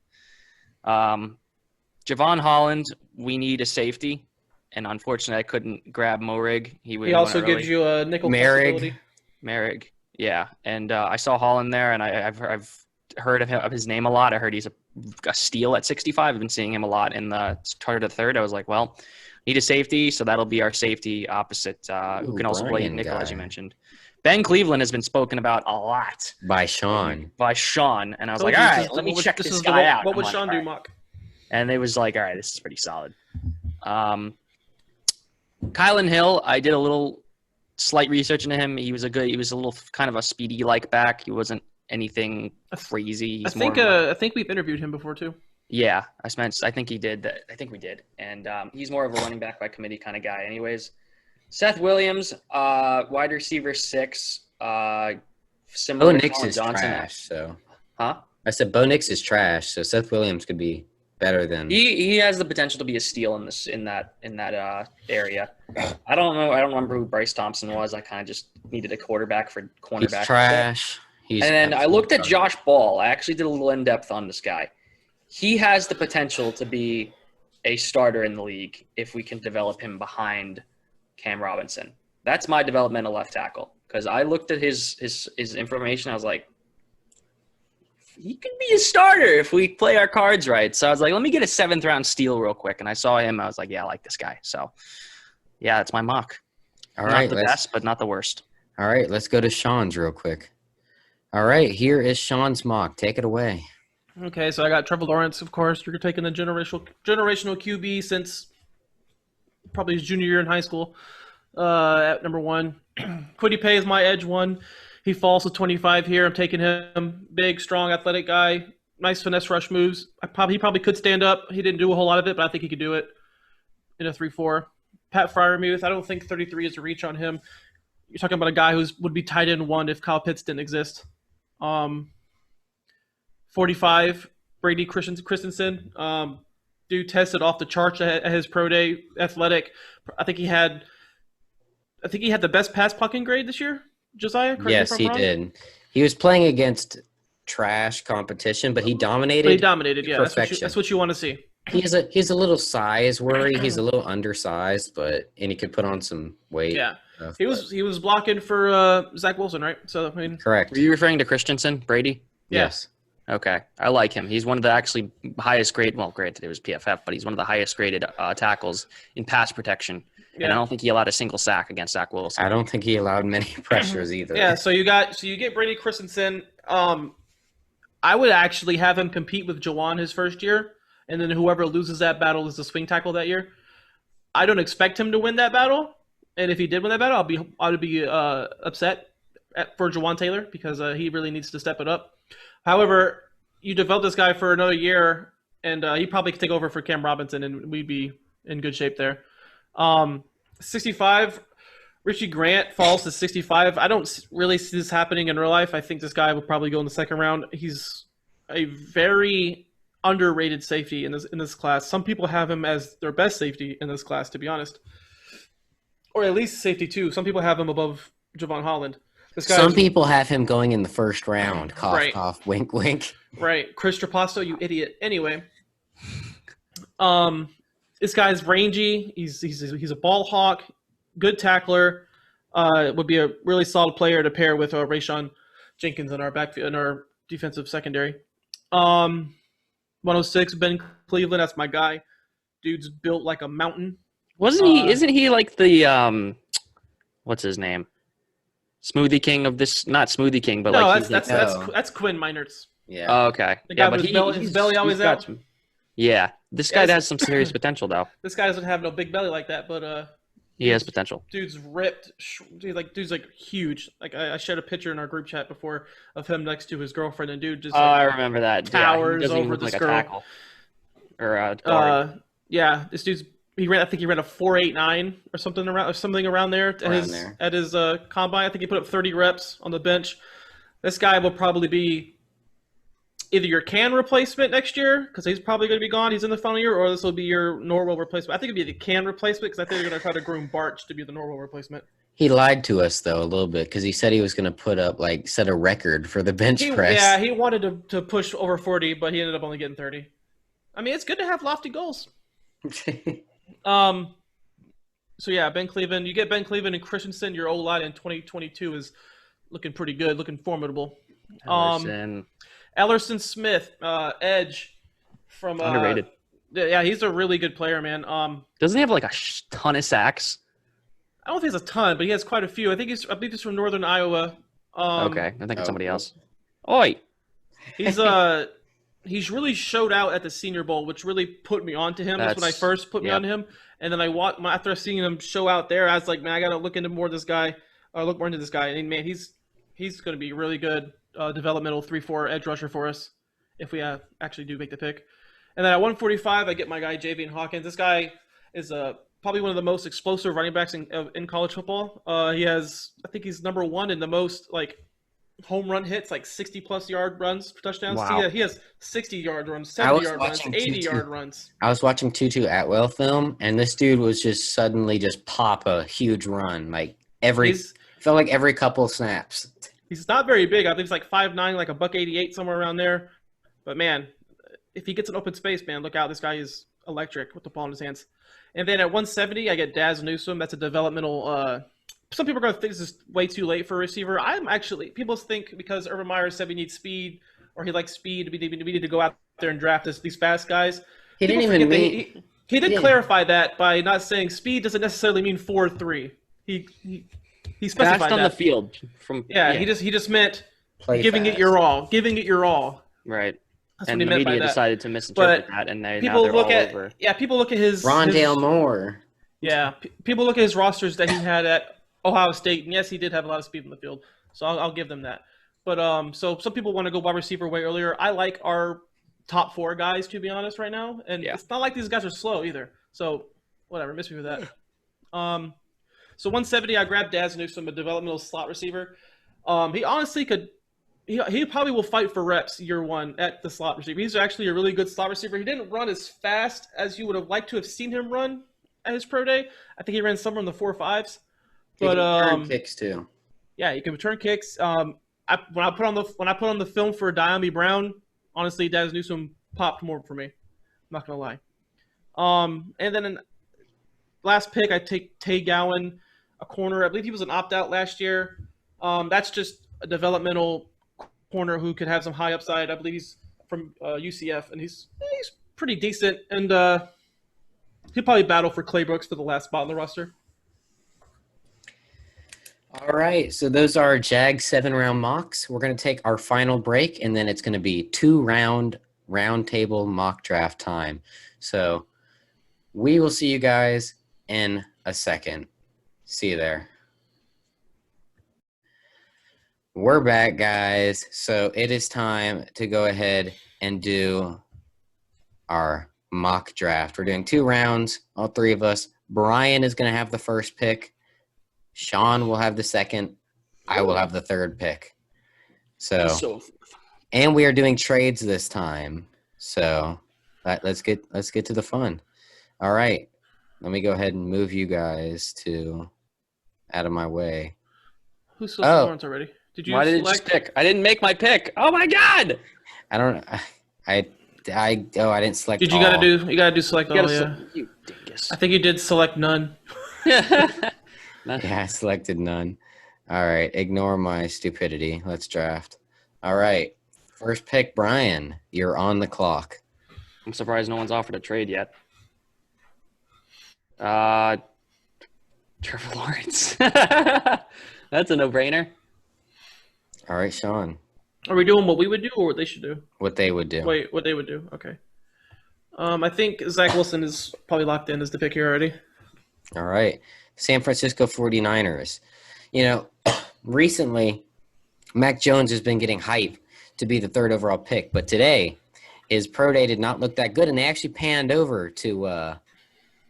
S3: Javon Holland, we need a safety. And unfortunately, I couldn't grab Morig.
S2: He also gives you a nickel possibility.
S3: Merrig. Yeah, and I saw Holland there, and I've heard of his name a lot. I heard he's a steal at 65. I've been seeing him a lot in the start of the third. I was like, well, need a safety, so that'll be our safety opposite, who can also play nickel, as you mentioned. Ben Cleveland has been spoken about a lot
S1: By Sean.
S3: and I was like, all right, let me check this guy out.
S2: What would
S3: I'm
S2: Shawn
S3: like,
S2: do,
S3: all right.
S2: mock?
S3: And it was like, all right, this is pretty solid. Kylan Hill, I did a little slight research into him. He was a little kind of a speedy like back. He wasn't anything crazy.
S2: I think we've interviewed him before too.
S3: Yeah, I think he did. I think we did. And he's more of a running back by committee kind of guy anyways. Seth Williams, wide receiver 6. Similar
S1: Bo
S3: to
S1: Nix
S3: Colin
S1: is
S3: Johnson.
S1: trash, so.
S3: Huh?
S1: I said Bo Nix is trash, so Seth Williams could be better than.
S3: He has the potential to be a steal in that area. I don't know. I don't remember who Bryce Thompson was. I kind of just needed a quarterback for cornerback.
S1: He's trash.
S3: And then I looked at Josh Ball. I actually did a little in-depth on this guy. He has the potential to be a starter in the league if we can develop him behind Cam Robinson. That's my developmental left tackle. Because I looked at his information. I was like, he could be a starter if we play our cards right. So I was like, let me get a 7th round steal real quick. And I saw him. I was like, yeah, I like this guy. So, yeah, that's my mock.
S1: All right,
S3: not the best, but not the worst.
S1: All right, let's go to Sean's real quick. All right, here is Sean's mock. Take it away.
S2: Okay, so I got Trevor Lawrence, of course. You're taking the generational QB since probably his junior year in high school. At number 1, Kwity Paye is my edge 1. He falls to 25 here. I'm taking him. Big, strong, athletic guy. Nice finesse rush moves. He probably could stand up. He didn't do a whole lot of it, but I think he could do it in a 3-4. Pat Fryermuth, I don't think 33 is a reach on him. You're talking about a guy who would be tight end 1 if Kyle Pitts didn't exist. 45, Brady Christensen. Dude tested off the charts at his pro day. Athletic. I think he had the best pass blocking grade this year. Josiah?
S1: Yes, he did. He was playing against trash competition, but he dominated.
S2: But he dominated, yeah.
S1: Perfection.
S2: That's what you want to see.
S1: He's a little size worry. He's a little undersized, and he could put on some weight.
S2: Yeah. He was blocking for Zach Wilson, right? So I mean,
S1: correct.
S3: Were you referring to Christensen, Brady?
S1: Yes.
S3: Okay. I like him. He's one of the actually highest grade. Well, granted, it was PFF, but he's one of the highest graded tackles in pass protection. Yeah. And I don't think he allowed a single sack against Zach Wilson.
S1: I don't think he allowed many pressures either.
S2: Yeah. So you get Brady Christensen. I would actually have him compete with Jawan his first year, and then whoever loses that battle is the swing tackle that year. I don't expect him to win that battle, and if he did win that battle, I would be upset for Jawan Taylor because he really needs to step it up. However, you develop this guy for another year, and he probably could take over for Cam Robinson, and we'd be in good shape there. 65, Richie Grant falls to 65. I don't really see this happening in real life. I think this guy will probably go in the second round. He's a very underrated safety in this class. Some people have him as their best safety in this class, to be honest, or at least safety 2. Some people have him above Javon Holland.
S1: Some people have him going in the first round. Cough,
S2: Right.
S1: cough, wink, wink.
S2: Right. Chris Trapasso, you idiot. Anyway. This guy's rangy. He's a ball hawk, good tackler. Would be a really solid player to pair with Rayshawn Jenkins in our defensive secondary. 106, Ben Cleveland. That's my guy. Dude's built like a mountain.
S3: Wasn't he? Isn't he like the what's his name? Smoothie King of this? Not Smoothie King, but
S2: no,
S3: like
S2: that's Quinn Meinert's.
S1: Yeah.
S3: Oh, okay.
S2: The guy
S3: Yeah,
S2: with
S3: but
S2: his belly always out.
S3: Yeah, this guy has some serious potential, though.
S2: This guy doesn't have no big belly like that, but
S3: He has potential.
S2: dude's ripped. Dude's like huge. Like I shared a picture in our group chat before of him next to his girlfriend, and dude just.
S3: I remember that.
S2: Towers
S3: yeah, he
S2: over
S3: look
S2: this
S3: like
S2: girl.
S3: A tackle. Or a guard.
S2: Yeah, this dude's. I think he ran a 4.89 or something around there at his combine. I think he put up 30 reps on the bench. This guy will probably be either your Can replacement next year, because he's probably going to be gone. He's in the final year, or this will be your Norwell replacement. I think it'd be the Can replacement, because I think they're going to try to groom Barch to be the Norwell replacement.
S1: He lied to us, though, a little bit, because he said he was going to put up, set a record for the bench press.
S2: Yeah, he wanted to push over 40, but he ended up only getting 30. I mean, it's good to have lofty goals. So yeah, Ben Cleveland. You get Ben Cleveland and Christensen. Your O-line in 2022 is looking pretty good, looking formidable. Ellerson Smith, edge from
S3: underrated.
S2: Yeah, he's a really good player, man.
S3: Doesn't he have like a ton of sacks?
S2: I don't think he has a ton, but he has quite a few. I believe he's from Northern Iowa.
S3: Okay, I think it's somebody else. Oi,
S2: he's really showed out at the Senior Bowl, which really put me onto him. That's when I first put me onto him. And then after seeing him show out there, I was like, man, I got to look into more of this guy, or look more into this guy. And man, he's going to be really good developmental 3-4 edge rusher for us if we actually do make the pick. And then at 145, I get my guy Javian Hawkins. This guy is probably one of the most explosive running backs in college football. I think he's number one in the most home run hits, 60-plus yard runs for touchdowns.
S3: Wow.
S2: He has 60-yard runs, 70-yard runs, 80-yard runs.
S1: I was watching Tutu Atwell film, and this dude was just suddenly pop a huge run. Felt like every couple of snaps.
S2: He's not very big. I think he's 5'9", like a $188, somewhere around there. But, man, if he gets an open space, man, look out. This guy is electric with the ball in his hands. And then at 170, I get Daz Newsome. That's a developmental some people are going to think this is way too late for a receiver. People think because Urban Meyer said we need speed, or he likes speed, we need to go out there and draft these fast guys.
S1: He
S2: did clarify that by not saying speed doesn't necessarily mean 4.3. He specified
S3: fast on
S2: that.
S3: The field.
S2: He just meant
S1: giving
S2: it your all. Giving it your all.
S3: Right.
S2: That's
S3: and
S2: what he
S3: the
S2: meant by
S3: media
S2: that.
S3: decided to misinterpret that, and now they're all over.
S2: Yeah, people look at his
S1: Rondale Moore.
S2: Yeah, people look at his rosters that he had at Ohio State, and yes, he did have a lot of speed in the field, so I'll give them that. But so some people want to go wide receiver way earlier. I like our top 4 guys, to be honest, right now, and it's not like these guys are slow either. So whatever, miss me with that. So 170, I grabbed Daz Newsome, a developmental slot receiver. He honestly could. He probably will fight for reps year one at the slot receiver. He's actually a really good slot receiver. He didn't run as fast as you would have liked to have seen him run at his pro day. I think he ran somewhere in the 4.5s. But
S1: return kicks too.
S2: Yeah, he can return kicks. When I put on the film for Diami Brown, honestly, Daz Newsome popped more for me. I'm not gonna lie. And then in last pick, I take Tay Gowan, a corner. I believe he was an opt-out last year. That's just a developmental corner who could have some high upside. I believe he's from UCF, and he's pretty decent. And he'll probably battle for Clay Brooks for the last spot on the roster.
S1: All right, so those are Jags 7-round mocks. We're going to take our final break, and then it's going to be 2-round roundtable mock draft time. So we will see you guys in a second. See you there. We're back, guys. So it is time to go ahead and do our mock draft. We're doing 2 rounds, all 3 of us. Brian is going to have the first pick. Shawn will have the second. I will have the third pick. And we are doing trades this time. So let's get to the fun. All right. Let me go ahead and move you guys out of my way.
S2: Who selected Lawrence already? Did you
S3: Why did it
S2: select?
S3: just pick? I didn't make my pick. Oh my god!
S1: I don't. I didn't select.
S2: Did you
S1: all.
S2: gotta do select all? Yeah.
S3: You dingus.
S2: I think you did select none.
S1: Yeah, I selected none. All right, ignore my stupidity. Let's draft. All right, first pick, Brian. You're on the clock.
S3: I'm surprised no one's offered a trade yet. Trevor Lawrence. That's a no-brainer.
S1: All right, Shawn.
S2: Are we doing what we would do or what they should do?
S1: What they would do.
S2: Wait, what they would do? Okay. I think Zach Wilson is probably locked in as the pick here already.
S1: All right. San Francisco 49ers. You know, recently, Mac Jones has been getting hype to be the third overall pick, but today his pro day did not look that good, and they actually panned over to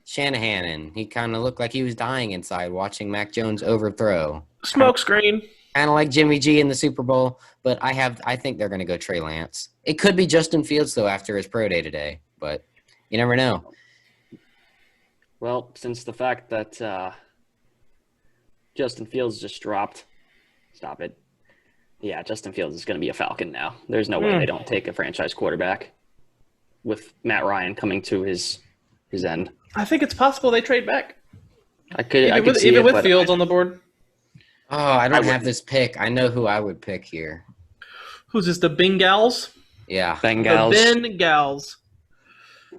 S1: Shanahan, and he kind of looked like he was dying inside watching Mac Jones overthrow.
S2: Smoke screen.
S1: Kind of like Jimmy G in the Super Bowl, but I think they're going to go Trey Lance. It could be Justin Fields, though, after his pro day today, but you never know.
S3: Well, since the fact that Justin Fields just dropped, stop it. Yeah, Justin Fields is going to be a Falcon now. There's no way they don't take a franchise quarterback with Matt Ryan coming to his end.
S2: I think it's possible they trade back.
S3: I could see
S2: even
S3: it,
S2: with
S3: but
S2: Fields on the board.
S1: Oh, I don't have this pick. I know who I would pick here.
S2: Who's this? The Bengals?
S1: Yeah.
S3: Bengals.
S2: The Bengals.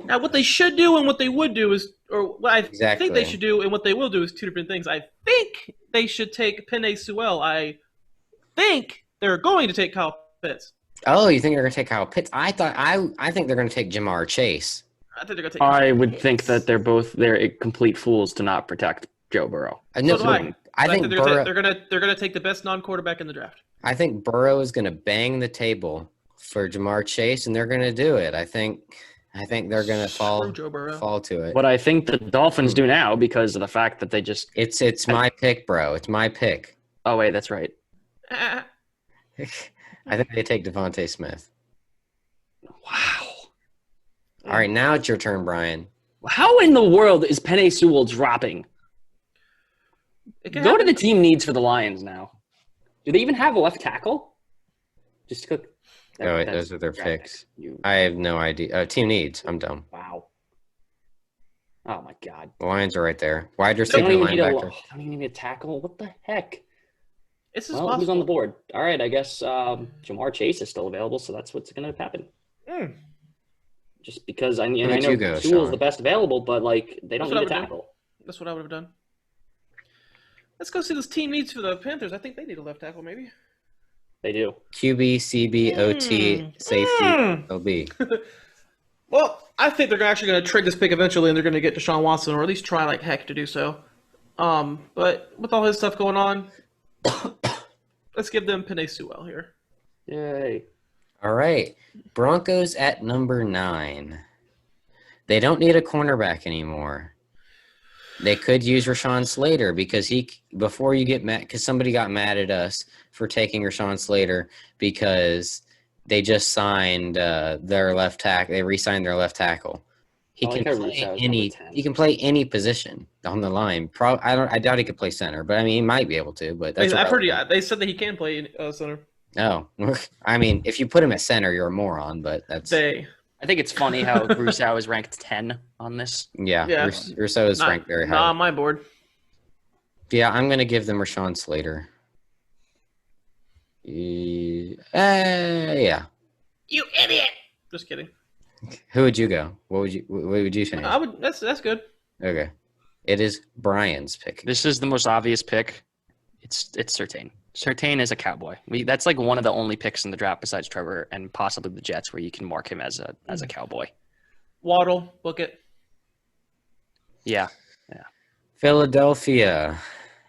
S2: Now, what they should do and what they would do is, or what I think they should do and what they will do is two different things. I think they should take Penei Sewell. I think they're going to take Kyle Pitts.
S1: Oh, you think they're going to take Kyle Pitts? I think they're going to take Jamar Chase.
S2: I think they're going to take.
S3: I would think that they're complete fools to not protect Joe Burrow.
S1: No,
S2: So do I.
S1: I think Burrow.
S2: they're gonna take the best non-quarterback in the draft.
S1: I think Burrow is going to bang the table for Jamar Chase, and they're going to do it. I think they're going to fall to it.
S3: What I think the Dolphins do now, because of the fact that they just
S1: It's my pick, bro. It's my pick.
S3: oh wait, that's right.
S1: I think they take Devontae Smith.
S3: Wow.
S1: All right, now it's your turn, Brian.
S3: How in the world is Penei Sewell dropping? Go to the team needs for the Lions now. Do they even have a left tackle? Just cook.
S1: Oh, wait, those are their picks. I have no idea. Team needs. I'm dumb.
S3: Wow. Oh my God.
S1: The Lions are right there. Wide
S3: They
S1: receiver,
S3: don't even
S1: linebacker.
S3: need a tackle. What the heck?
S2: This is
S3: Well, who's on the board? All right, I guess Jamar Chase is still available, so that's what's going to happen. Just because I know Sewell's
S1: Shawn?
S3: the best available, but like they don't need a tackle.
S2: That's what I would have done. Let's go see this team needs for the Panthers. I think they need a left tackle, maybe.
S3: They do.
S1: QB, CB, OT, safety, OB.
S2: Well, I think they're actually going to trade this pick eventually, and they're going to get Deshaun Watson, or at least try like heck to do so. But with all his stuff going on, let's give them Penei Sewell here.
S3: Yay.
S1: All right. Broncos at number 9. They don't need a cornerback anymore. They could use Rashawn Slater because before you get mad, because somebody got mad at us for taking Rashawn Slater because they just signed their left tackle. They re-signed their left tackle. He can play any position on the line. I doubt he could play center, but I mean he might be able to. But that's
S2: they said that he can play center.
S1: Oh, I mean if you put him at center, you're a moron. But that's
S3: I think it's funny how Rousseau is ranked 10 on this.
S1: Yeah. Rousseau is ranked very high.
S2: Not on my board.
S1: Yeah, I'm going to give them Rashawn Slater. Yeah.
S2: You idiot! Just kidding.
S1: Who would you go? What would you say?
S2: That's good.
S1: Okay. It is Brian's pick.
S3: This is the most obvious pick. It's Surtain. Surtain is a Cowboy. That's like one of the only picks in the draft besides Trevor and possibly the Jets where you can mark him as a Cowboy.
S2: Waddle, book it.
S3: Yeah.
S1: Philadelphia.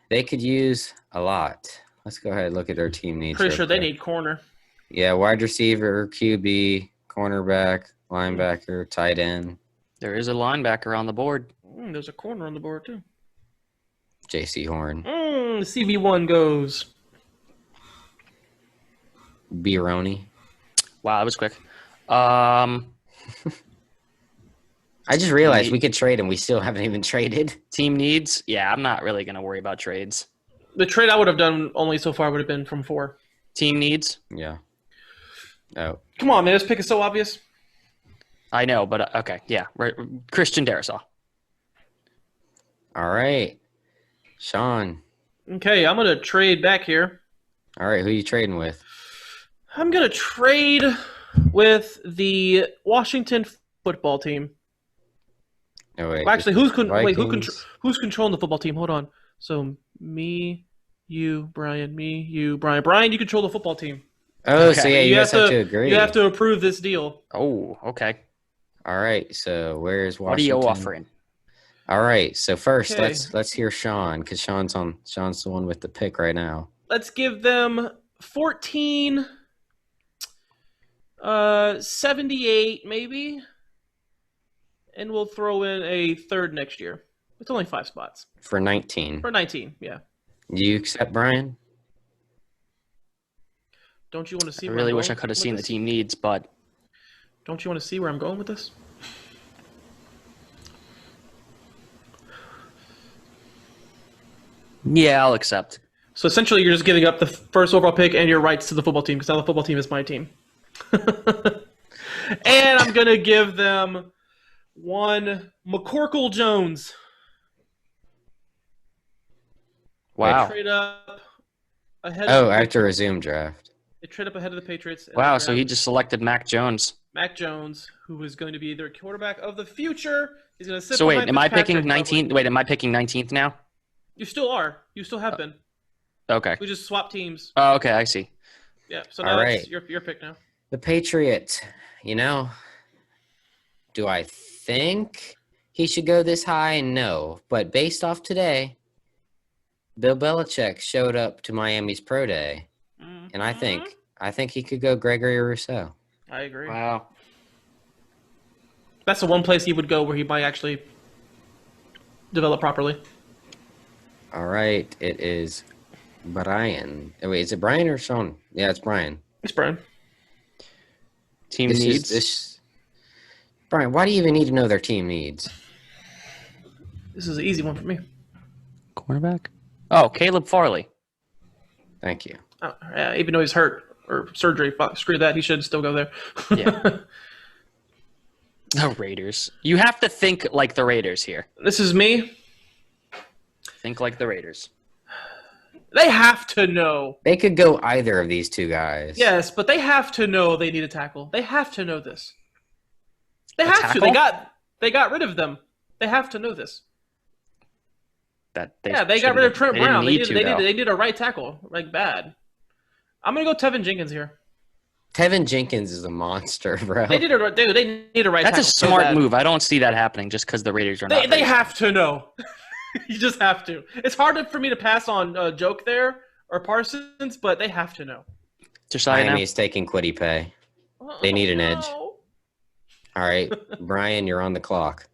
S1: They could use a lot. Let's go ahead and look at their team needs.
S2: Pretty sure they need corner.
S1: Yeah, wide receiver, QB, cornerback, linebacker, tight end.
S3: There is a linebacker on the board.
S2: There's a corner on the board too.
S1: J.C. Horn.
S2: CB1 goes.
S1: Bironi.
S3: Wow, that was quick. I
S1: just realized we could trade him. We still haven't even traded.
S3: Team needs? Yeah, I'm not really going to worry about trades.
S2: The trade I would have done only so far would have been from 4.
S3: Team needs.
S1: Yeah. Oh.
S2: Come on, man. This pick is so obvious.
S3: I know, but okay, yeah. Right. Christian Darrisaw.
S1: All right. Shawn.
S2: Okay, I'm going to trade back here.
S1: All right, who you trading with?
S2: I'm going to trade with the Washington football team.
S1: Oh, wait,
S2: Well, actually, who's controlling the football team? Hold on. So, me, you, Brian. Brian, you control the football team.
S1: Oh,
S3: Okay.
S1: so yeah, you guys have to agree.
S2: You have to approve this deal.
S3: Oh, okay.
S1: All right, so where's Washington?
S3: What are you offering?
S1: All right, so first
S2: Okay.
S1: let's hear Shawn, because Shawn's the one with the pick right now.
S2: Let's give them 14, 78 maybe, and we'll throw in a third next year. It's only 5 spots.
S1: For 19.
S2: For 19, yeah.
S1: Do you accept, Brian?
S2: Don't you want to see
S3: I
S2: where
S3: really
S2: I'm
S3: wish I
S2: going
S3: could have
S2: with
S3: seen the
S2: this?
S3: team needs, but
S2: Don't you want to see where I'm going with this?
S3: yeah, I'll accept.
S2: So essentially, you're just giving up the first overall pick and your rights to the football team, because now the football team is my team. And I'm going to give them one McCorkle Jones.
S3: Wow.
S2: Trade up ahead
S1: Oh,
S2: of
S1: after resume draft.
S2: they trade up ahead of the Patriots. and
S3: Wow,
S2: they
S3: so
S2: grab
S3: he just selected Mac Jones.
S2: Mac Jones, who is going to be their quarterback of the future. He's going to sit
S3: So wait,
S2: behind
S3: am I picking
S2: Fitzpatrick,
S3: 19th?
S2: probably.
S3: Wait, am I picking 19th now?
S2: You still are. You still have been.
S3: Okay.
S2: We just swapped teams.
S3: Oh, okay, I see.
S2: Yeah. So
S1: All
S2: now
S1: right.
S2: it's your pick now.
S1: The Patriots, do I think he should go this high? No. But based off today, Bill Belichick showed up to Miami's pro day, and I think he could go Gregory Rousseau.
S2: I agree.
S3: Wow.
S2: That's the one place he would go where he might actually develop properly.
S1: All right, it is Brian. Oh, wait, is it Brian or Shawn? Yeah, it's Brian.
S2: It's Brian.
S3: Team needs.
S1: Brian, why do you even need to know their team needs?
S2: This is an easy one for me.
S3: Cornerback? Oh, Caleb Farley.
S1: Thank you.
S2: Oh, yeah, even though he's hurt or surgery, fuck, screw that. He should still go there.
S3: Yeah. The Raiders. You have to think like the Raiders here.
S2: This is me.
S3: Think like the Raiders.
S2: They have to know.
S1: They could go either of these two guys.
S2: Yes, but they have to know they need a tackle. They have to know this. They have to.
S3: tackle?
S2: They got rid of them. They have to know this.
S3: They
S2: They got rid of Trent Brown. They
S3: They
S2: need a right tackle, like bad. I'm gonna go Tevin Jenkins here.
S1: Tevin Jenkins is a monster, bro.
S2: They need a right
S3: That's
S2: tackle.
S3: a
S2: so
S3: smart
S2: bad.
S3: move. I don't see that happening just because the Raiders are not.
S2: They have to know. You just have to. It's hard for me to pass on Joke there or Parsons, but they have to know.
S3: Josiah now?
S1: Miami is taking Quiddy pay. They need an edge.
S2: No.
S1: All right, Brian, you're on the clock.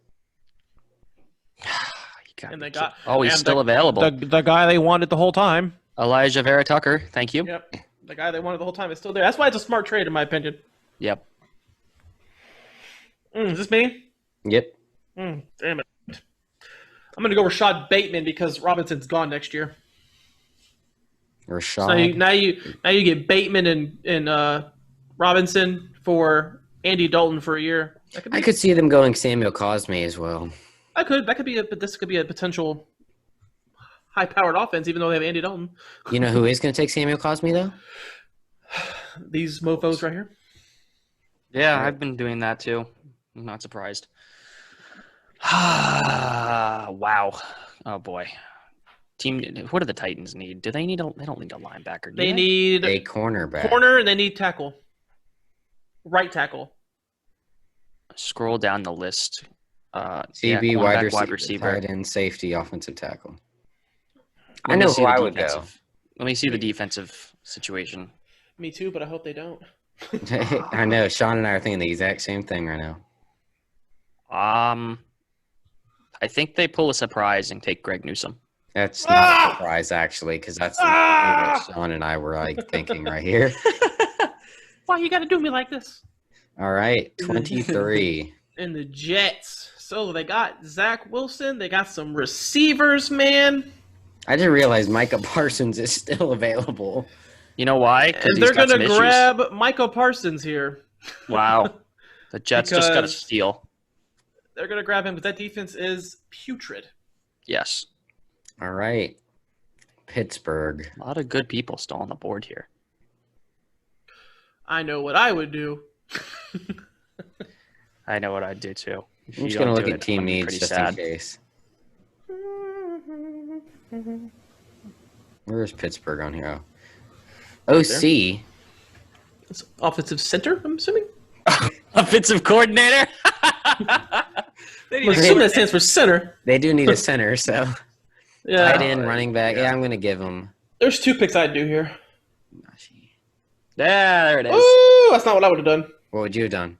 S2: And they got.
S3: Oh, he's
S2: and
S3: still available.
S2: The guy they wanted the whole time.
S3: Elijah Vera Tucker. Thank you.
S2: Yep. The guy they wanted the whole time is still there. That's why it's a smart trade, in my opinion.
S3: Yep.
S2: Is this me?
S1: Yep.
S2: Damn it. I'm going to go Rashad Bateman because Robinson's gone next year.
S1: Rashad.
S2: So now you get Bateman and Robinson for Andy Dalton for a year.
S1: I could see them going Samuel Cosme as well.
S2: This could be a potential high-powered offense, even though they have Andy Dalton.
S1: You know who is going to take Samuel Cosme, though?
S2: These mofos right here.
S3: Yeah, I've been doing that too. I'm not surprised. Wow. Oh boy. Team. What do the Titans need? Do they need a? They don't need a linebacker.
S2: They need
S1: A cornerback.
S2: corner and they need tackle. Right tackle.
S3: Scroll down the list.
S1: CB,
S3: cornerback,
S1: wide receiver, tight end, safety, offensive tackle. I
S3: Let me
S1: know
S3: see
S1: who
S3: the
S1: I would go.
S3: defensive- Let me see the defensive situation.
S2: Me too, but I hope they don't.
S1: I know. Shawn and I are thinking the exact same thing right now.
S3: I think they pull a surprise and take Greg Newsome.
S1: That's not a surprise, actually, because that's what Shawn and I were thinking right here.
S2: Why you got to do me like this?
S1: All right, 23.
S2: And the Jets. So they got Zach Wilson. They got some receivers, man.
S1: I just realized Micah Parsons is still available.
S3: You know why? Because
S2: And they're going to grab Micah Parsons here.
S3: Wow. The Jets just got a steal.
S2: They're going to grab him, but that defense is putrid.
S3: Yes.
S1: All right. Pittsburgh.
S3: A lot of good people still on the board here.
S2: I know what I would do.
S3: I know what I'd do too.
S1: I'm just going to look at team needs just in case. Where's Pittsburgh on here? OC.
S2: It's offensive center, I'm assuming?
S3: Offensive coordinator?
S2: I'm assuming that stands for center.
S1: They do need a center, so.
S2: Yeah.
S1: Tight end, running back. Yeah, I'm going to give them.
S2: There's 2 picks I'd do here.
S3: Yeah, there it is.
S2: Ooh, that's not what I would have done.
S1: What would you have done?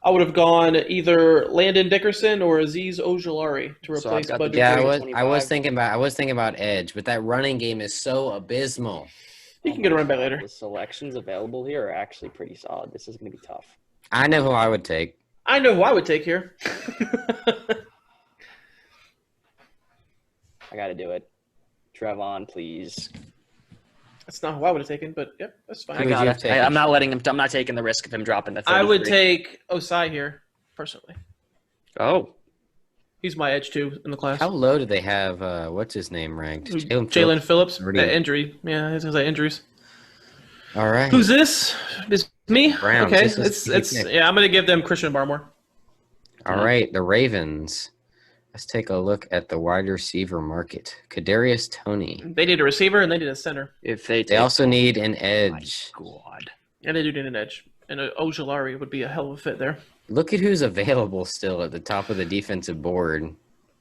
S2: I would have gone either Landon Dickerson or Azeez Ojulari to replace Bud.
S1: Yeah, I was thinking about edge, but that running game is so abysmal.
S2: You can get a run back later.
S5: The selections available here are actually pretty solid. This is going to be tough.
S1: I know who I would take.
S2: I know who I would take here.
S5: I got to do it. Trevon, please.
S2: That's not who I would have taken, but yep, that's fine.
S3: I got it. I'm not letting him. I'm not taking the risk of him dropping the 33.
S2: I would take Josiah here, personally.
S3: Oh.
S2: He's my edge, too, in the class.
S1: How low do they have, what's his name ranked?
S2: Jalen Phillips. Injury. Yeah, he's got injuries.
S1: All right.
S2: Who's this? Is me?
S1: Browns.
S2: Okay, yeah, I'm going to give them Christian Barmore.
S1: All right, the Ravens. Let's take a look at the wide receiver market. Kadarius Toney.
S2: They need a receiver and they need a center.
S1: They also need an edge.
S3: Oh my God.
S2: And they do need an edge. And Ojulari would be a hell of a fit there.
S1: Look at who's available still at the top of the defensive board.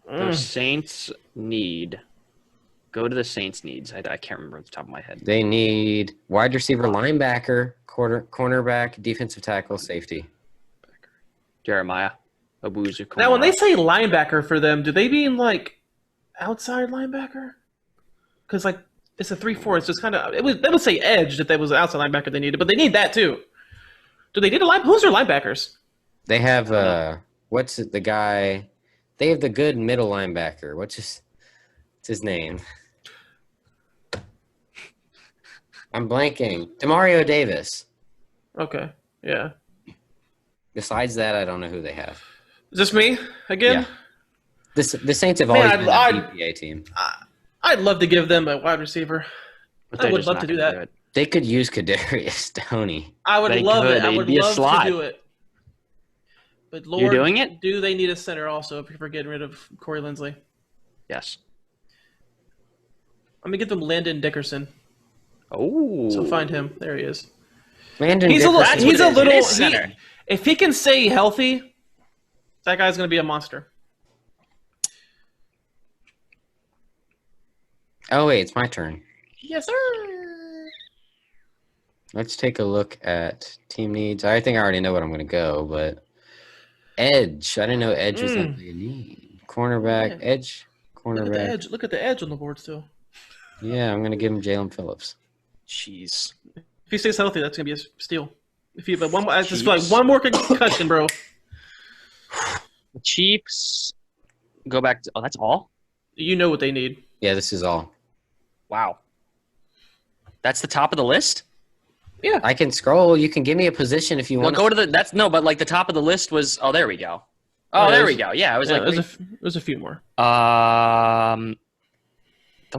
S3: The Saints need. Go to the Saints needs. I can't remember off the top of my head.
S1: They need wide receiver, linebacker, cornerback, defensive tackle, safety.
S3: Jeremiah.
S2: Now, when they say linebacker for them, do they mean like outside linebacker? Because like it's a 3-4. It's just kind of they would say edge if there was an outside linebacker they needed, but they need that too. Do they need a line? Who's their linebackers?
S1: They have what's the guy? They have the good middle linebacker. What's his name? I'm blanking. Demario Davis.
S2: Okay. Yeah.
S1: Besides that, I don't know who they have.
S2: Is this me again?
S1: Yeah. The Saints have always been a BPA team.
S2: I'd love to give them a wide receiver. I would love to do that.
S1: They could use Kadarius Toney.
S2: I would love it. I would love to do it. But Lord,
S3: you're doing it?
S2: Do they need a center also if we're getting rid of Corey Linsley?
S3: Yes.
S2: I'm going to give them Landon Dickerson.
S3: Oh.
S2: So find him. There he is.
S1: Landon
S2: he's
S1: Dickerson.
S2: a little if he can stay healthy, that guy's going to be a monster.
S1: Oh, wait, it's my turn.
S2: Yes, sir.
S1: Let's take a look at team needs. I think I already know what I'm going to go, but edge. I didn't know edge was something you need. Cornerback, edge, cornerback.
S2: Look at the edge on the board still.
S1: Yeah, I'm going to give him Jalen Phillips.
S3: Jeez.
S2: If he stays healthy, that's going to be a steal. If you have one more, I just feel like one more concussion, bro.
S3: The Chiefs go back to. Oh, that's all?
S2: You know what they need.
S1: Yeah, this is all.
S3: Wow. That's the top of the list?
S2: Yeah.
S1: I can scroll. You can give me a position if you want.
S3: Go to the. But like the top of the list was. Oh, there we go. Oh, there we go. Yeah, I was like.
S2: There's a few more.
S3: Don't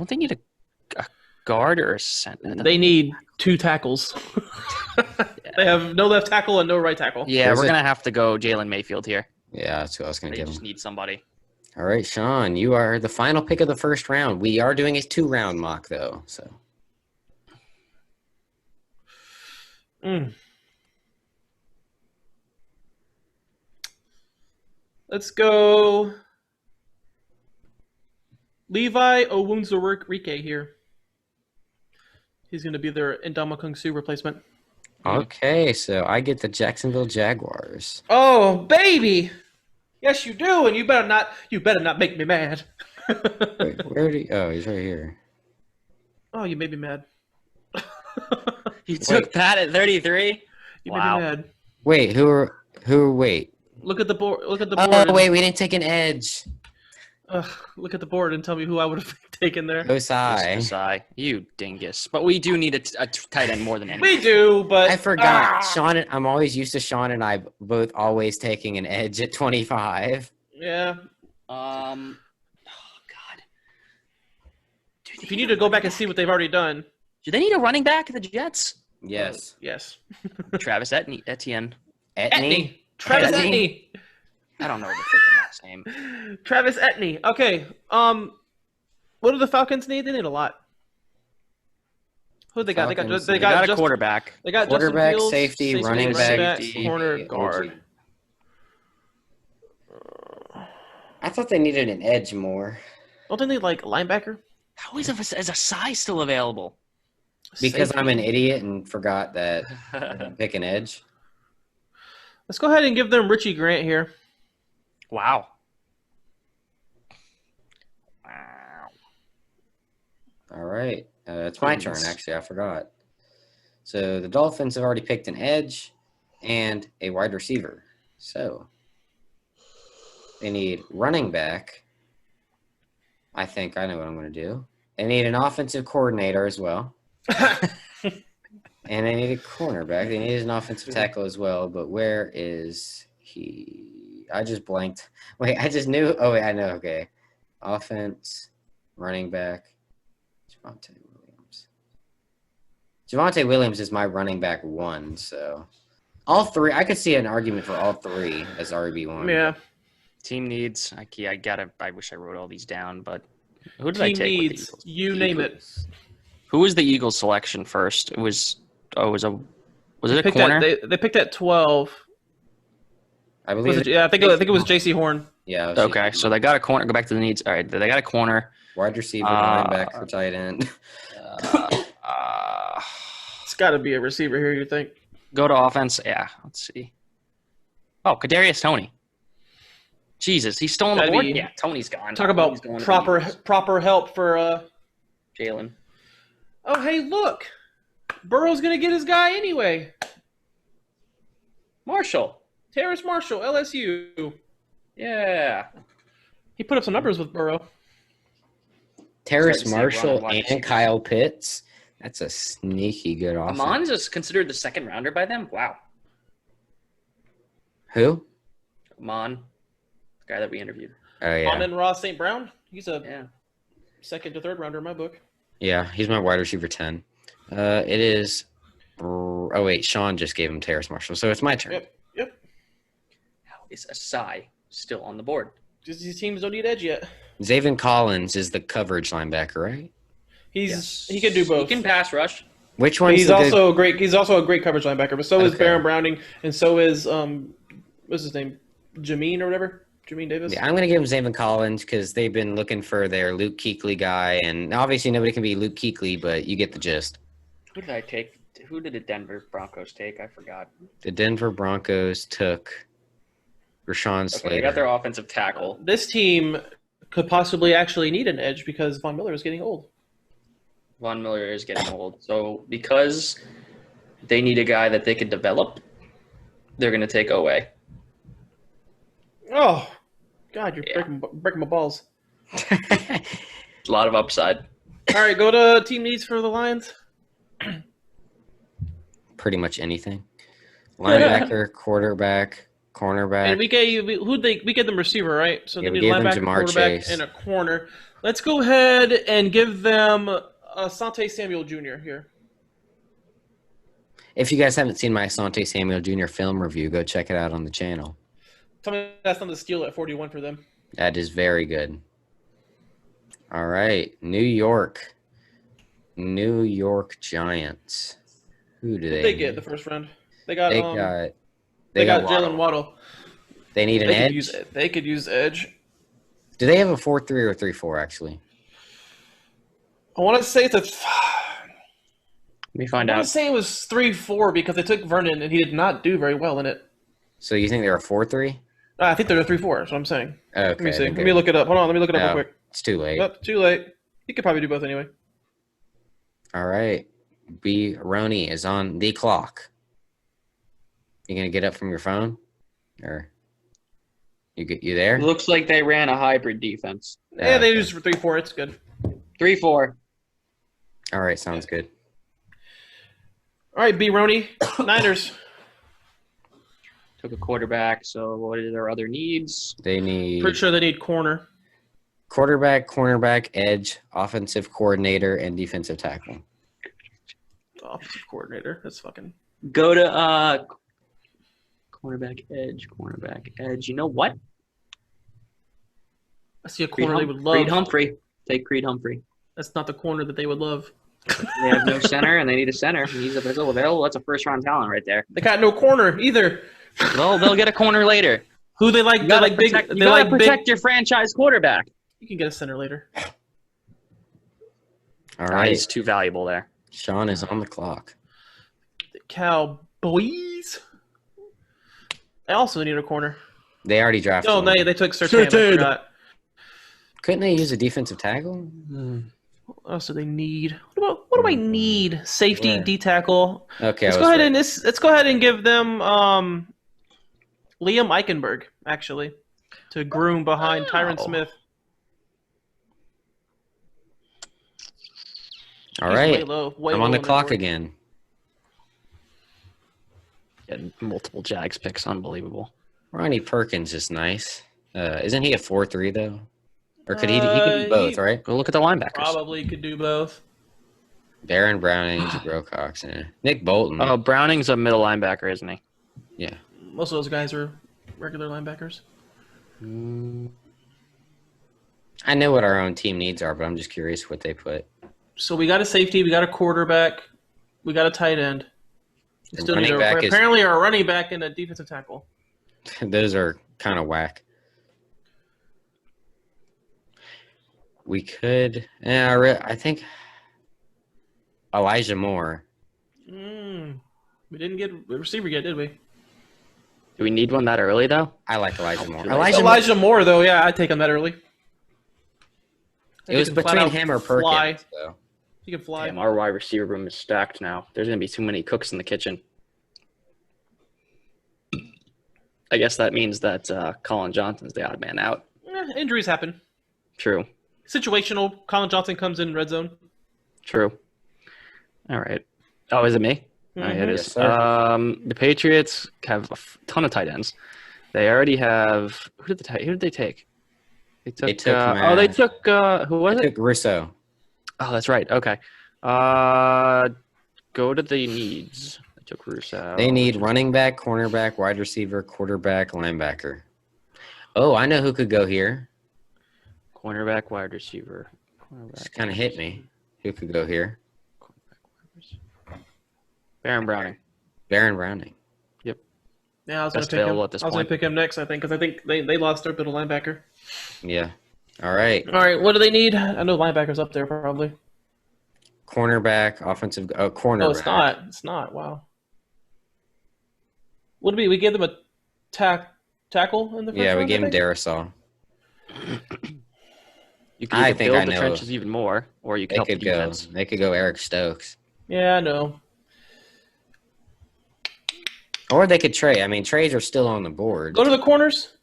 S3: they need a guard or a center?
S2: They need 2 tackles. They have no left tackle and no right tackle.
S3: Yeah, we're going to have to go Jalen Mayfield here.
S1: Yeah, that's who I was going to give him.
S3: They just need somebody.
S1: All right, Shawn, you are the final pick of the first round. We are doing a 2-round mock, though. So.
S2: Let's go Levi Owunzurike here. He's going to be their Ndamukong Kung Su replacement.
S1: Okay, so I get the Jacksonville Jaguars.
S2: Oh, baby! Yes, you do, and you better not make me mad.
S1: Wait, where did he? Oh, he's right here.
S2: Oh, you made me mad.
S3: You took Pat at 33?
S2: You made me mad.
S1: Wait, wait.
S2: Look at the board.
S1: Oh, wait, we didn't take an edge.
S2: Look at the board and tell me who I would have taken there.
S1: Josiah.
S3: Josiah, you dingus. But we do need a tight end more than anything.
S2: We do, but
S1: I forgot. Shawn. I'm always used to Shawn and I both always taking an edge at 25.
S2: Yeah.
S3: Oh God.
S2: If you need to go back and see what they've already done.
S3: Do they need a running back at the Jets?
S1: Yes.
S2: Yes.
S3: Travis Etienne.
S1: Etney.
S2: Travis
S1: Etney?
S2: Etney.
S3: I don't know the freaking last name.
S2: Travis Etney. Okay. What do the Falcons need? They need a lot. Who they got?
S1: Falcons,
S2: They
S3: They got a
S2: just-
S3: quarterback.
S2: They got
S1: quarterback,
S2: Justin Fields,
S1: safety, running back,
S2: corner,
S1: safety,
S2: guard.
S1: I thought they needed an edge more
S2: Don't they need like linebacker?
S3: How is a size still available?
S1: because
S2: Safety.
S1: I'm an idiot and forgot that I didn't pick an edge.
S2: Let's go ahead and give them Richie Grant here.
S3: Wow.
S1: All right. It's my turn, actually. I forgot. So the Dolphins have already picked an edge and a wide receiver. So they need running back. I think I know what I'm going to do. They need an offensive coordinator as well. And they need a cornerback. They need an offensive tackle as well. But where is he? I just blanked. Wait, I just knew. Oh, wait, I know. Okay. Offense, running back, Javonte Williams. Javonte Williams is my running back one. So all three. I could see an argument for all three as RB1.
S2: Yeah.
S3: Team needs. I wish I wrote all these down, but who did I
S2: Team
S3: take with the
S2: needs.
S3: Eagles?
S2: You name it.
S3: Who was the Eagles selection first? It was. Was it a
S2: Picked
S3: corner?
S2: They picked at 12.
S1: I believe.
S2: I think it was J.C. Horn.
S1: Yeah.
S3: Okay, so they got a corner. Go back to the needs. All right, they got a corner.
S1: Wide receiver, linebacker, tight end.
S2: It's got to be a receiver here, you think?
S3: Go to offense. Yeah, let's see. Oh, Kadarius Toney. Jesus, he's still on the
S2: That'd
S3: board.
S2: be-
S3: Yeah, Tony's gone.
S2: Talk
S3: Tony's
S2: about
S3: going to the
S2: proper
S3: Eagles.
S2: proper help for.
S3: Jalen.
S2: Oh, hey, look. Burrow's going to get his guy anyway.
S3: Marshall.
S2: Terrace Marshall, LSU.
S3: Yeah.
S2: He put up some numbers with Burrow.
S1: Terrace
S3: Starting to see
S1: Marshall
S3: Ron wide
S1: and
S3: receivers.
S1: Kyle Pitts. That's a sneaky good offense.
S3: Amon's is considered the second rounder by them. Wow.
S1: Who?
S3: Amon, the guy that we interviewed.
S1: Oh yeah,
S2: Amon Ross St. Brown. He's a
S3: Yeah.
S2: second to third rounder in my book.
S1: yeah. He's my wide receiver 10. It is. Oh wait, Shawn just gave him Terrace Marshall, so it's my turn.
S2: Yep.
S3: How is Asai still on the board?
S2: Just these teams don't need edge yet.
S1: Zaven Collins is the coverage linebacker, right?
S2: He can do both.
S3: He can pass rush.
S1: Which one's
S2: He's
S1: the good-
S2: also a great. He's also a great coverage linebacker. But so is
S1: Okay.
S2: Baron Browning, and so is what's his name, Jameen or whatever, Jameen Davis.
S1: Yeah, I'm going to give him Zaven Collins because they've been looking for their Luke Kuechly guy, and obviously nobody can be Luke Kuechly, but you get the gist.
S3: Who did I take? Who did the Denver Broncos take? I forgot.
S1: The Denver Broncos took Rashawn
S3: Okay,
S1: Slater.
S3: they got their offensive tackle.
S2: This team could possibly actually need an edge because Von Miller is getting old.
S3: Von Miller is getting old. So because they need a guy that they could develop, they're going to take away.
S2: Oh, God, you're
S3: Yeah.
S2: breaking my balls.
S3: A lot of upside.
S2: All right, go to team needs for the Lions.
S1: Pretty much anything. Linebacker, quarterback, cornerback.
S2: And we gave them receiver, right? So
S1: Yeah,
S2: they
S1: we
S2: need
S1: gave them
S2: linebacker,
S1: Jamar
S2: quarterback,
S1: Chase.
S2: and a corner. Let's go ahead and give them Asante Samuel Jr. here.
S1: If you guys haven't seen my Asante Samuel Jr. film review, go check it out on the channel.
S2: Tell me that's not the steal at 41 for them.
S1: That is very good. All right, New York Giants. Who do
S2: They get the first round. They got
S1: They got
S2: Jalen Waddle.
S1: They need an edge.
S2: They could use edge.
S1: Do they have a 4-3 or 3-4 actually?
S2: I want to say it's a.
S3: Let me find
S2: I want
S3: out.
S2: to say it was 3-4 because they took Vernon and he did not do very well in it.
S1: So you think they're a 4-3?
S2: I think they're a 3-4. That's what I'm saying.
S1: Okay.
S2: Let me see.
S1: okay.
S2: Let me look it up. Hold on. Let me look it up
S1: No,
S2: real quick.
S1: It's too late.
S2: Nope, too late. He could probably do both anyway.
S1: All right. B. Roney is on the clock. You gonna get up from your phone? Or You there?
S6: It looks like they ran a hybrid defense.
S2: Yeah, they
S1: okay.
S2: use 3-4. It's good.
S6: 3-4.
S1: All right, sounds good.
S2: All right, B. Roney, Niners.
S6: Took a quarterback. So what are their other needs?
S1: They need
S2: Pretty sure they need corner.
S1: quarterback, cornerback, edge, offensive coordinator, and defensive tackle.
S2: Offensive coordinator. That's fucking.
S6: Go to cornerback edge. You know what?
S2: I see a corner they would love.
S6: Creed Humphrey. Take Creed Humphrey.
S2: That's not the corner that they would love.
S6: They have no center, and they need a center. He's available. That's a first-round talent right there.
S2: They got no corner either.
S6: Well, they'll get a corner later.
S2: Who they like?
S6: You
S2: They
S6: gotta
S2: like big.
S6: protect,
S2: They
S6: you gotta
S2: like
S6: protect
S2: big.
S6: your franchise quarterback.
S2: You can get a center later.
S1: All
S3: He's
S1: right,
S3: too valuable there.
S1: Shawn is on the clock.
S2: The Cowboys. They also need a corner.
S1: They already drafted.
S2: Oh,
S1: one.
S2: they took Surtain. I forgot.
S1: Couldn't they use a defensive tackle?
S2: What else do they need? What do I need? Safety,
S1: Yeah.
S2: D tackle.
S1: Okay,
S2: Let's go ahead and let's go ahead and give them Liam Eichenberg actually to groom behind Tyron
S3: Wow.
S2: Smith.
S1: All
S2: He's
S1: right,
S2: way low, way
S1: I'm
S2: low
S1: on the
S2: that
S1: clock
S2: board.
S1: again.
S3: Had multiple Jags picks. Unbelievable.
S1: Ronnie Perkins is nice. Isn't he a 4-3 though? Or could he could do both, right?
S3: Go look at the linebackers.
S2: Probably could do both.
S1: Baron Browning, Jabril Cox, Nick Bolton.
S3: Oh, Browning's a middle linebacker, isn't he?
S1: Yeah.
S2: Most of those guys are regular linebackers.
S1: I know what our own team needs are, but I'm just curious what they put.
S2: So we got a safety, we got a quarterback, we got a tight end. We
S1: And
S2: still need
S1: running back is-
S2: apparently our running back and a defensive tackle.
S1: Those are kind of whack. We could. I think Elijah Moore.
S2: We didn't get a receiver yet, did we?
S3: Do we need one that early though?
S1: I like Elijah Moore.
S2: Elijah Moore, though, yeah, I'd take him that early.
S1: It was
S2: He can flat
S1: between
S2: out
S1: him or
S2: fly.
S1: Perkins. So.
S2: He can fly.
S3: Damn, our wide receiver room is stacked now. There's gonna be too many cooks in the kitchen. I guess that means that Colin Johnson's the odd man out.
S2: Injuries happen.
S3: True.
S2: Situational. Colin Johnson comes in red zone.
S3: True. All right. Oh, is it me? Oh, yeah, it
S2: Mhm.
S3: is.
S1: Yes, sir.
S3: The Patriots have a ton of tight ends. They already have. Who did they take? They took.
S1: took
S3: they took. Who was
S1: I
S3: it?
S1: took Russo.
S3: Oh, that's right. Okay. Go to the needs. They took Russo.
S1: They need running back, cornerback, wide receiver, quarterback, linebacker. Oh, I know who could go here.
S3: Cornerback, wide receiver.
S1: Just kind of hit me. Who could go here?
S3: Baron Browning.
S1: Baron Browning.
S2: Yeah, I was going
S3: Best
S2: to pick him.
S3: available at this
S2: I was going to
S3: point.
S2: pick him next, I think, because I think they lost their middle linebacker.
S1: Yeah. All right.
S2: All right, what do they need? I know linebacker's up there probably.
S1: Cornerback, offensive. Cornerback.
S2: Oh, it's not. It's not. Wow. What did we give them a tackle in the first
S1: Yeah, we
S2: round,
S1: gave
S2: I
S1: him
S2: think?
S1: Darasol.
S3: You can
S1: I
S3: either
S1: think
S3: build
S1: I
S3: the
S1: know.
S3: trenches even more, or you can
S1: They
S3: help the
S1: could go.
S3: defense.
S1: They could go Eric Stokes,
S2: Yeah, I know.
S1: or they could trade. I mean, trades are still on the board.
S2: Go to the corners.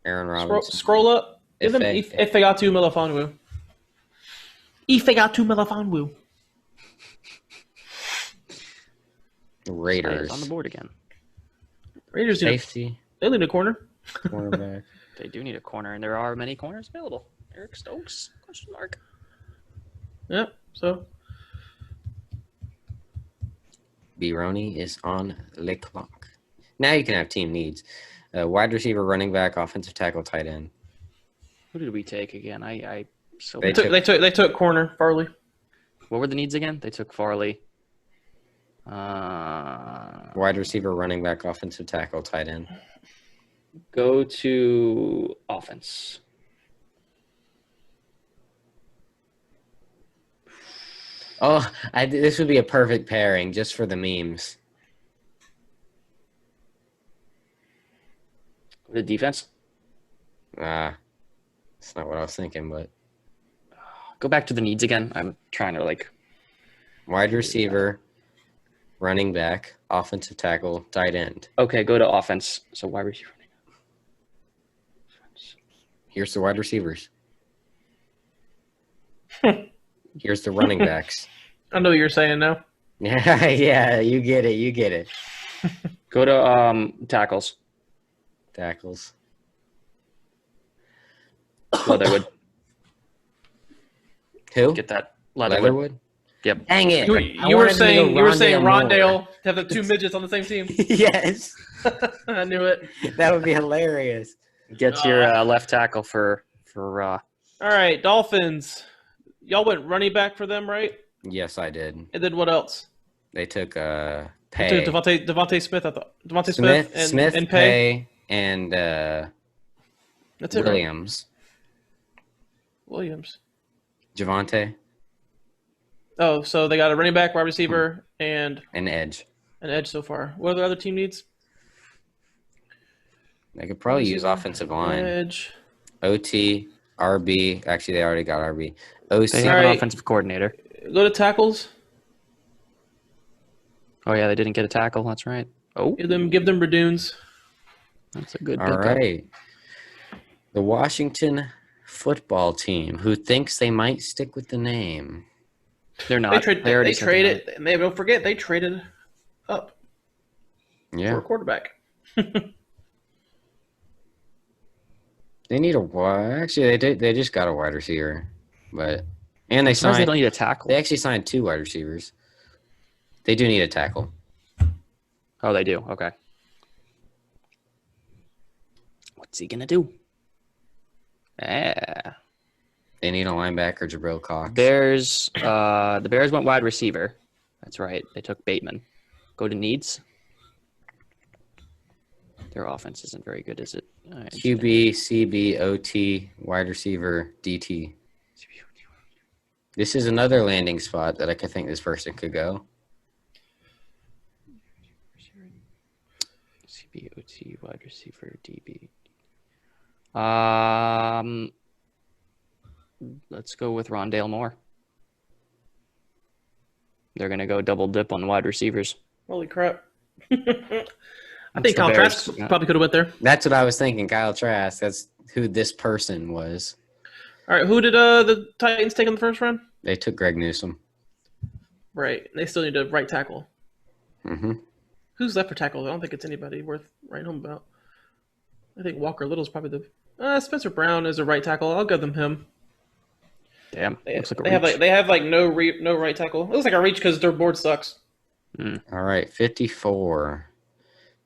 S1: Aaron Robinson.
S2: Scroll up. Give them
S1: Ife.
S2: Ifeatu Melifonwu. Ifeatu Melifonwu.
S1: Raiders.
S3: On the board again.
S2: Raiders need
S1: Safety.
S2: they need a corner.
S1: Cornerback.
S3: They do need a corner, and there are many corners available. Eric Stokes? Question mark.
S2: Yeah, so
S1: Bironi is on the clock. Now you can have team needs. Wide receiver, running back, offensive tackle, tight end.
S3: Who did we take again? I so
S1: They
S2: they took corner Farley.
S3: What were the needs again? They took Farley.
S1: Wide receiver, running back, offensive tackle, tight end.
S3: Go to offense.
S1: Oh, this would be a perfect pairing just for the memes.
S3: Go to defense.
S1: That's not what I was thinking, but
S3: Go back to the needs again. I'm trying to
S1: wide receiver, running back, offensive tackle, tight end.
S3: Okay, go to offense. So wide receiver.
S1: Here's the wide receivers. Here's the running backs.
S2: I know what you're saying now.
S1: Yeah, yeah, you get it. You get it.
S3: Go to tackles.
S1: Tackles.
S3: Leatherwood.
S1: Who?
S3: Get that Leatherwood.
S1: Leatherwood?
S3: Yep.
S1: Dang it.
S2: You were saying Rondale to have the two midgets on the same team.
S1: Yes.
S2: I knew it.
S1: That would be hilarious.
S3: Get your left tackle for.
S2: All right, Dolphins. Y'all went running back for them, right?
S1: Yes, I did.
S2: And then what else?
S1: They took
S2: They
S1: Pay.
S2: took Devontae Smith. I thought Devontae Smith and Pay.
S1: Pay, and
S2: That's it.
S1: Williams.
S2: Right? Williams.
S1: Javante.
S2: Oh, so they got a running back, wide receiver, and
S1: And Edge.
S2: an edge so far. What are the other team needs?
S1: They could probably use offensive line.
S2: Edge.
S1: OT, RB. Actually, they already got RB. OC.
S3: They have
S2: Alright.
S3: an offensive coordinator.
S2: Go to tackles.
S3: Oh yeah, they didn't get a tackle. That's right. Oh,
S2: Give them Radoons.
S3: that's a good
S1: All
S3: pickup.
S1: right. The Washington football team, who thinks they might stick with the name.
S3: They're not.
S2: They
S3: already said they're
S2: traded. And they don't forget they traded up for
S1: Yeah.
S2: a quarterback.
S1: They need actually, they just got a wide receiver. But and they
S3: Sometimes they
S1: signed.
S3: don't need a tackle.
S1: They actually signed 2 wide receivers. They do need a tackle.
S3: Oh, they do. Okay. What's he gonna do? Yeah.
S1: They need a linebacker, Jabril Cox.
S3: Bears. The Bears went wide receiver. That's right. They took Bateman. Go to needs. Their offense isn't very good, is it?
S1: QB, CB, OT, wide receiver, DT. This is another landing spot that I could think this person could go.
S3: CB, OT, wide receiver, DB. Let's go with Rondale Moore. They're gonna go double dip on wide receivers.
S2: Holy crap! I
S3: It's
S2: think
S3: the
S2: Kyle
S3: Bears.
S2: Trask probably could have went there.
S1: That's what I was thinking, Kyle Trask. That's who this person was.
S2: All right, who did the Titans take in the first round?
S1: They took Greg Newsome.
S2: Right, they still need a right tackle.
S1: Mm-hmm.
S2: Who's left for tackle? I don't think it's anybody worth writing home about. I think Walker Little's probably the. Spencer Brown is a right tackle. I'll give them him.
S3: Damn, looks like a
S2: They have no right tackle. It looks like a reach because their board sucks.
S1: All right, 54.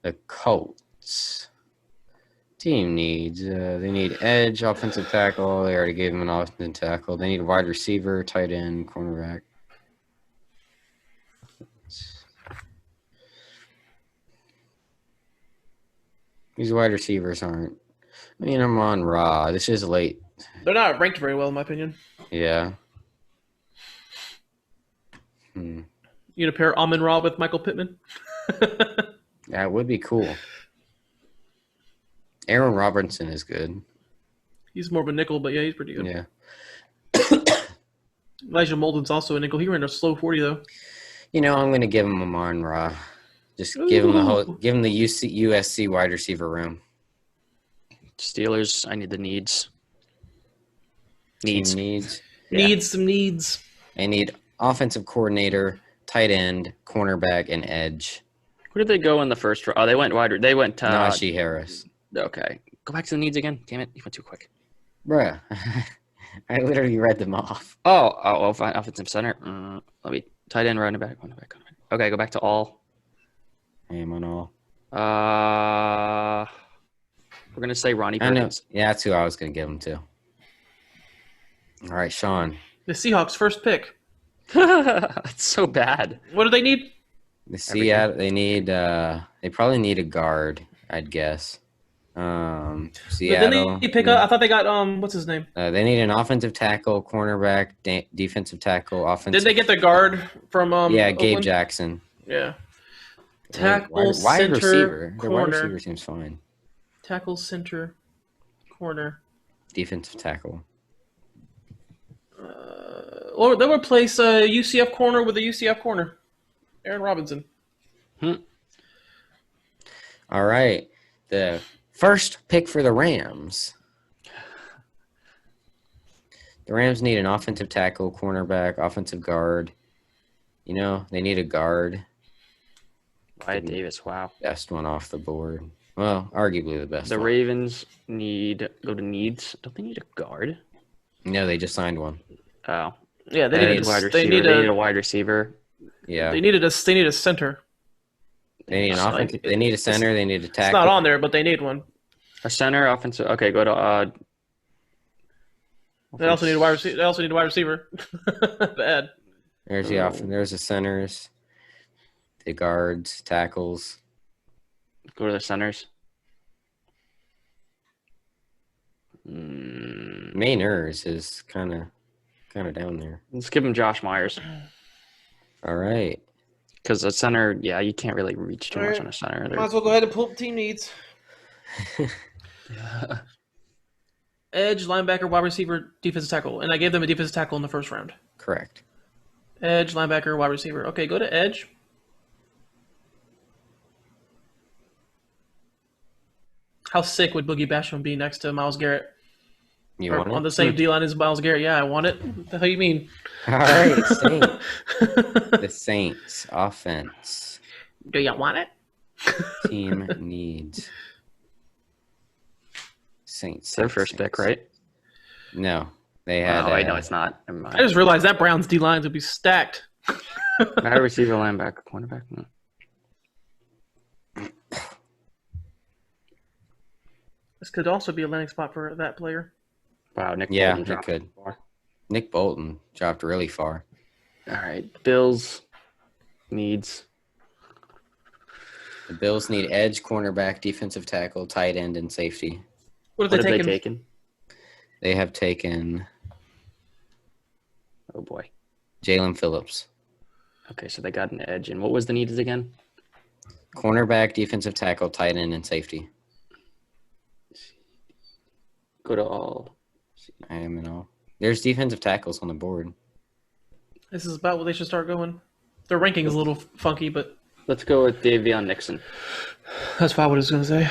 S1: The Colts. Team needs, they need edge, offensive tackle. They already gave him an offensive tackle. They need a wide receiver, tight end, cornerback. These wide receivers aren't. I mean, I'm on Raw. This is late.
S2: They're not ranked very well, in my opinion.
S1: Yeah.
S2: You gonna pair Amon Ra with Michael Pittman?
S1: That would be cool. Aaron Robinson is good.
S2: He's more of a nickel, but yeah, he's pretty good.
S1: Yeah.
S2: Elijah Molden's also a nickel. He ran a slow 40 though.
S1: You know, I'm going to give him Amon Ra. Just give him the USC wide receiver room.
S3: Steelers. I need the needs.
S1: Team
S3: Needs.
S1: needs.
S2: Needs some needs.
S1: They need offensive coordinator, tight end, cornerback, and edge.
S3: Who did they go in the first round? Oh, they went wide. They went.
S1: Najee Harris.
S3: Okay. Go back to the needs again. Damn it, you went too quick.
S1: Bruh. I literally read them off.
S3: Oh, fine. Offensive center. Let me tight end, running back. Okay, go back to all.
S1: I am on all.
S3: We're gonna say Ronnie
S1: I know.
S3: Perkins.
S1: Yeah, that's who I was going to give him to. All right, Shawn.
S2: The Seahawks' first pick.
S3: That's so bad.
S2: What do they need?
S1: The Seattle, they probably need a guard, I'd guess. Seattle.
S2: But then they pick up. I thought they got what's his name?
S1: They need an offensive tackle, cornerback, defensive tackle, offensive.
S2: Did they get the guard from
S1: Yeah, Gabe
S2: Oakland?
S1: Jackson.
S2: Yeah. Tackle,
S1: Wide
S2: center,
S1: receiver. Their wide
S2: corner.
S1: receiver seems fine.
S2: Tackle, center,
S1: Defensive tackle.
S2: Or they'll replace UCF corner with a UCF corner. Aaron Robinson.
S1: All right. The first pick for the Rams. The Rams need an offensive tackle, cornerback, offensive guard. You know, they need a guard.
S3: Wyatt Davis, wow.
S1: Best one off the board. Well, arguably the best
S3: The
S1: one.
S3: Ravens go to needs. Don't they need a guard?
S1: No, they just signed one.
S3: Oh.
S2: Yeah,
S3: They need a wide receiver.
S1: Yeah.
S2: They need a center.
S1: They need an offensive. They need a center. They need a tackle.
S2: It's not on there, but they need one.
S3: A center, offensive. Okay, go to.
S2: They also need a wide receiver. They also need a wide receiver. Bad.
S1: There's the offense. There's the centers, the guards, tackles.
S3: Go to the centers.
S1: Mainers is kind of down there.
S3: Let's give him Josh Myers.
S1: All right.
S3: Because a center, yeah, you can't really reach too much
S2: Alright.
S3: on a center.
S2: Might as well go ahead and pull up the team needs. Edge, linebacker, wide receiver, defensive tackle. And I gave them a defensive tackle in the first round.
S1: Correct.
S2: Edge, linebacker, wide receiver. Okay, go to edge. How sick would Boogie Basham be next to Myles Garrett?
S1: You
S2: Or
S1: want
S2: on
S1: it?
S2: the same D line as Myles Garrett? Yeah, I want it. What the hell you mean?
S1: All right. Saints. The Saints offense
S2: Do you want it?
S1: team needs. Saints.
S3: It's their first pick, right?
S1: No, they had.
S3: Oh, wait, no, it's not. Never mind.
S2: I just realized that Browns D lines would be stacked.
S3: Wide receiver, linebacker, cornerback. No.
S2: This could also be a landing spot for that player.
S3: Wow, Nick.
S1: Yeah,
S3: Bolton
S1: it
S3: dropped
S1: could.
S3: far.
S1: Nick Bolton dropped really far.
S3: All right, Bills needs.
S1: The Bills need edge, cornerback, defensive tackle, tight end, and safety.
S2: What have
S3: What
S2: they
S3: have
S2: taken?
S3: they taken?
S1: They have taken
S3: Oh boy.
S1: Jalen Phillips.
S3: Okay, so they got an edge. And what was the needs again?
S1: Cornerback, defensive tackle, tight end, and safety.
S3: Go to all.
S1: I am in all. There's defensive tackles on the board.
S2: This is about what they should start going. Their ranking is a little funky, but
S3: Let's go with Davion Nixon.
S2: that's about what I was going to say.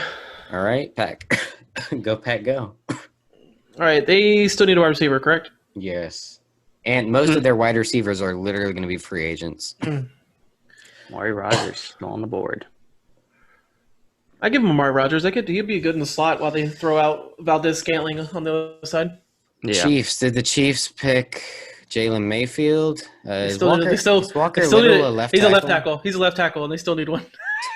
S1: All right, Pack. Go, Pack, go.
S2: All right, they still need a wide receiver, correct?
S1: Yes. And most of their wide receivers are literally going to be free agents.
S3: Maury Rogers still on the board.
S2: I give him Amari Rogers. He'd be good in the slot while they throw out Valdez-Scantling on the other side.
S3: Yeah.
S1: Chiefs. Did the Chiefs pick Jalen Mayfield? Is
S2: Still-
S1: Walker,
S2: they still-
S1: is Walker
S2: They still need
S1: Little
S2: a-
S1: a left
S2: he's
S1: tackle?
S2: a left tackle. He's a left tackle, and they still need one.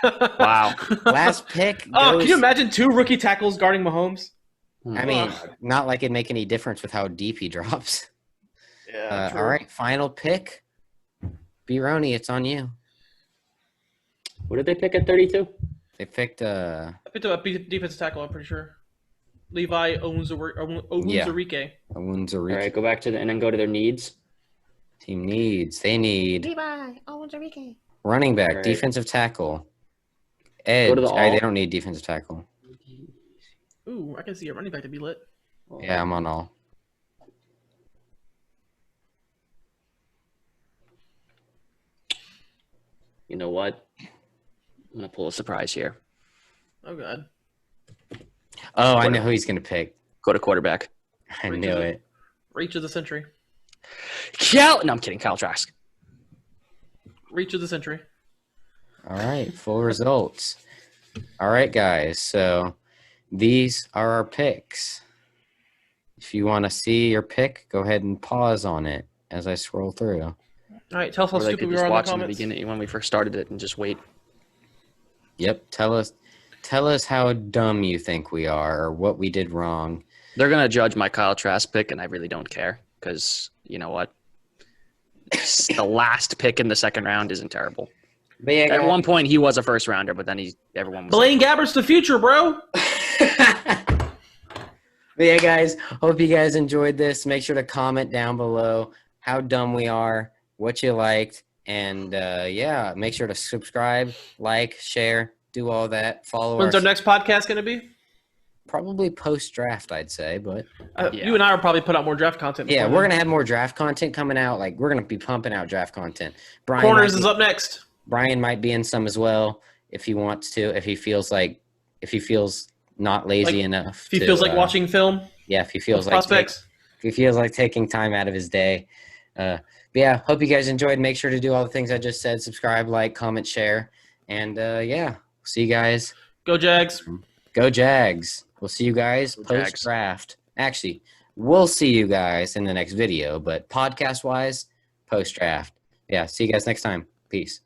S3: Wow.
S1: Last pick
S2: Oh,
S1: goes,
S2: can you imagine 2 rookie tackles guarding Mahomes?
S1: I mean, not like it'd make any difference with how deep he drops.
S2: Yeah.
S1: All right, final pick. B-Roni, it's on you.
S3: What did they pick at 32?
S1: They picked
S2: I picked up a defensive tackle, I'm pretty sure. Levi Owunzurike.
S3: All right, go back to and then go to their needs.
S1: Team needs. They need running back,
S3: Right.
S1: defensive tackle, edge.
S3: Go to the all.
S1: They don't need defensive tackle.
S2: Ooh, I can see a running back to be lit.
S1: Yeah, I'm on all.
S3: You know what? I'm gonna pull a surprise here.
S2: Oh, God.
S1: Oh, I know who he's gonna pick.
S3: Go to quarterback.
S1: I knew it.
S2: Reach of the century.
S3: No, I'm kidding. Kyle Trask.
S2: Reach of the century.
S1: All right, full results. All right, guys. So these are our picks. If you want to see your pick, go ahead and pause on it as I scroll through.
S2: All right, tell us how
S3: Or they
S2: stupid
S3: could
S2: we
S3: just
S2: are in the
S3: watch in the
S2: comments.
S3: beginning when we first started it and just wait.
S1: Yep. Tell us how dumb you think we are or what we did wrong.
S3: They're gonna judge my Kyle Trask pick, and I really don't care because you know what? The last pick in the second round isn't terrible.
S1: But yeah,
S3: At one point, he was a first rounder, but then everyone was.
S2: Blaine Gabbert's the future, bro.
S1: But yeah, guys, hope you guys enjoyed this. Make sure to comment down below how dumb we are, what you liked, and yeah, make sure to subscribe, like, share, do all that. Follow
S2: When's
S1: us.
S2: our next podcast going to be?
S1: Probably post-draft, I'd say, but
S3: Yeah.
S2: You and I will probably put out more draft content.
S1: yeah,
S2: before
S1: we're
S2: then.
S1: gonna have more draft content coming out. Like we're gonna be pumping out draft content. Brian
S2: Corners
S1: might
S2: is
S1: be-
S2: up next.
S1: Brian might be in some as well if he wants to. If he feels not lazy enough.
S2: If he feels like watching film.
S1: Yeah, if he feels like
S2: prospects.
S1: if he feels like taking time out of his day. But yeah, hope you guys enjoyed. Make sure to do all the things I just said. Subscribe, like, comment, share. And yeah, see you guys.
S2: Go Jags.
S1: Go Jags. We'll see you guys
S3: Jags.
S1: post-draft. Actually, we'll see you guys in the next video, but podcast-wise, post-draft. Yeah, see you guys next time. Peace.